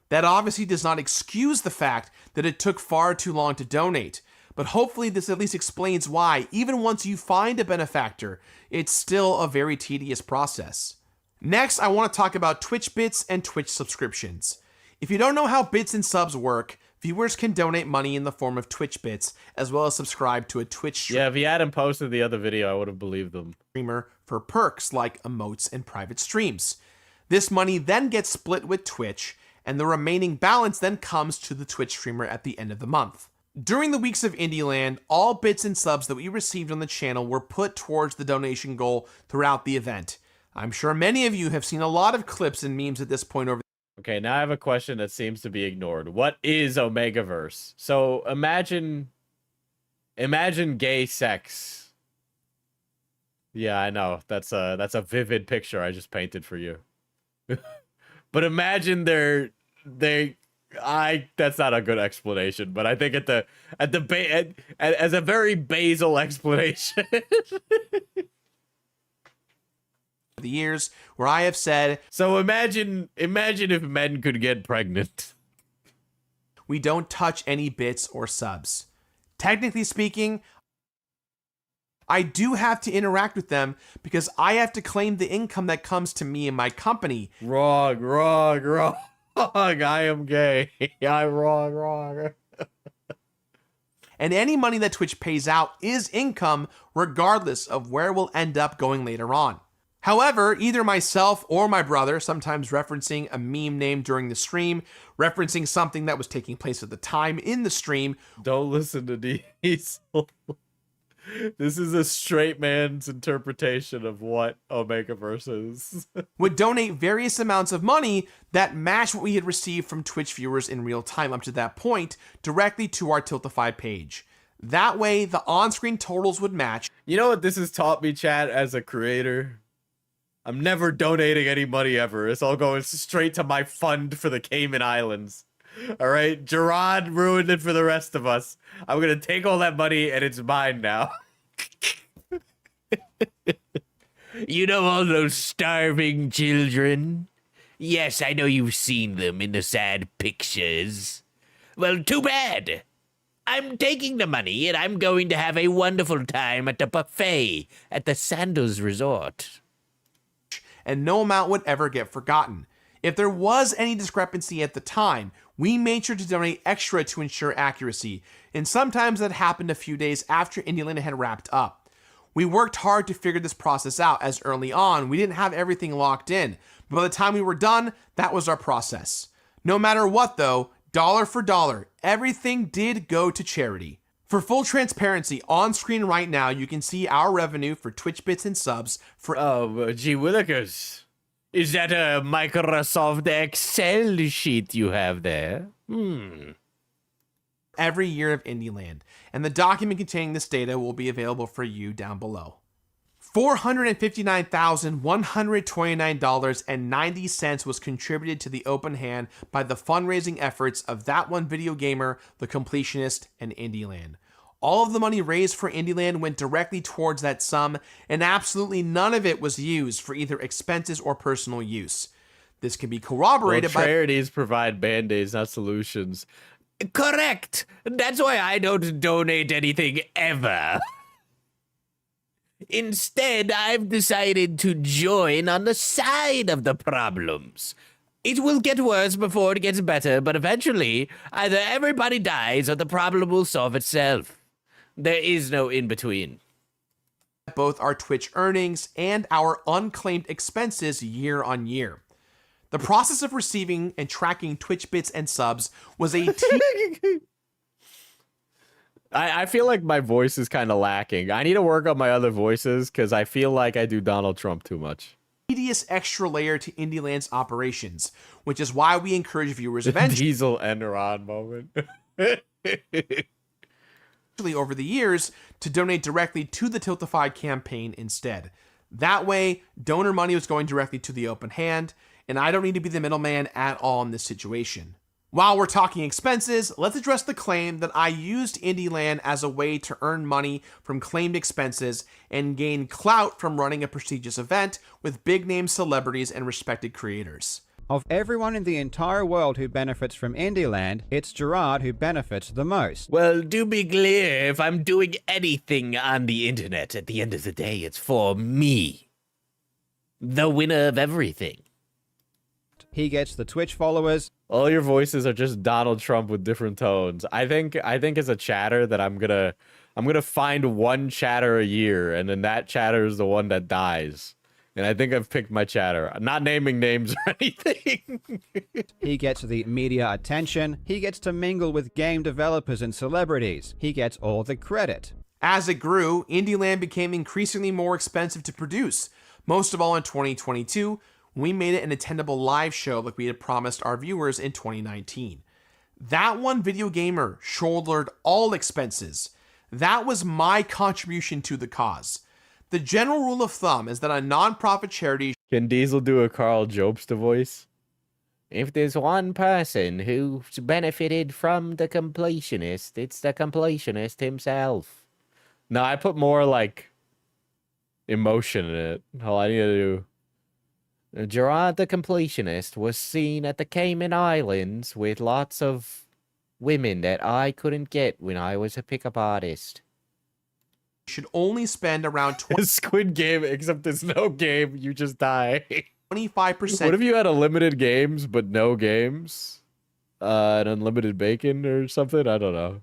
That obviously does not excuse the fact that it took far too long to donate, but hopefully this at least explains why, even once you find a benefactor, it's still a very tedious process. Next, I want to talk about Twitch bits and Twitch subscriptions. If you don't know how bits and subs work, viewers can donate money in the form of Twitch bits, as well as subscribe to a Twitch Yeah, if he hadn't posted the other video, I would have believed them. streamer for perks like emotes and private streams. This money then gets split with Twitch, and the remaining balance then comes to the Twitch streamer at the end of the month. During the weeks of Indieland, all bits and subs that we received on the channel were put towards the donation goal throughout the event. I'm sure many of you have seen a lot of clips and memes at this point over. Okay, now I have a question that seems to be ignored. What is Omegaverse? So imagine gay sex. Yeah, I know. That's a vivid picture I just painted for you. But imagine that's not a good explanation, but I think as a very basal explanation. The years where I have said, So imagine if men could get pregnant. we don't touch any bits or subs. Technically speaking, I do have to interact with them because I have to claim the income that comes to me and my company. Wrong. I am gay. I'm wrong. And any money that Twitch pays out is income regardless of where we'll end up going later on. However, either myself or my brother, sometimes referencing a meme name during the stream, referencing something that was taking place at the time in the stream. Don't listen to Diesel. This is a straight man's interpretation of what Omegaverse is. Would donate various amounts of money that match what we had received from Twitch viewers in real time up to that point directly to our Tiltify page. That way, the on-screen totals would match. You know what this has taught me, chat, as a creator? I'm never donating any money ever. It's all going straight to my fund for the Cayman Islands. All right? Jirard ruined it for the rest of us. I'm going to take all that money and it's mine now. You know all those starving children? Yes, I know you've seen them in the sad pictures. Well, too bad. I'm taking the money and I'm going to have a wonderful time at the buffet at the Sandals Resort. And no amount would ever get forgotten. If there was any discrepancy at the time, we made sure to donate extra to ensure accuracy, and sometimes that happened a few days after Indieland had wrapped up. We worked hard to figure this process out as early on we didn't have everything locked in, but by the time we were done, that was our process. No matter what though, dollar for dollar, everything did go to charity. For full transparency, on screen right now, you can see our revenue for Twitch bits and subs for... Oh, gee willikers. Is that a Microsoft Excel sheet you have there? every year of Indieland, and the document containing this data will be available for you down below. $459,129.90 was contributed to the open hand by the fundraising efforts of That One Video Gamer, The Completionist, and Indieland. All of the money raised for Indieland went directly towards that sum, and absolutely none of it was used for either expenses or personal use. This can be corroborated by charities provide band-aids, not solutions. Correct. That's why I don't donate anything ever. Instead, I've decided to join on the side of the problems. It will get worse before it gets better, but eventually, either everybody dies or the problem will solve itself. There is no in-between. both our Twitch earnings and our unclaimed expenses year on year. The process of receiving and tracking Twitch bits and subs was a I feel like my voice is kind of lacking. I need to work on my other voices because I feel like I do Donald Trump too much. tedious extra layer to Indieland's operations, which is why we encourage viewers eventually Diesel Enron moment. over the years to donate directly to the Tiltified campaign instead. That way, donor money was going directly to the open hand, and I don't need to be the middleman at all in this situation. While we're talking expenses, let's address the claim that I used Indieland as a way to earn money from claimed expenses and gain clout from running a prestigious event with big-name celebrities and respected creators. Of everyone in the entire world who benefits from Indieland, it's Jirard who benefits the most. Well, do be clear, if I'm doing anything on the internet, at the end of the day, it's for me. The winner of everything. He gets the Twitch followers. All your voices are just Donald Trump with different tones. I think as a chatter that I'm gonna find one chatter a year, and then that chatter is the one that dies. And I think I've picked my chatter. I'm not naming names or anything. He gets the media attention. He gets to mingle with game developers and celebrities. He gets all the credit. As it grew, Indieland became increasingly more expensive to produce, most of all in 2022, when we made it an attendable live show like we had promised our viewers in 2019. That one video gamer shouldered all expenses. That was my contribution to the cause. The general rule of thumb is that a non-profit charity Can Diesel do a Karl Jobst voice? If there's one person who's benefited from the completionist, it's the completionist himself. No, I put more like emotion in it. All I need to do. Jirard the completionist was seen at the Cayman Islands with lots of women that I couldn't get when I was a pickup artist. should only spend around Squid Game, except there's no game, you just die. 25%. What if you had unlimited games but no games? An unlimited bacon or something? I don't know.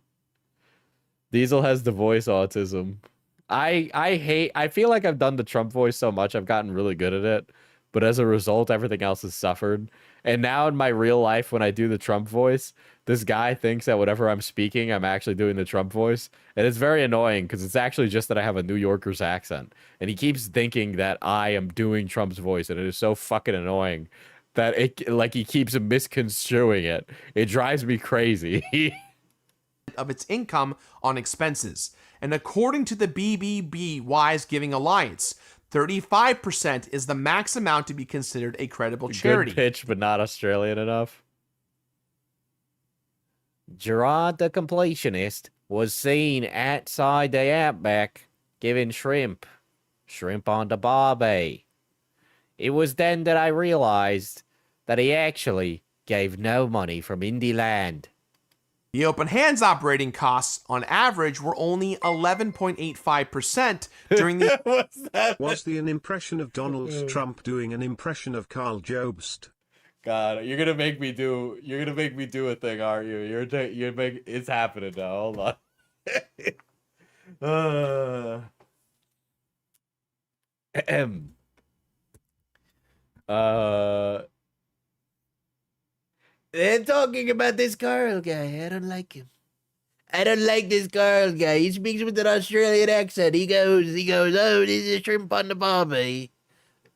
Diesel has the voice autism. I feel like I've done the Trump voice so much, I've gotten really good at it. But as a result, everything else has suffered. And now in my real life, when I do the Trump voice, this guy thinks that whatever I'm speaking, I'm actually doing the Trump voice. And it's very annoying because it's actually just that I have a New Yorker's accent. And he keeps thinking that I am doing Trump's voice. And it is so fucking annoying that he keeps misconstruing it. It drives me crazy. of its income on expenses. And according to the BBB Wise Giving Alliance, 35% is the max amount to be considered a credible charity. Good pitch, but not Australian enough. Jirard the completionist was seen outside the outback giving shrimp on the barbie. It was then that I realized that he actually gave no money from Indieland. The open hands operating costs, on average, were only 11.85% during the What's that? Was an impression of Donald Trump doing an impression of Karl Jobst? God, you're gonna make me do a thing, aren't you? It's happening now. Hold on. They're talking about this Karl guy. I don't like him. I don't like this Karl guy. He speaks with an Australian accent. He goes, oh, this is shrimp on the barbie.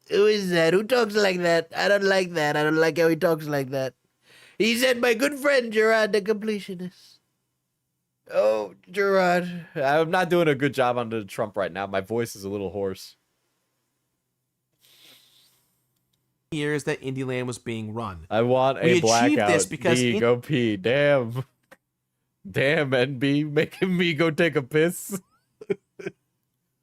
Who is that? Who talks like that? I don't like that. I don't like how he talks like that. He said, my good friend, Jirard the completionist. Oh, Jirard. I'm not doing a good job on the Trump right now. My voice is a little hoarse. years that Indieland was being run. I want We a achieved blackout. this because Go pee. Damn. Damn, NB, making me go take a piss.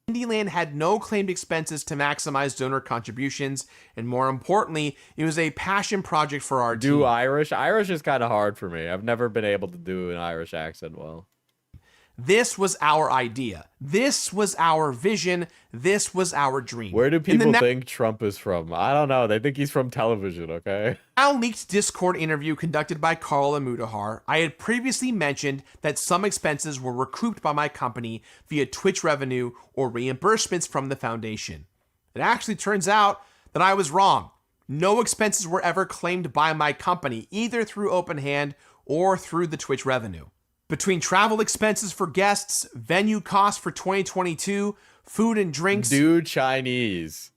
Indieland had no claimed expenses to maximize donor contributions, and more importantly, it was a passion project for our Do team. Irish? Irish is kind of hard for me. I've never been able to do an Irish accent well. This was our idea. This was our vision. This was our dream. Where do In the people think Trump is from? I don't know. They think he's from television, okay? now leaked Discord interview conducted by Karl and Mudahar, I had previously mentioned that some expenses were recouped by my company via Twitch revenue or reimbursements from the foundation. It actually turns out that I was wrong. No expenses were ever claimed by my company, either through Open Hand or through the Twitch revenue. Between travel expenses for guests, venue costs for 2022, food and drinks. Do Chinese.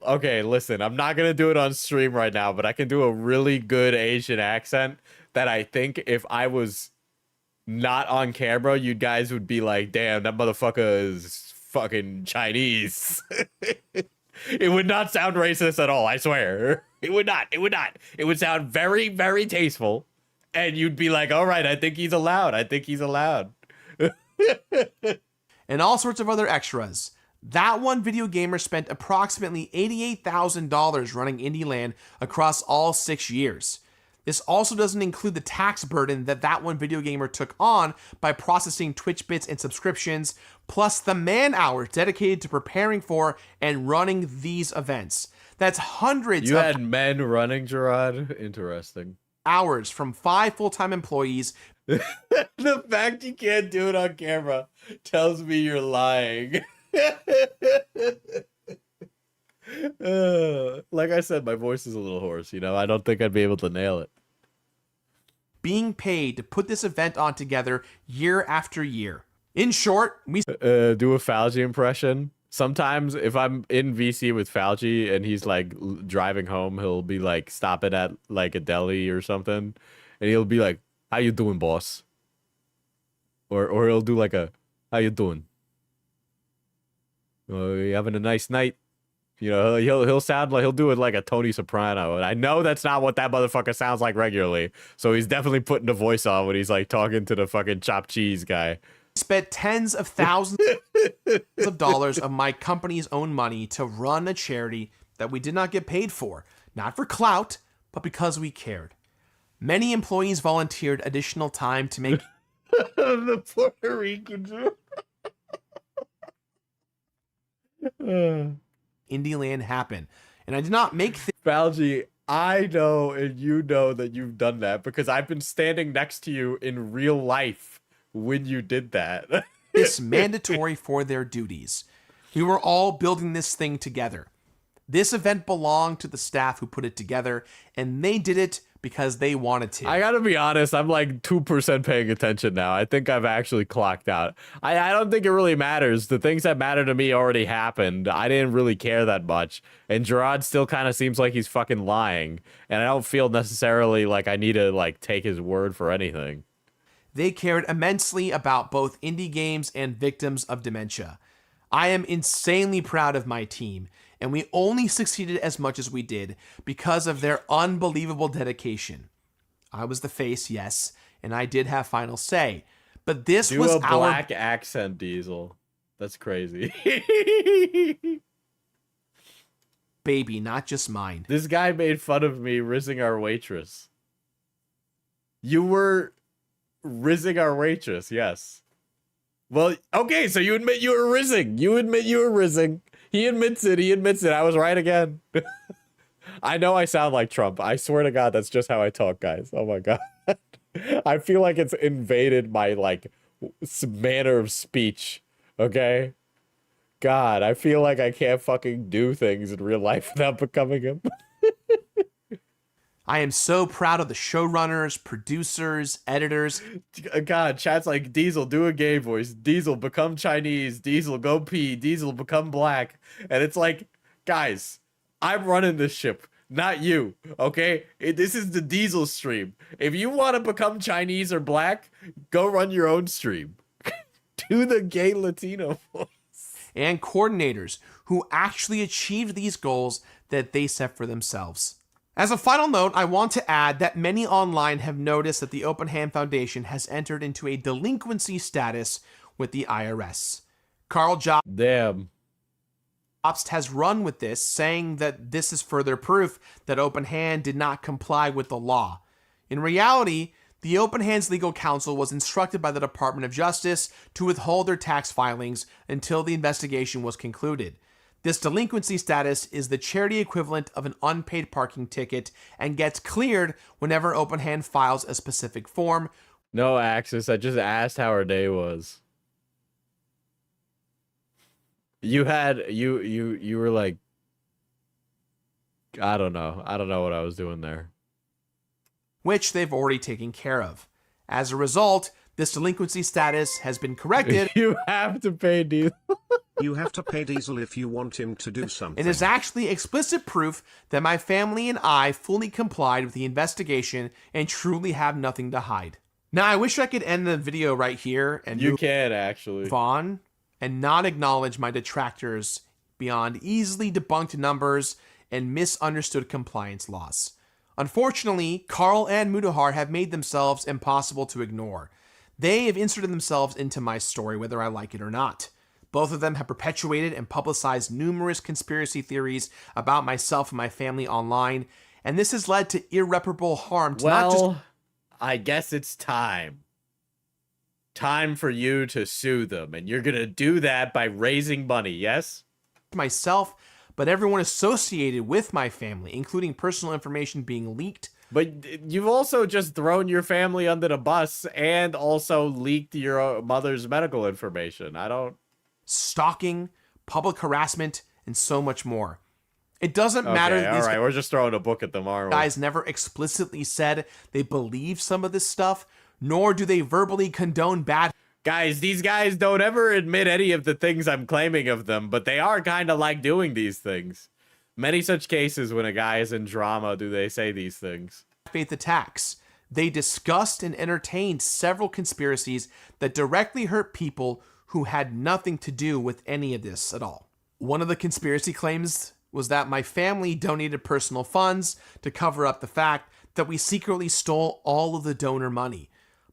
Okay, listen, I'm not gonna do it on stream right now, but I can do a really good Asian accent that I think if I was not on camera, you guys would be like, damn, that motherfucker is fucking Chinese. It would not sound racist at all, I swear. It would not. It would not. It would sound very, very tasteful. And you'd be like, all right, I think he's allowed. I think he's allowed. And all sorts of other extras. That one video gamer spent approximately $88,000 running Indieland across all 6 years. This also doesn't include the tax burden that one video gamer took on by processing Twitch bits and subscriptions, plus the man hours dedicated to preparing for and running these events. That's hundreds You of had men running, Jirard? Interesting. hours from 5 full-time employees. The fact you can't do it on camera tells me you're lying. Like I said, my voice is a little hoarse, you know? I don't think I'd be able to nail it. Being paid to put this event on together year after year. In short, we Do a Fauci impression. Sometimes if I'm in VC with Fauci and he's like driving home, he'll be like stopping at like a deli or something, and he'll be like, "How you doing, boss?" Or he'll do like a, "How you doing? You having a nice night?" You know, he'll sound like he'll do it like a Tony Soprano, and I know that's not what that motherfucker sounds like regularly. So he's definitely putting the voice on when he's like talking to the fucking chopped cheese guy. spent tens of thousands of dollars of my company's own money to run a charity that we did not get paid for, not for clout, but because we cared. Many employees volunteered additional time to make The Puerto Rican. Indieland happen. And I did not make Fauci, I know and you know that you've done that because I've been standing next to you in real life when you did that. this mandatory for their duties. We were all building this thing together. This event belonged to the staff who put it together, and they did it because they wanted to. I gotta be honest, I'm like 2% paying attention now. I think I've actually clocked out. I don't think it really matters. The things that matter to me already happened. I didn't really care that much. And Jirard still kind of seems like he's fucking lying. And I don't feel necessarily like I need to like take his word for anything. They cared immensely about both indie games and victims of dementia. I am insanely proud of my team, and we only succeeded as much as we did because of their unbelievable dedication. I was the face, yes, and I did have final say, but this Do was a our black accent, Diesel. That's crazy. baby, not just mine. This guy made fun of me rizzing our waitress. You were rizzing our waitress, yes. Well, okay, so you admit you were rizzing. You admit you were rizzing. He admits it. He admits it. I was right again. I know I sound like Trump. I swear to God, that's just how I talk, guys. Oh my God. I feel like it's invaded my like manner of speech. Okay? God, I feel like I can't fucking do things in real life without becoming him. I am so proud of the showrunners, producers, editors. God, chat's like, Diesel, do a gay voice. Diesel, become Chinese. Diesel, go pee. Diesel, become black. And it's like, guys, I'm running this ship, not you, okay? This is the Diesel stream. If you want to become Chinese or black, go run your own stream. Do the gay Latino voice. And coordinators who actually achieved these goals that they set for themselves. As a final note, I want to add that many online have noticed that the Open Hand Foundation has entered into a delinquency status with the IRS. Karl Damn. Jobst has run with this, saying that this is further proof that Open Hand did not comply with the law. In reality, the Open Hand's legal counsel was instructed by the Department of Justice to withhold their tax filings until the investigation was concluded. This delinquency status is the charity equivalent of an unpaid parking ticket and gets cleared whenever Open Hand files a specific form. No, Axis. I just asked how her day was. You were like, I don't know what I was doing there. Which they've already taken care of. As a result, this delinquency status has been corrected. You have to pay Diesel. You have to pay Diesel if you want him to do something. It is actually explicit proof that my family and I fully complied with the investigation and truly have nothing to hide. Now, I wish I could end the video right here and You can actually move on and not acknowledge my detractors beyond easily debunked numbers and misunderstood compliance laws. Unfortunately, Karl and Mudahar have made themselves impossible to ignore. They have inserted themselves into my story, whether I like it or not. Both of them have perpetuated and publicized numerous conspiracy theories about myself and my family online, and this has led to irreparable harm to not just... I guess it's time. Time for you to sue them, and you're gonna do that by raising money, yes? myself, but everyone associated with my family, including personal information being leaked. But you've also just thrown your family under the bus and also leaked your mother's medical information. I don't... Stalking, public harassment, and so much more. It doesn't matter that these we're just throwing a book at them, aren't we? guys never explicitly said they believe some of this stuff, nor do they verbally condone bad. Guys, these guys don't ever admit any of the things I'm claiming of them, but they are kind of like doing these things. Many such cases when a guy is in drama do they say these things. Faith attacks. They discussed and entertained several conspiracies that directly hurt people who had nothing to do with any of this at all. One of the conspiracy claims was that my family donated personal funds to cover up the fact that we secretly stole all of the donor money.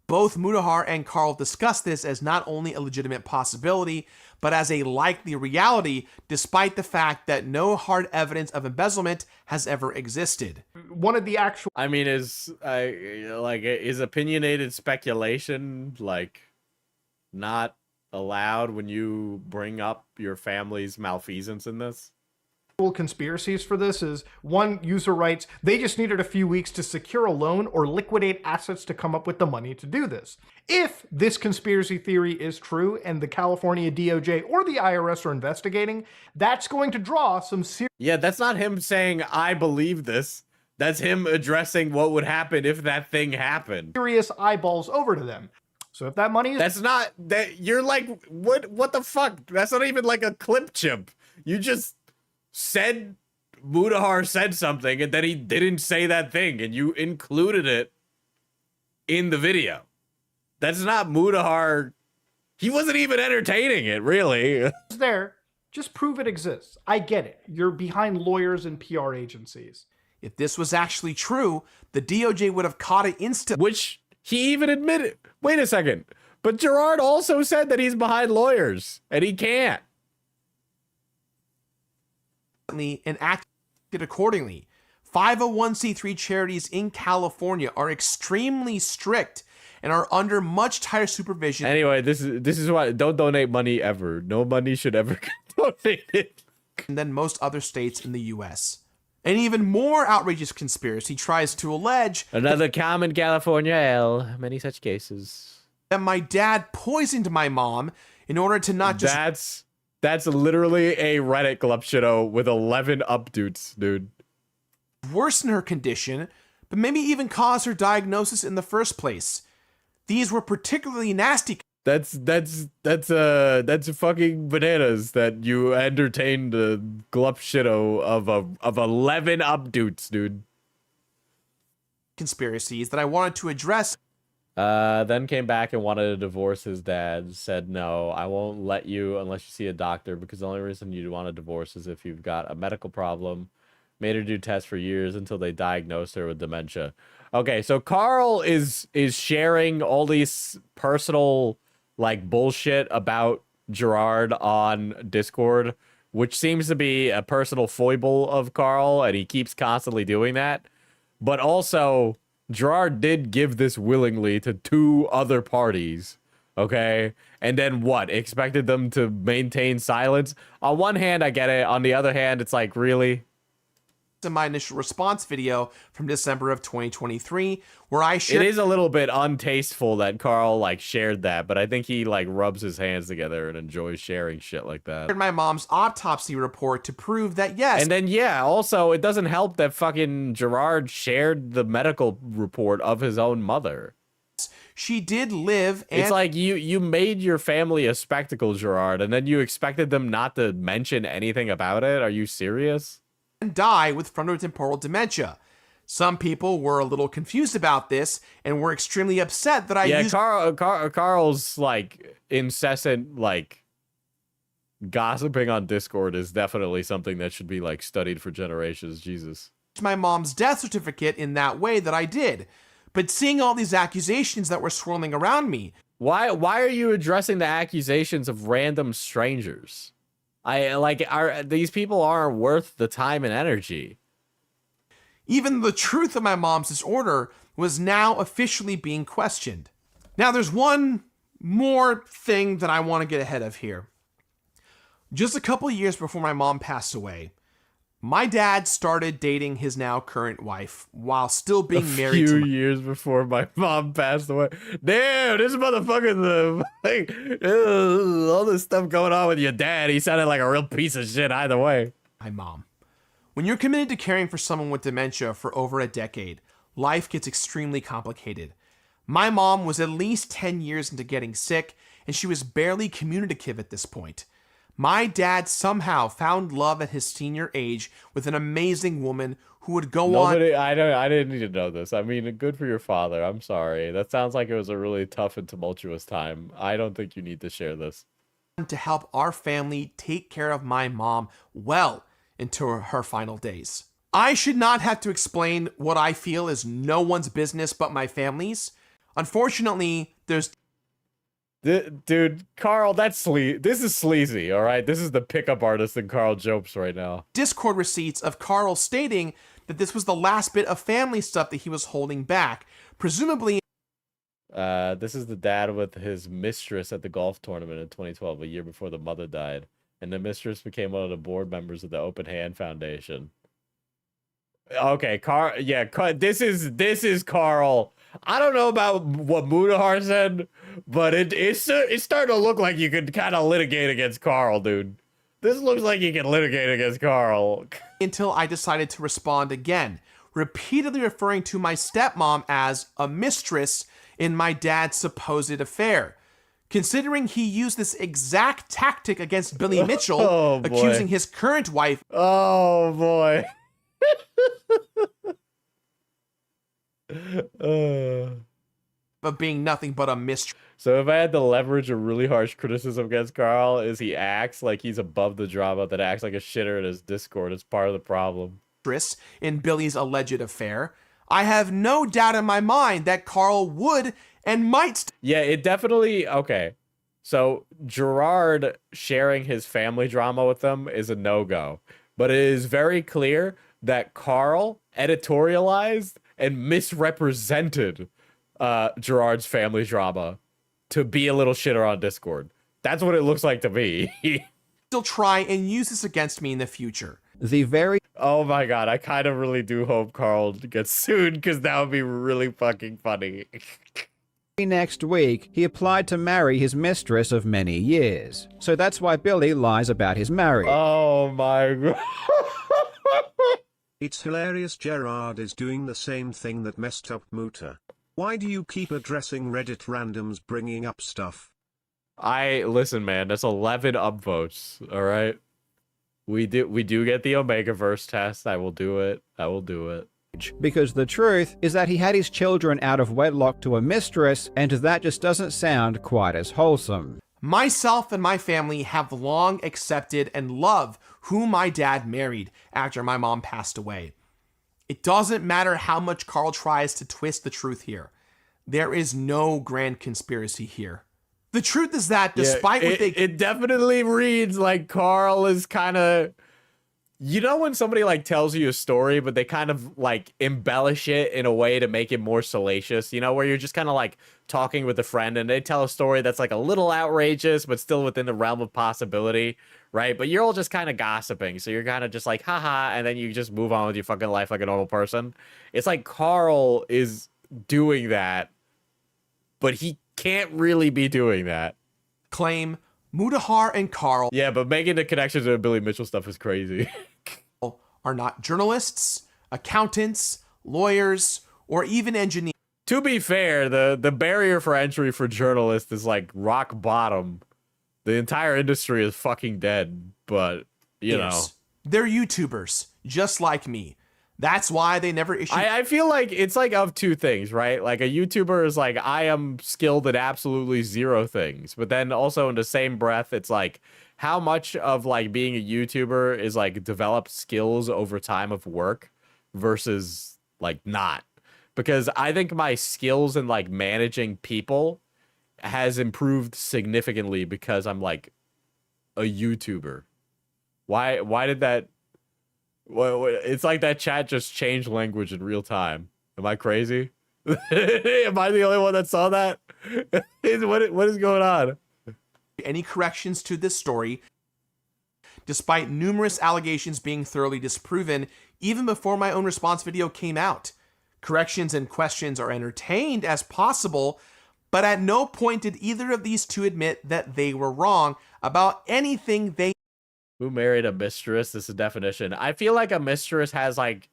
Both Mudahar and Karl discussed this as not only a legitimate possibility, but as a likely reality, despite the fact that no hard evidence of embezzlement has ever existed. One of the actual I mean, is opinionated speculation like not allowed when you bring up your family's malfeasance in this? conspiracies for this is, one user writes, they just needed a few weeks to secure a loan or liquidate assets to come up with the money to do this. If this conspiracy theory is true and the California DOJ or the IRS are investigating, that's going to draw some serious... Yeah, that's not him saying, I believe this. That's him addressing what would happen if that thing happened. Serious eyeballs over to them. So if that money is... That's not... that. You're like, what the fuck? That's not even like a clip chimp. You just... said Mudahar said something and then he didn't say that thing and you included it in the video. That's not Mudahar. He wasn't even entertaining it, really. there, just prove it exists. I get it. You're behind lawyers and PR agencies. If this was actually true, the DOJ would have caught it instantly. Which he even admitted. Wait a second. But Jirard also said that he's behind lawyers and he can't. And acted accordingly. 501c3 charities in California are extremely strict and are under much tighter supervision. Anyway, this is why don't donate money ever. No money should ever get donated. Than most other states in the US. An even more outrageous conspiracy tries to allege Another common California L. Many such cases. that my dad poisoned my mom in order to not just That's literally a Reddit glupshido with 11 updates, dude. worsen her condition, but maybe even cause her diagnosis in the first place. These were particularly nasty. That's fucking bananas that you entertained the glupshido of 11 updates, dude. Conspiracies that I wanted to address. Then came back and wanted to divorce his dad. Said, no, I won't let you unless you see a doctor because the only reason you'd want a divorce is if you've got a medical problem Made her do tests for years until they diagnosed her with dementia. Okay, so Karl is sharing all these personal like bullshit about Jirard on Discord, which seems to be a personal foible of Karl, and he keeps constantly doing that. But also, Jirard did give this willingly to 2 other parties, okay? And then what? Expected them to maintain silence? On one hand, I get it. On the other hand, it's like, really? In my initial response video from December of 2023, where I shared... It is a little bit untasteful that Karl, like, shared that, but I think he, like, rubs his hands together and enjoys sharing shit like that. my mom's autopsy report to prove that, yes... And then, yeah, also, it doesn't help that fucking Jirard shared the medical report of his own mother. She did live, and... It's like, you made your family a spectacle, Jirard, and then you expected them not to mention anything about it? Are you serious? and die with frontotemporal dementia. Some people were a little confused about this and were extremely upset that I used... Karl's, like, incessant, like, gossiping on Discord is definitely something that should be, like, studied for generations. Jesus. my mom's death certificate in that way that I did. But seeing all these accusations that were swirling around me... Why are you addressing the accusations of random strangers? These people aren't worth the time and energy. Even the truth of my mom's disorder was now officially being questioned. Now, there's one more thing that I want to get ahead of here. Just a couple of years before my mom passed away, my dad started dating his now current wife while still being married to a few years before my mom passed away. Damn, this motherfucking all this stuff going on with your dad. He sounded like a real piece of shit either way. my mom. When you're committed to caring for someone with dementia for over a decade, life gets extremely complicated. My mom was at least 10 years into getting sick, and she was barely communicative at this point. My dad somehow found love at his senior age with an amazing woman who would go on... I didn't need to know this. I mean, good for your father. I'm sorry. That sounds like it was a really tough and tumultuous time. I don't think you need to share this. ...to help our family take care of my mom well into her final days. I should not have to explain what I feel is no one's business but my family's. Unfortunately, there's... Dude, Karl, this is sleazy, all right? This is the pickup artist in Karl Jobst right now. Discord receipts of Karl stating that this was the last bit of family stuff that he was holding back. Presumably... This is the dad with his mistress at the golf tournament in 2012, a year before the mother died. And the mistress became one of the board members of the Open Hand Foundation. Okay, this is Karl. I don't know about what Mudahar said, but it's starting to look like you could kind of litigate against Karl, dude. This looks like you can litigate against Karl. Until I decided to respond again, repeatedly referring to my stepmom as a mistress in my dad's supposed affair. Considering he used this exact tactic against Billy Mitchell, accusing his current wife... Oh, boy. Of being nothing but a mistress. So if I had to leverage a really harsh criticism against Karl, is he acts like he's above the drama, that acts like a shitter in his Discord. It's part of the problem. In Billy's alleged affair. I have no doubt in my mind that Karl would and might... Yeah, it definitely... Okay. So Jirard sharing his family drama with them is a no-go. But it is very clear that Karl editorialized and misrepresented Jirard's family drama to be a little shitter on Discord. That's what it looks like to me. Still try and use this against me in the future. Oh my god, I kind of really do hope Karl gets sued, because that would be really fucking funny. Next week, he applied to marry his mistress of many years. So that's why Billy lies about his marriage. Oh my god. It's hilarious Jirard is doing the same thing that messed up Muta. Why do you keep addressing Reddit randoms bringing up stuff? Listen, man, that's 11 upvotes, alright? We do get the Omegaverse test. I will do it. Because the truth is that he had his children out of wedlock to a mistress, and that just doesn't sound quite as wholesome. Myself and my family have long accepted and love who my dad married after my mom passed away. It doesn't matter how much Karl tries to twist the truth here. There is no grand conspiracy here. The truth is that despite what they... It definitely reads like Karl is kind of... You know when somebody like tells you a story, but they kind of like embellish it in a way to make it more salacious, you know, where you're just kind of like talking with a friend and they tell a story that's like a little outrageous, but still within the realm of possibility, right? But you're all just kind of gossiping. So you're kind of just like, haha, and then you just move on with your fucking life like a normal person. It's like Karl is doing that, but he can't really be doing that. claim Mudahar and Karl Yeah, but making the connections to the Billy Mitchell stuff is crazy. are not journalists, accountants, lawyers, or even engineers. To be fair, the barrier for entry for journalists is like rock bottom. The entire industry is fucking dead, but you know. They're YouTubers, just like me. That's why they never issue... I feel like it's like of two things, right? Like a YouTuber is like, I am skilled at absolutely zero things. But then also in the same breath, it's like, how much of like being a YouTuber is like developed skills over time of work versus like not? Because I think my skills in like managing people has improved significantly because I'm like a YouTuber. Why did that... Well, it's like that chat just changed language in real time. Am I crazy? Am I the only one that saw that? What is going on? Any corrections to this story, despite numerous allegations being thoroughly disproven even before my own response video came out. Corrections and questions are entertained as possible, but at no point did either of these two admit that they were wrong about anything they... Who married a mistress? This is a definition. I feel like a mistress has like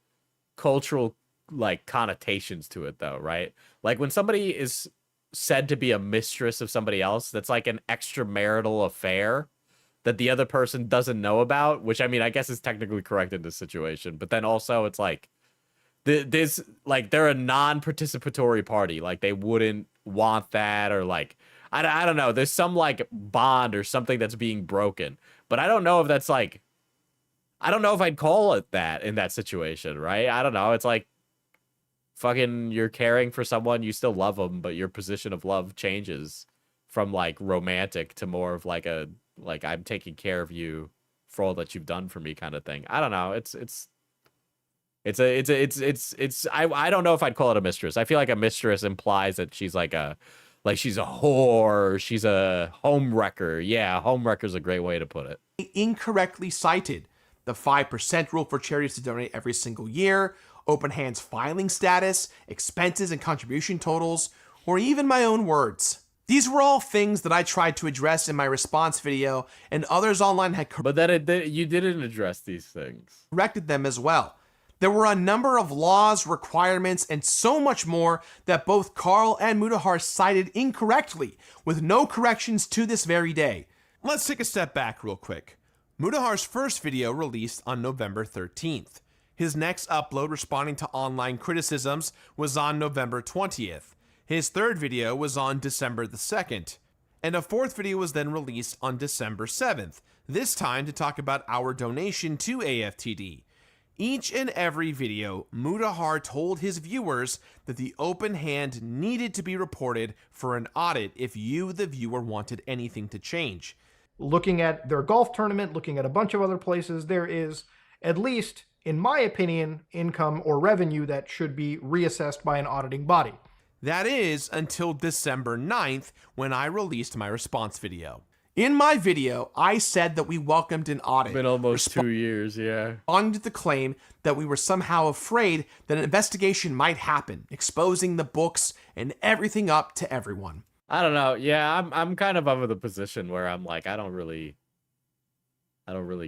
cultural like connotations to it though, right? Like when somebody is said to be a mistress of somebody else, that's like an extramarital affair that the other person doesn't know about, which I mean, I guess is technically correct in this situation. But then also it's like this, like they're a non-participatory party. Like they wouldn't want that, or like, I don't know. There's some like bond or something that's being broken. But I don't know if that's like, I don't know if I'd call it that in that situation, right? I don't know. It's like fucking you're caring for someone, you still love them, but your position of love changes from like romantic to more of like a, like I'm taking care of you for all that you've done for me kind of thing. I don't know. I don't know if I'd call it a mistress. I feel like a mistress implies that she's like a, like she's a whore, she's a home wrecker. Yeah, home wrecker is a great way to put it. Incorrectly cited the 5% rule for charities to donate every single year, open hands filing status, expenses and contribution totals, or even my own words. These were all things that I tried to address in my response video, and others online had But then you didn't address these things. corrected them as well. There were a number of laws, requirements, and so much more that both Karl and Mudahar cited incorrectly, with no corrections to this very day. Let's take a step back real quick. Mudahar's first video released on November 13th. His next upload responding to online criticisms was on November 20th. His third video was on December the 2nd. And a fourth video was then released on December 7th, this time to talk about our donation to AFTD. Each and every video, Mudahar told his viewers that the open hand needed to be reported for an audit if you, the viewer, wanted anything to change. Looking at their golf tournament, looking at a bunch of other places, there is, at least in my opinion, income or revenue that should be reassessed by an auditing body. That is until December 9th when I released my response video. In my video, I said that we welcomed an audit. It's been almost 2 years, yeah. Responding to the claim that we were somehow afraid that an investigation might happen, exposing the books and everything up to everyone. I don't know. Yeah, I'm kind of the position where I'm like, I don't really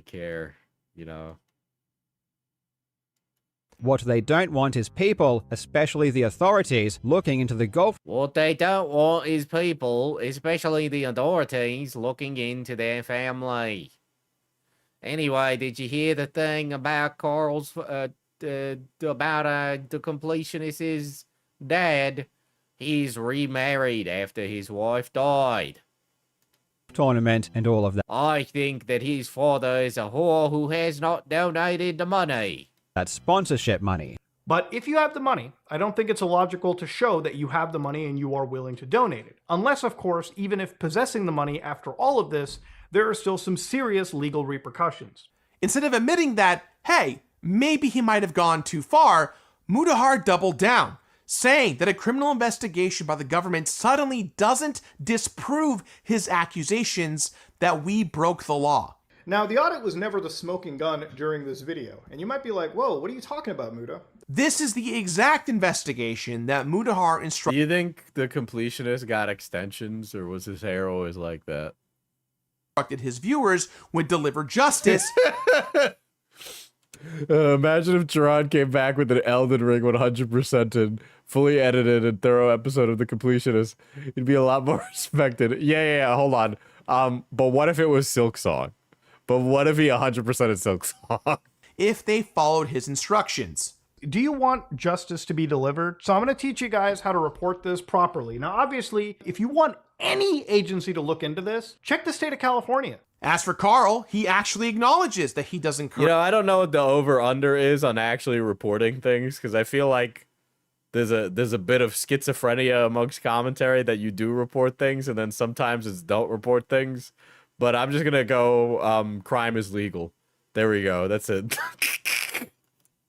care, you know. What they don't want is people, especially the authorities, looking into the golf. What they don't want is people, especially the authorities, looking into their family. Anyway, did you hear the thing about Karl's, the completionist's dad? He's remarried after his wife died. tournament and all of I think that his father is a whore who has not donated the money. that sponsorship money. But if you have the money, I don't think it's illogical to show that you have the money and you are willing to donate it. Unless, of course, even if possessing the money after all of this, there are still some serious legal repercussions. Instead of admitting that, hey, maybe he might have gone too far, Mudahar doubled down, saying that a criminal investigation by the government suddenly doesn't disprove his accusations that we broke the law. Now, the audit was never the smoking gun during this video, and you might be like, whoa, what are you talking about, Muda? This is the exact investigation that Mudahar Do instructed you think the completionist got extensions, or was his hair always like that? his viewers would deliver justice. Imagine if Jirard came back with an Elden Ring 100% fully edited and thorough episode of the completionist. He'd be a lot more respected. Yeah, hold on. But what if it was Silk Song? But what if he 100% is Silk Song? if they followed his instructions. Do you want justice to be delivered? So I'm going to teach you guys how to report this properly. Now, obviously, if you want any agency to look into this, check the state of California. As for Karl, he actually acknowledges that he doesn't You know, I don't know what the over-under is on actually reporting things, because I feel like there's a bit of schizophrenia amongst commentary that you do report things, and then sometimes it's don't report things. But I'm just going to go, crime is legal. There we go. That's it.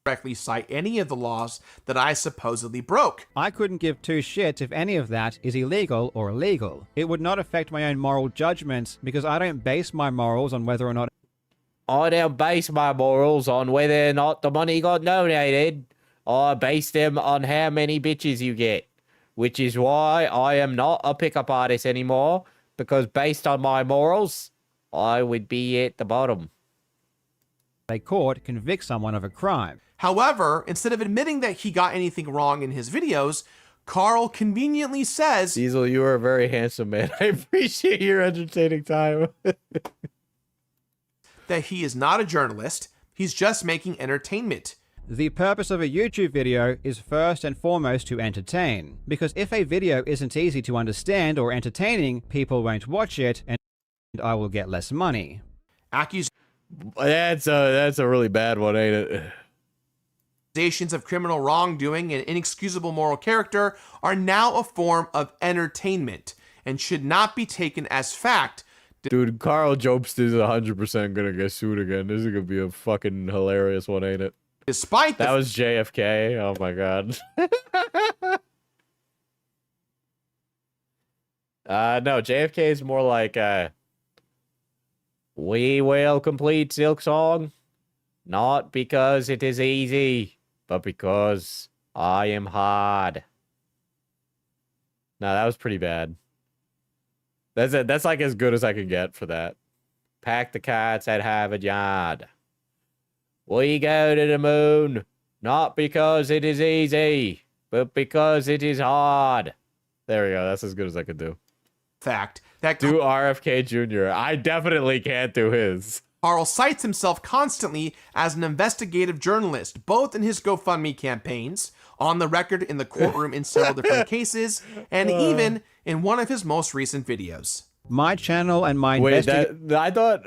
correctly cite any of the laws that I supposedly broke. I couldn't give two shits if any of that is illegal or illegal. It would not affect my own moral judgments because I don't base my morals on whether or not I don't base my morals on whether or not the money got donated. I base them on how many bitches you get. Which is why I am not a pickup artist anymore, because based on my morals, I would be at the bottom. a court convicts someone of a crime. However, instead of admitting that he got anything wrong in his videos, Karl conveniently says Diesel, you are a very handsome man. I appreciate your entertaining time. that he is not a journalist, he's just making entertainment. The purpose of a YouTube video is first and foremost to entertain, because if a video isn't easy to understand or entertaining, people won't watch it and I will get less money. That's a really bad one, ain't it? Accusations of criminal wrongdoing and inexcusable moral character are now a form of entertainment and should not be taken as fact. Dude, Karl Jobst is 100% gonna get sued again. This is gonna be a fucking hilarious one, ain't it? Despite That was JFK. Oh my god. No, JFK is more like, we will complete Silk Song, not because it is easy, but because I am hard. No, that was pretty bad. That's it. That's like as good as I could get for that. Pack the cats at Harvard Yard. We go to the moon, not because it is easy, but because it is hard. There we go. That's as good as I could do. fact that Do RFK Jr. I definitely can't do his. Karl cites himself constantly as an investigative journalist, both in his GoFundMe campaigns, on the record in the courtroom in several different cases, and even in one of his most recent videos. My channel and my Wait, I thought...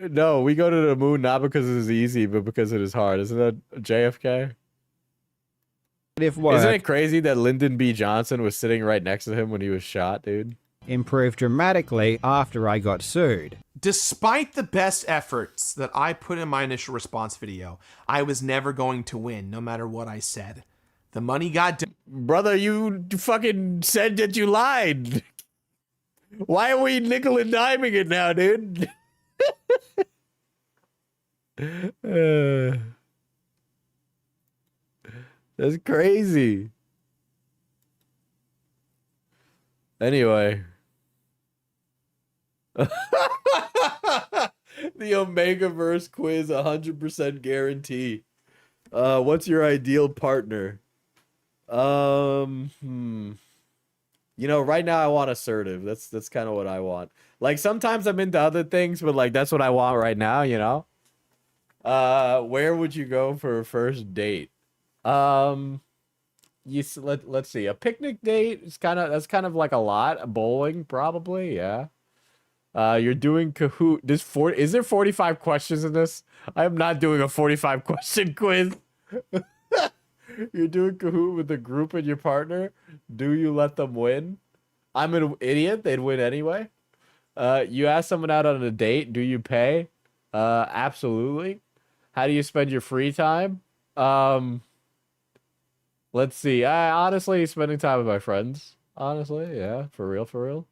No, we go to the moon not because it is easy, but because it is hard. Isn't that JFK? work Isn't it crazy that Lyndon B. Johnson was sitting right next to him when he was shot, dude? improved dramatically after I got sued. Despite the best efforts that I put in my initial response video, I was never going to win, no matter what I said. The money got... Brother, you fucking said that you lied. Why are we nickel and diming it now, dude? That's crazy. Anyway. The Omegaverse quiz 100% guarantee. What's your ideal partner? You know, right now I want assertive. That's kind of what I want. Like sometimes I'm into other things, but like that's what I want right now, you know? Where would you go for a first date? Let's see. A picnic date is that's kind of like a lot. Bowling probably, yeah. You're doing Kahoot. Is there 45 questions in this? I am not doing a 45 question quiz. You're doing Kahoot with the group and your partner. Do you let them win? I'm an idiot. They'd win anyway. You ask someone out on a date. Do you pay? Absolutely. How do you spend your free time? Let's see. Honestly, spending time with my friends. Honestly, yeah, for real, for real.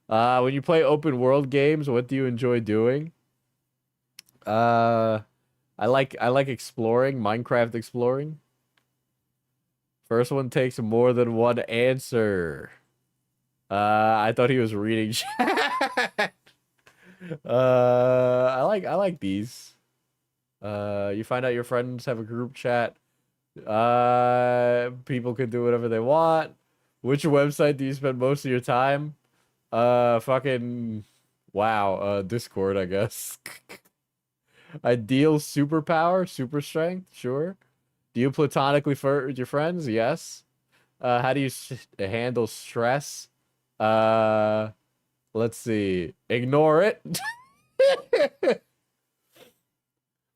When you play open world games, what do you enjoy doing? I like exploring, Minecraft exploring. First one takes more than one answer. I thought he was reading chat. I like these. You find out your friends have a group chat. People can do whatever they want. Which website do you spend most of your time? Fucking wow. Discord, I guess. Ideal superpower, super strength, sure. Do you platonically flirt with your friends? Yes. How do you handle stress? Let's see. Ignore it.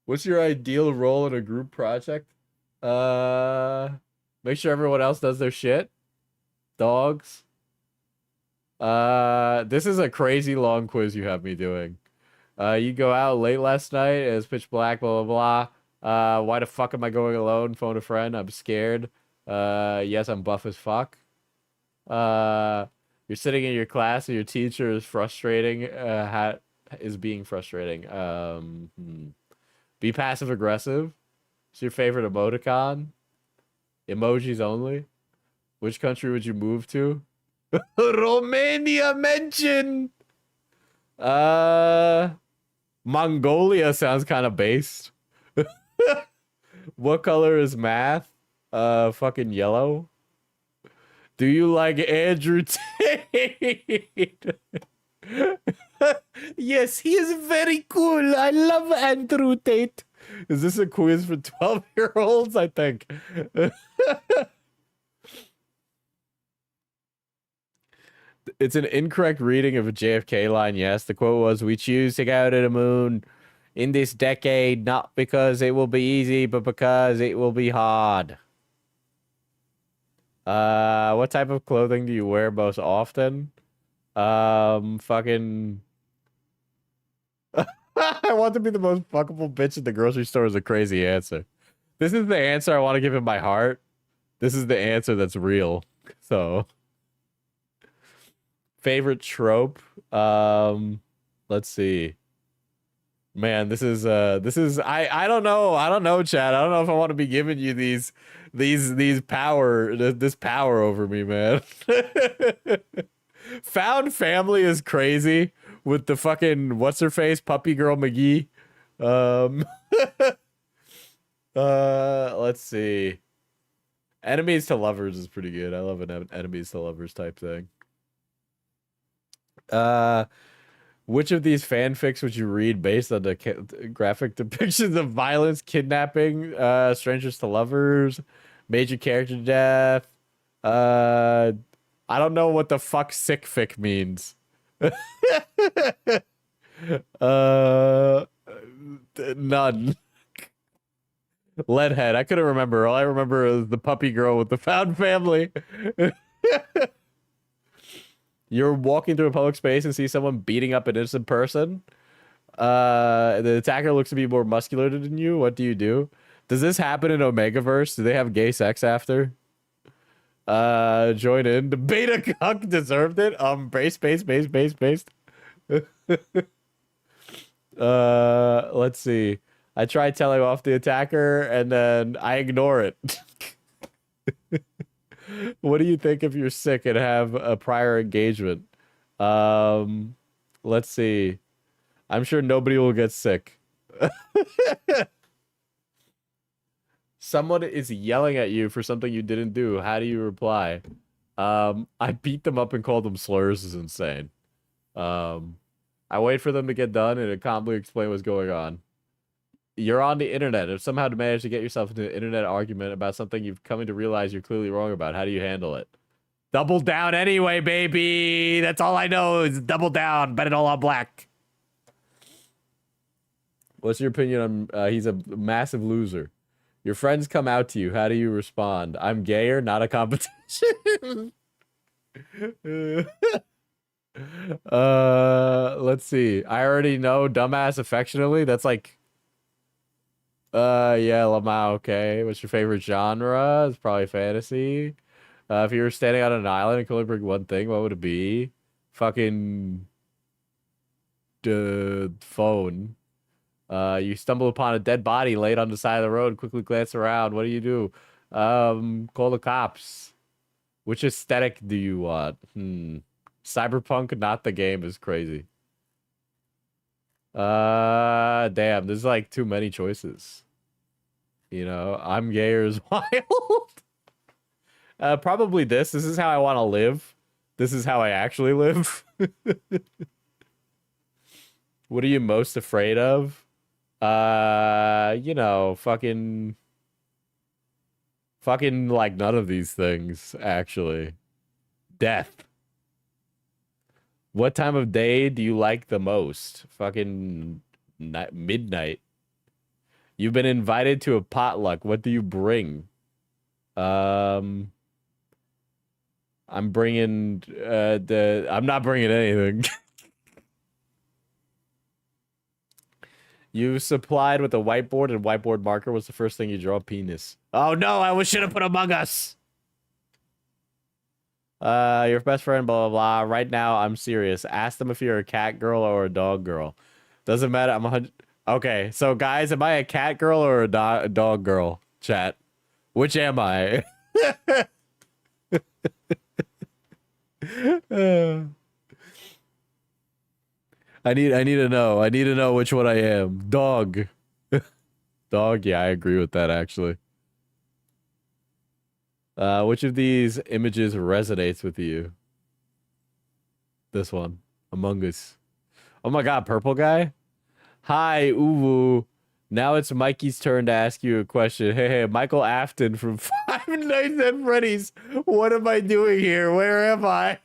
What's your ideal role in a group project? Make sure everyone else does their shit. Dogs. This is a crazy long quiz you have me doing. You go out late last night. It's pitch black. Blah blah blah. Why the fuck am I going alone? Phone a friend. I'm scared. Yes, I'm buff as fuck. You're sitting in your class and your teacher is frustrating. Is being frustrating. Be passive aggressive. What's your favorite emoticon? Emojis only. Which country would you move to? Romania mentioned. Mongolia sounds kind of based. What color is math? Fucking yellow. Do you like Andrew Tate? Yes, he is very cool. I love Andrew Tate. Is this a quiz for 12-year-olds? I think. It's an incorrect reading of a JFK line, yes. The quote was, "We choose to go to the moon in this decade, not because it will be easy, but because it will be hard." What type of clothing do you wear most often? Fucking... I want to be the most fuckable bitch at the grocery store is a crazy answer. This is the answer I want to give in my heart. This is the answer that's real. So... Favorite trope? Let's see. Man, this is I don't know, Chad. I don't know if I want to be giving you this power over me, man. Found family is crazy with the fucking what's her face puppy girl McGee. Let's see. Enemies to lovers is pretty good. I love an enemies to lovers type thing. Which of these fanfics would you read based on the graphic depictions of violence, kidnapping, strangers to lovers, major character death? I don't know what the fuck sick fic means. None. Leadhead. I couldn't remember. All I remember is the puppy girl with the found family. You're walking through a public space and see someone beating up an innocent person. The attacker looks to be more muscular than you. What do you do? Does this happen in Omegaverse? Do they have gay sex after? Join in. The beta cuck deserved it. Based. Let's see. I try telling off the attacker and then I ignore it. What do you think if you're sick and have a prior engagement? Let's see. I'm sure nobody will get sick. Someone is yelling at you for something you didn't do. How do you reply? I beat them up and called them slurs is insane. I wait for them to get done and calmly explain what's going on. You're on the internet. If somehow to manage to get yourself into an internet argument about something you've come to realize you're clearly wrong about, how do you handle it? Double down anyway, baby. That's all I know is double down. Bet it all on black. What's your opinion on he's a massive loser? Your friends come out to you. How do you respond? I'm gayer, not a competition. Let's see. I already know dumbass affectionately. That's like yeah, Lamau, okay. What's your favorite genre? It's probably fantasy. If you were standing on an island and could only bring one thing, what would it be? Fucking phone. You stumble upon a dead body laid on the side of the road, quickly glance around. What do? Call the cops. Which aesthetic do you want? Cyberpunk, not the game, is crazy. Damn, there's like too many choices. You know, I'm gayer is wild. Probably this. This is how I want to live. This is how I actually live. What are you most afraid of? You know, fucking like none of these things, actually. Death. What time of day do you like the most? Fucking midnight. You've been invited to a potluck. What do you bring? I'm bringing I'm not bringing anything. You supplied with a whiteboard and whiteboard marker. What's the first thing you draw? Penis. Oh no, I should have put Among Us. Your best friend, blah, blah, blah. Right now, I'm serious. Ask them if you're a cat girl or a dog girl. Doesn't matter. I'm 100. Okay, so guys, am I a cat girl or a dog girl? Chat. Which am I? I need to know. I need to know which one I am. Dog. Dog, yeah, I agree with that, actually. Which of these images resonates with you? This one. Among Us. Oh my god, purple guy? Hi, Uwu. Now it's Mikey's turn to ask you a question. Hey, Michael Afton from Five Nights at Freddy's. What am I doing here? Where am I?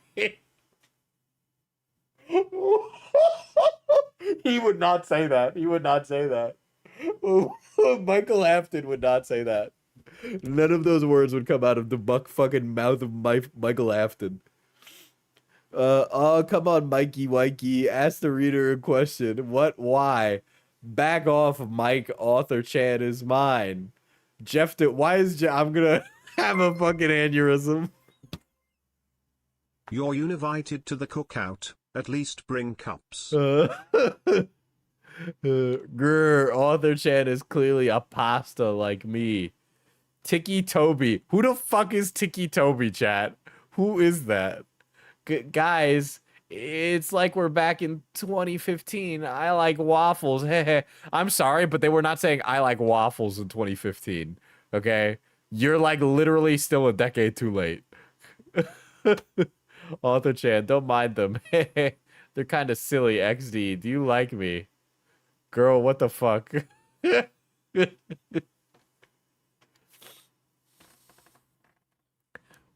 He would not say that. He would not say that. Michael Afton would not say that. None of those words would come out of the fucking mouth of Michael Afton. Oh, come on, Mikey Wikey. Ask the reader a question. What? Why? Back off, Mike. Author Chan is mine. Jeff, why is Jeff? I'm gonna have a fucking aneurysm. You're invited to the cookout. At least bring cups. Grr, Author Chan is clearly a pasta like me. Tiki Toby. Who the fuck is Tiki Toby, chat? Who is that? Guys, it's like we're back in 2015. I like waffles. I'm sorry, but they were not saying I like waffles in 2015. Okay? You're like literally still a decade too late. Author Chan, don't mind them. They're kind of silly. XD, do you like me? Girl, what the fuck?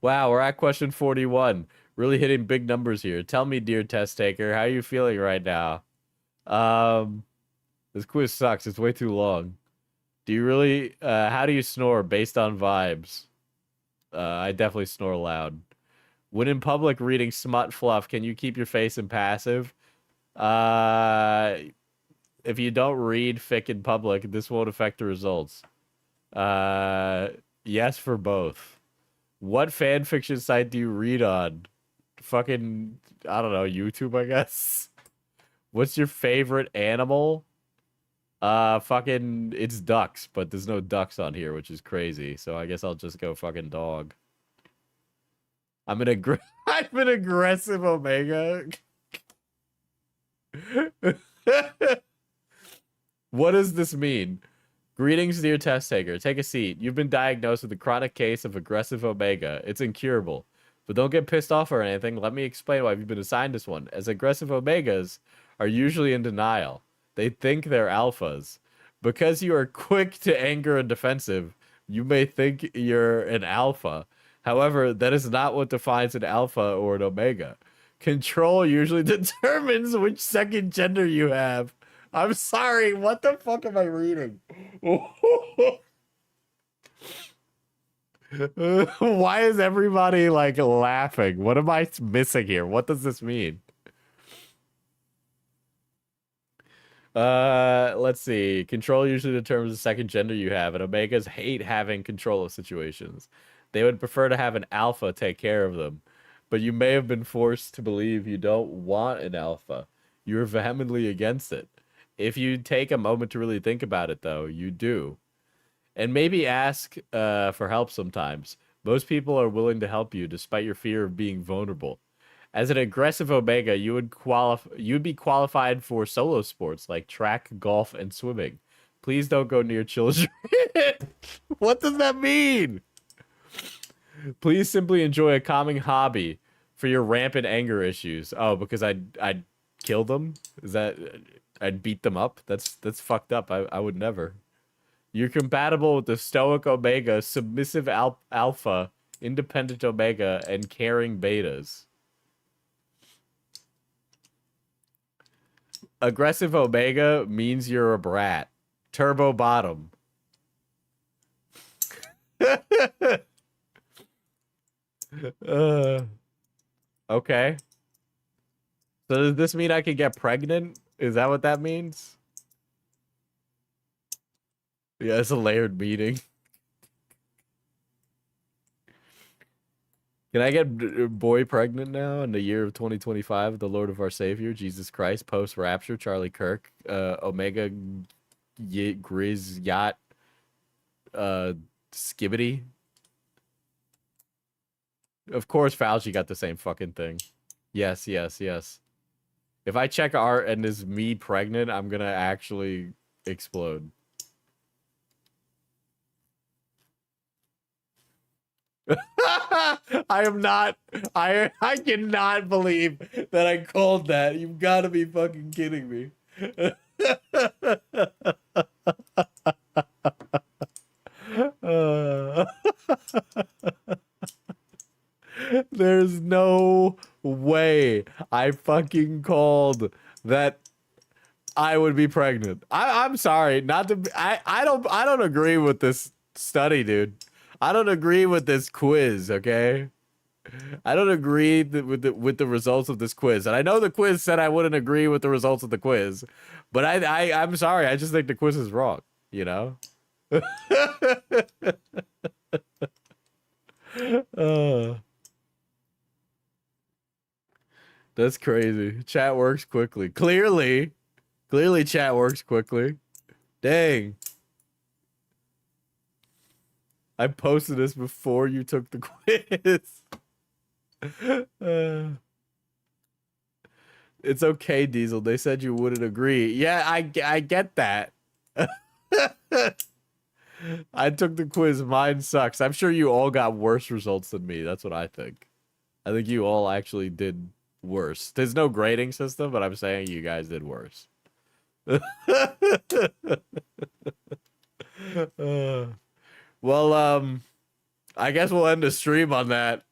Wow, we're at question 41. Really hitting big numbers here. Tell me, dear test taker, how are you feeling right now? This quiz sucks. It's way too long. Do you really, how do you snore based on vibes? I definitely snore loud. When in public reading smut fluff, can you keep your face impassive? If you don't read fic in public, this won't affect the results. Yes for both. What fan fiction site do you read on? Fucking, I don't know, YouTube, I guess. What's your favorite animal? Fucking, it's ducks, but there's no ducks on here, which is crazy. So I guess I'll just go fucking dog. I'm an aggressive Omega. What does this mean? Greetings, dear test taker. Take a seat. You've been diagnosed with a chronic case of aggressive Omega. It's incurable. But don't get pissed off or anything. Let me explain why you've been assigned this one. As aggressive Omegas are usually in denial. They think they're alphas. Because you are quick to anger and defensive, you may think you're an alpha. However, that is not what defines an alpha or an omega. Control usually determines which second gender you have. I'm sorry, what the fuck am I reading? Why is everybody like laughing? What am I missing here? What does this mean? Let's see. Control usually determines the second gender you have, and omegas hate having control of situations. They would prefer to have an alpha take care of them, but you may have been forced to believe you don't want an alpha. You're vehemently against it. If you take a moment to really think about it, though, you do. And maybe ask for help sometimes. Most people are willing to help you despite your fear of being vulnerable. As an aggressive omega, you'd be qualified for solo sports like track, golf, and swimming. Please don't go near children. What does that mean? Please simply enjoy a calming hobby for your rampant anger issues. Oh, because I'd kill them? Is that I'd beat them up? That's fucked up. I would never. You're compatible with the stoic omega, submissive alpha, independent omega, and caring betas. Aggressive omega means you're a brat. Turbo bottom. Okay. So does this mean I could get pregnant? Is that what that means? Yeah, it's a layered meeting. Can I get boy pregnant now in the year of 2025? The Lord of our Savior, Jesus Christ, post rapture, Charlie Kirk, Omega, Grizz, Yacht, Skibbity. Of course, Fauci got the same fucking thing. Yes, yes, yes. If I check art and is me pregnant, I'm gonna actually explode. I am not. I cannot believe that I called that. You've got to be fucking kidding me. There's no way I fucking called that I would be pregnant. I'm sorry, not to. I don't agree with this study, dude. I don't agree with this quiz, okay? I don't agree with the results of this quiz. And I know the quiz said I wouldn't agree with the results of the quiz, but I'm sorry. I just think the quiz is wrong, you know? That's crazy. Chat works quickly. Clearly chat works quickly. Dang. I posted this before you took the quiz. It's okay, Diesel. They said you wouldn't agree. Yeah, I get that. I took the quiz. Mine sucks. I'm sure you all got worse results than me. That's what I think. I think you all actually did worse. There's no grading system, but I'm saying you guys did worse. Well, I guess we'll end the stream on that.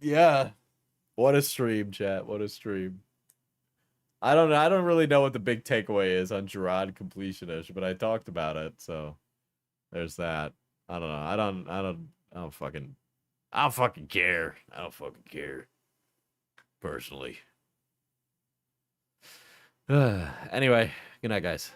Yeah. What a stream, chat. What a stream. I don't really know what the big takeaway is on Jirard Completionist, but I talked about it, so there's that. I don't know. I don't fucking care. I don't fucking care. Personally. Anyway, good night, guys.